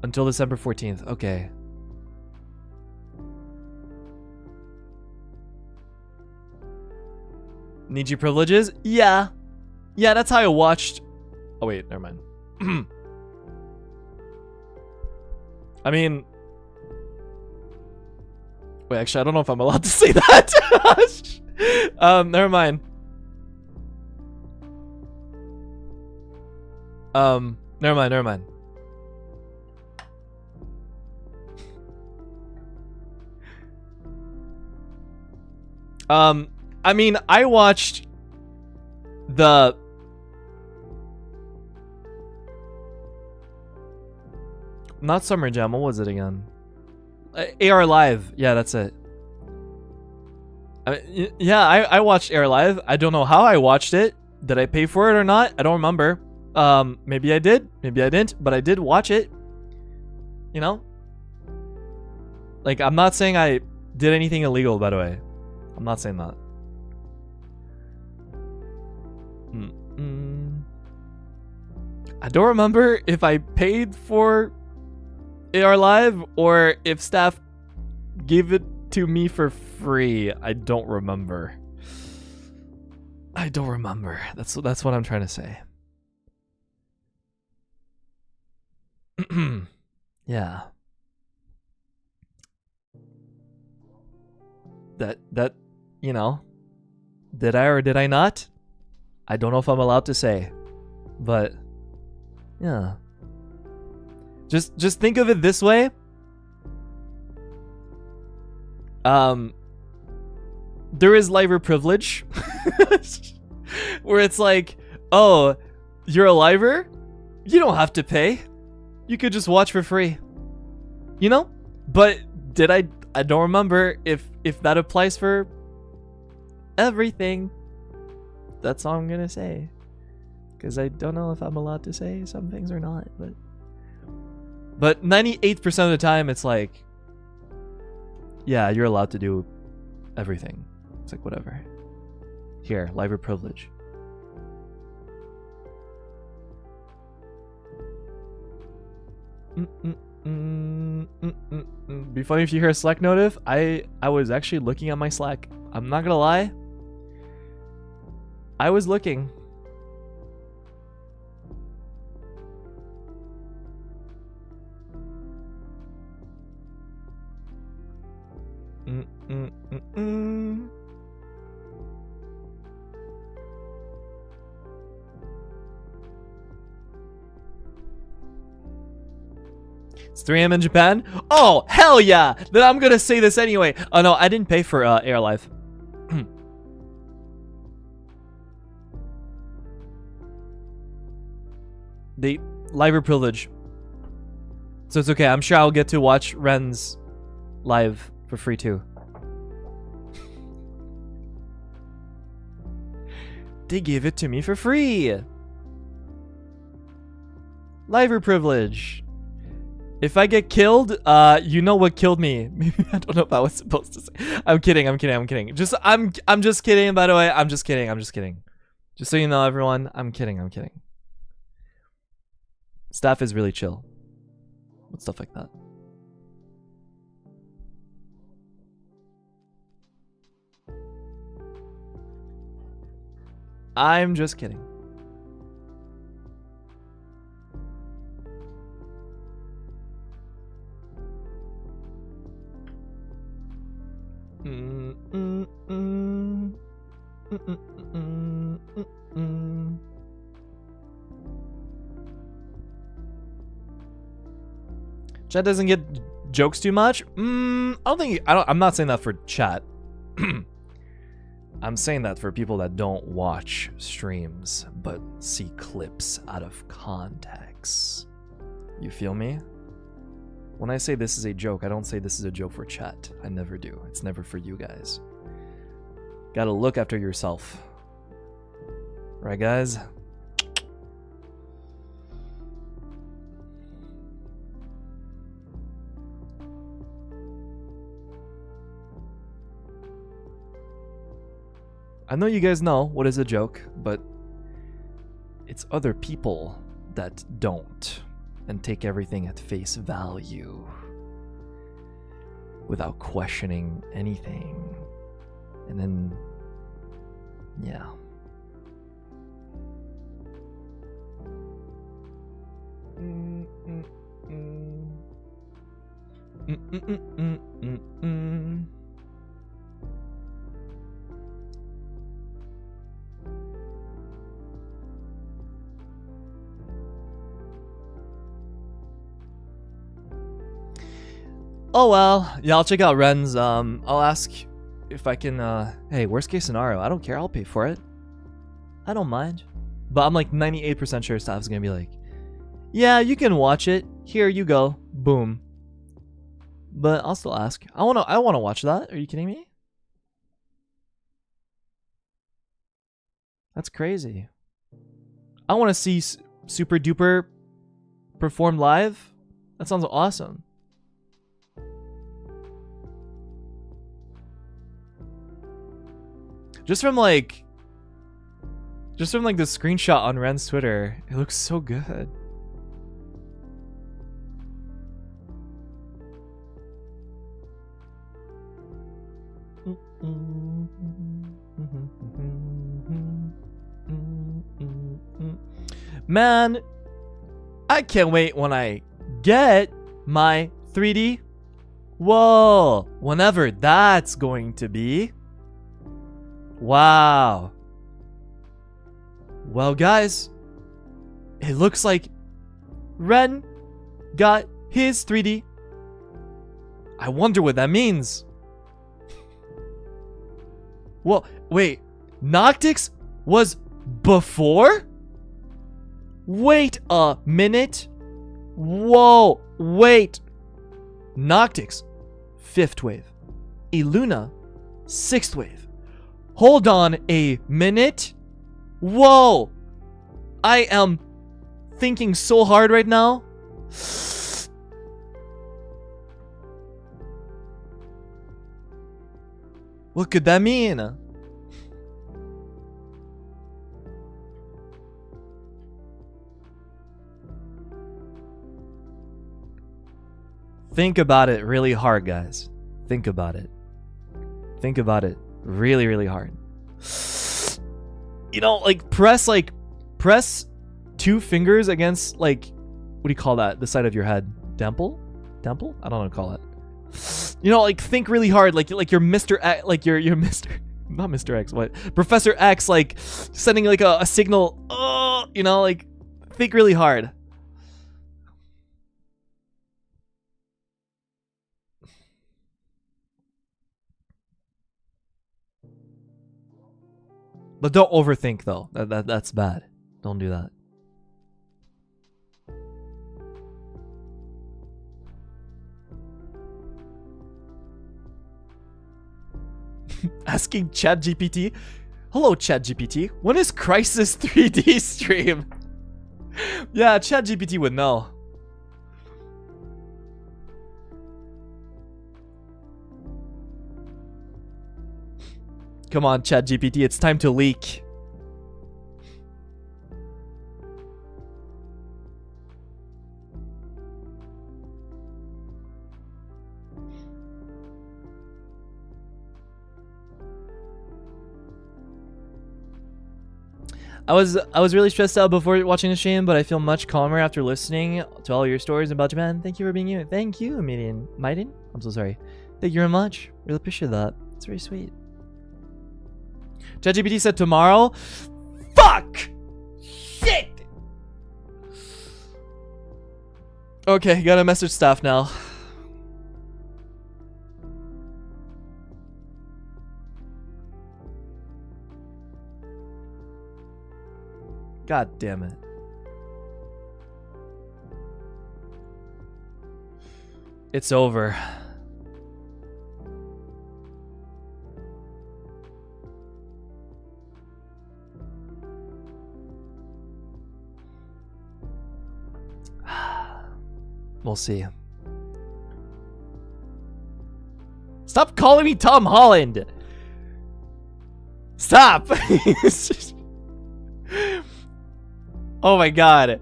Speaker 1: until December 14th. Okay. Need you privileges? Yeah. Yeah, that's how I watched. Oh wait, never mind. I mean, wait, actually, I don't know if I'm allowed to say that. Never mind. Never mind. I mean, I watched the not Summer Jam, what was it again? AR Live. Yeah, that's it. Yeah, I watched AR Live. I don't know how I watched it. Did I pay for it or not? I don't remember. Maybe I did, maybe I didn't, but I did watch it. You know? Like, I'm not saying I did anything illegal, by the way. I'm not saying that. I don't remember if I paid for AR Live or if staff gave it to me for free. I don't remember. That's what I'm trying to say. Yeah. That you know, did I or did I not? I don't know if I'm allowed to say, but yeah. Just think of it this way. There is liver privilege where it's like, oh, you're a liver? You don't have to pay. You could just watch for free. You know? But did I don't remember if that applies for everything. That's all I'm going to say. Cuz I don't know if I'm allowed to say some things or not, but 98% of the time it's like, yeah, you're allowed to do everything. It's like, whatever. Here, liver privilege. Be funny if you hear a Slack notif. I was actually looking at my Slack. I'm not gonna lie. I was looking. It's 3 a.m. in Japan? Oh, hell yeah! Then I'm gonna say this anyway. Oh no, I didn't pay for AR Live. The live privilege. So it's okay. I'm sure I'll get to watch Ren's live for free too. They gave it to me for free. Liver privilege. If I get killed, you know what killed me. Maybe I don't know if I was supposed to say. I'm kidding. I'm kidding. I'm just kidding. By the way, I'm just kidding. Just so you know, everyone, I'm kidding. Staff is really chill with stuff like that. I'm just kidding. Chat doesn't get jokes too much. I'm not saying that for chat. I'm saying that for people that don't watch streams but see clips out of context. You feel me? When I say this is a joke, I don't say this is a joke for chat. I never do. It's never for you guys. Gotta look after yourself. Right, guys? I know you guys know what is a joke, but it's other people that don't and take everything at face value without questioning anything. And then, yeah. Oh well, yeah, I'll check out Ren's. I'll ask if I can, hey, worst case scenario, I don't care, I'll pay for it. I don't mind. But I'm like 98% sure staff's gonna be like, yeah, you can watch it. Here you go. Boom. But I'll still ask. I wanna watch that. Are you kidding me? That's crazy. I wanna see Super Duper perform live. That sounds awesome. Just from like the screenshot on Ren's Twitter, it looks so good. Man, I can't wait when I get my 3D. Whoa, whenever that's going to be. Wow. Well, guys, it looks like Ren got his 3D. I wonder what that means. Well, wait, Noctix was before? Wait a minute. Whoa, wait. Noctix, 5th wave. Illuna, 6th wave. Hold on a minute. Whoa. I am thinking so hard right now. What could that mean? Think about it really hard, guys. Think about it. Think about it really, really hard. You know, like press 2 fingers against, like, what do you call that? The side of your head. Temple? Temple? I don't know what to call it. You know, like think really hard, like you're Mr. X, like you're Mr. Not Mr. X, what? Professor X, like sending like a signal. Oh, you know, like think really hard. But don't overthink though. That's bad. Don't do that. Asking ChatGPT. Hello, ChatGPT. When is KRISIS 3D stream? Yeah, ChatGPT would know. Come on, ChatGPT, it's time to leak. I was really stressed out before watching the stream, but I feel much calmer after listening to all your stories about Japan. Thank you for being you. Thank you, Maiden. I'm so sorry. Thank you very much. Really appreciate that. It's very sweet. ChatGPT said tomorrow. Fuck! Shit! Okay, gotta message staff now. God damn it. It's over. We'll see. Stop calling me Tom Holland. Stop. Oh my god.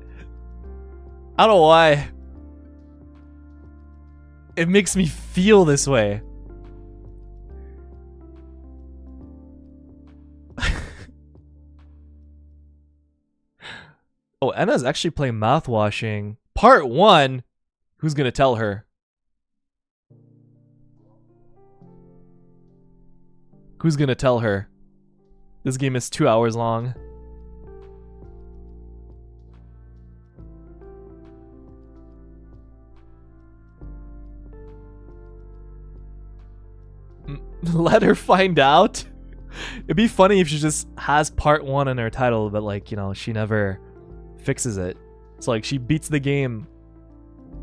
Speaker 1: I don't know why. It makes me feel this way. Oh, Anna's actually playing Mouthwashing. Part 1? Who's gonna tell her? Who's gonna tell her? This game is 2 hours long. Let her find out. It'd be funny if she just has part 1 in her title, but like, you know, she never fixes it. So like she beats the game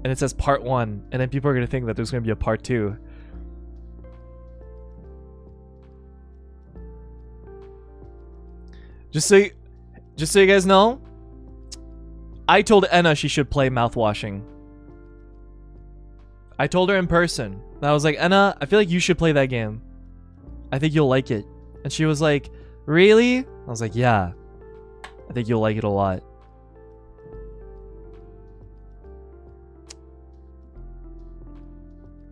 Speaker 1: and it says part 1, and then people are gonna think that there's gonna be a part 2. Just so you guys know, I told Enna she should play Mouthwashing. I told her in person. And I was like, Enna, I feel like you should play that game. I think you'll like it. And she was like, really? I was like, yeah. I think you'll like it a lot.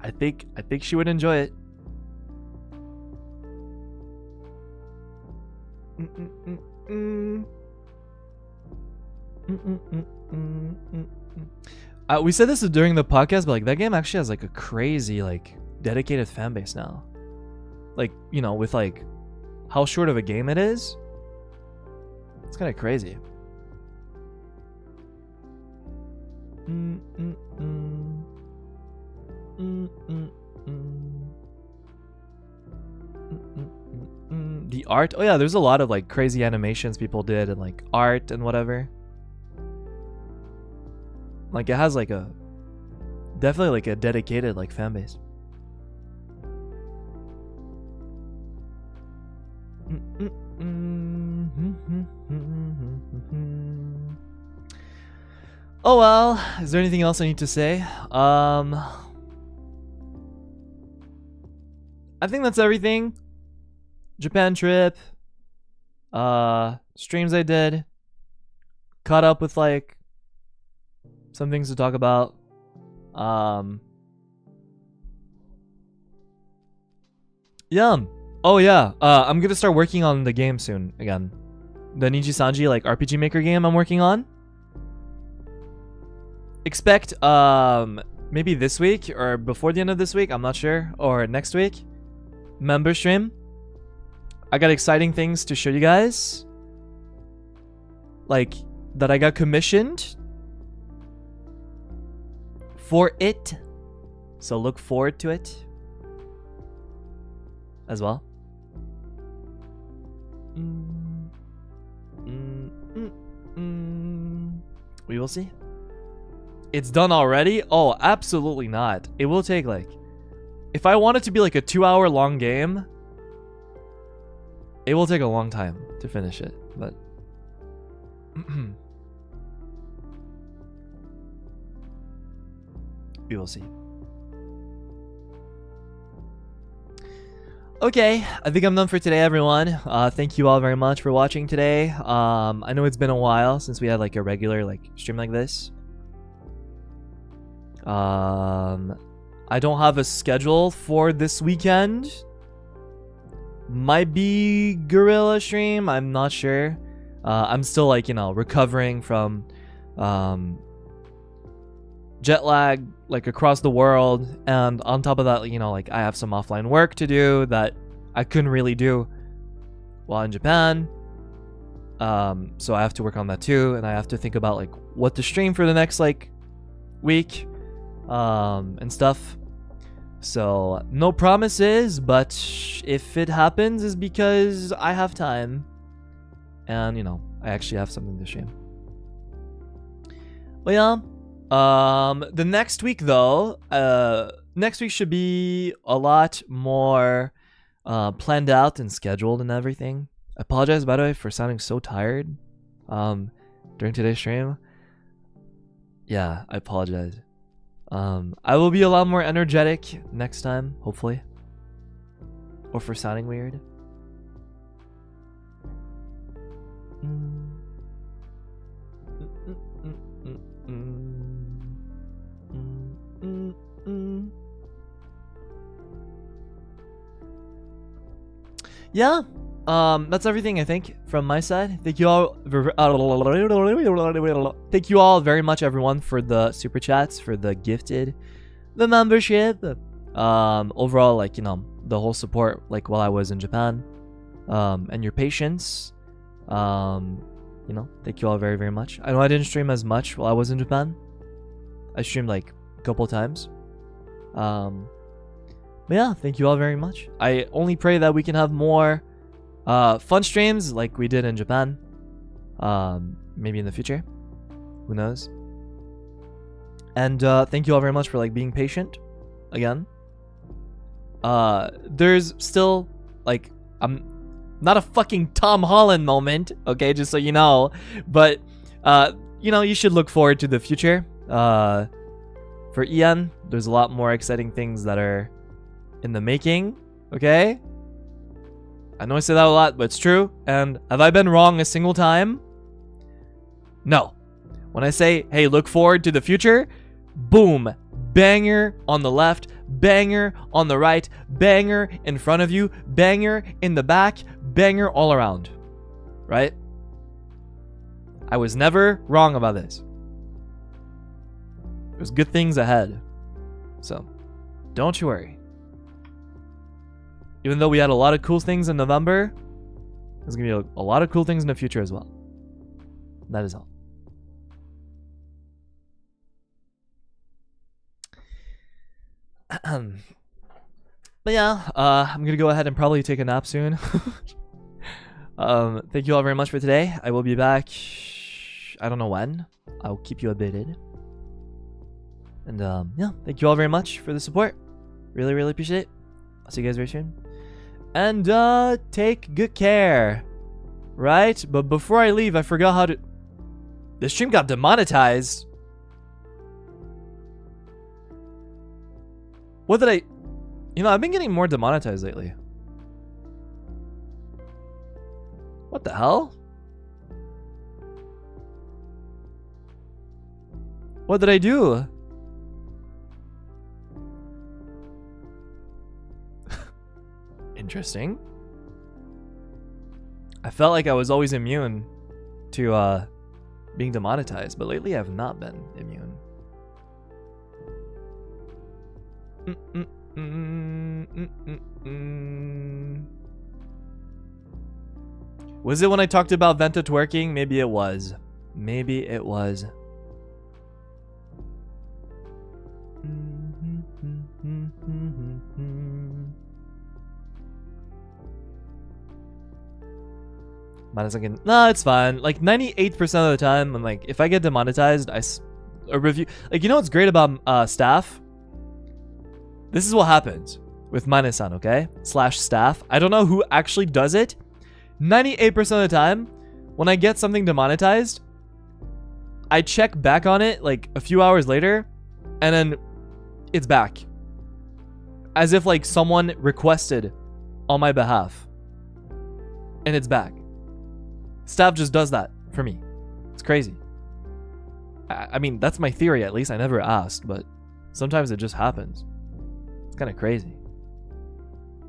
Speaker 1: I think she would enjoy it. We said this during the podcast, but like that game actually has like a crazy like dedicated fan base now. Like, you know, with like how short of a game it is, it's kind of crazy. The art, oh yeah, there's a lot of like crazy animations people did and like art and whatever. Like it has like a definitely like a dedicated like fan base. Oh well, is there anything else I need to say? I think that's everything. Japan trip, streams I did, caught up with like some things to talk about. Yeah. Oh yeah. I'm gonna start working on the game soon again. The Nijisanji like RPG Maker game I'm working on. Expect maybe this week or before the end of this week, I'm not sure, or next week. Member stream. I got exciting things to show you guys. Like that I got commissioned for it. So look forward to it as well. We will see. It's done already? Oh, absolutely not. It will take like, if I want it to be like a 2 hour long game, it will take a long time to finish it, but we will see. Okay, I think I'm done for today, everyone. Thank you all very much for watching today. I know it's been a while since we had like a regular like stream like this. I don't have a schedule for this weekend. Might be gorilla stream, I'm not sure. I'm still like, you know, recovering from jet lag like across the world, and on top of that, you know, like I have some offline work to do that I couldn't really do while in Japan. So I have to work on that too, and I have to think about like what to stream for the next like week and stuff. So no promises, but if it happens is because I have time and, you know, I actually have something to stream. But yeah, the next week though, next week should be a lot more planned out and scheduled and everything. I apologize, by the way, for sounding so tired during today's stream. Yeah, I apologize. I will be a lot more energetic next time, hopefully. Or for sounding weird. Yeah, that's everything I think from my side. Thank you all. Thank you all very much, everyone, for the super chats, for the gifted, the membership, overall, like, you know, the whole support, like while I was in Japan, and your patience. You know, thank you all very, very much. I know I didn't stream as much while I was in Japan. I streamed like a couple times. But yeah, thank you all very much. I only pray that we can have more fun streams like we did in Japan. Maybe in the future. Who knows? And thank you all very much for like being patient again. There's still like, I'm not a fucking Tom Holland moment, okay, just so you know. But you know, you should look forward to the future. For Ian, there's a lot more exciting things that are in the making, okay? I know I say that a lot, but it's true. And have I been wrong a single time? No. When I say, hey, look forward to the future, boom, banger on the left, banger on the right, banger in front of you, banger in the back, banger all around, right? I was never wrong about this. There's good things ahead. So, don't you worry. Even though we had a lot of cool things in November, there's going to be a lot of cool things in the future as well. That is all. But yeah, I'm going to go ahead and probably take a nap soon. Thank you all very much for today. I will be back. I don't know when. I'll keep you updated. And yeah, thank you all very much for the support. Really, really appreciate it. I'll see you guys very soon. And take good care. Right? But before I leave, I forgot how to... The stream got demonetized. What did I... You know, I've been getting more demonetized lately. What the hell? What did I do? Interesting. I felt like I was always immune to being demonetized, but lately I've not been immune. Was it when I talked about Venta twerking? Maybe it was. Maybe it was. No, it's fine. Like 98% of the time, I'm like, if I get demonetized, a review. Like, you know what's great about staff? This is what happens with Mane-san, okay? /staff. I don't know who actually does it, 98% of the time, when I get something demonetized, I check back on it like a few hours later, and then it's back. As if like someone requested on my behalf. And it's back. Staff just does that for me. It's crazy. I mean, that's my theory at least. I never asked, but sometimes it just happens. It's kind of crazy.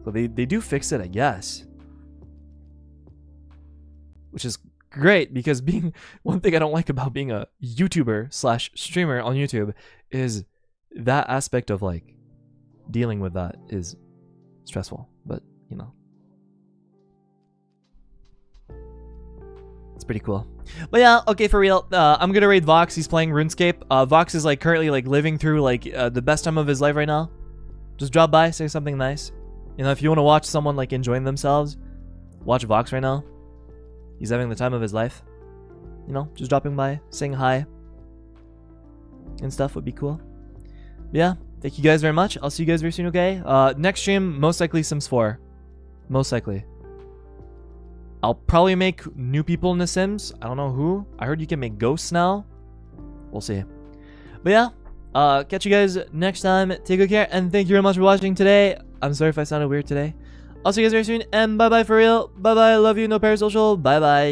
Speaker 1: So they do fix it, I guess. Which is great, because being one thing I don't like about being a YouTuber / streamer on YouTube is that aspect of like dealing with that is stressful, but you know, it's pretty cool. But yeah, okay, for real, I'm gonna raid Vox. He's playing RuneScape. Vox is like currently like living through like the best time of his life right now. Just drop by, say something nice. You know, if you want to watch someone like enjoying themselves, watch Vox right now. He's having the time of his life. You know, just dropping by, saying hi and stuff would be cool. But yeah, thank you guys very much. I'll see you guys very soon, okay? Next stream, most likely Sims 4. Most likely. I'll probably make new people in The Sims. I don't know who. I heard you can make ghosts now. We'll see. But yeah, catch you guys next time. Take good care, and thank you very much for watching today. I'm sorry if I sounded weird today. I'll see you guys very soon, and bye-bye for real. Bye-bye. Love you. No parasocial. Bye-bye.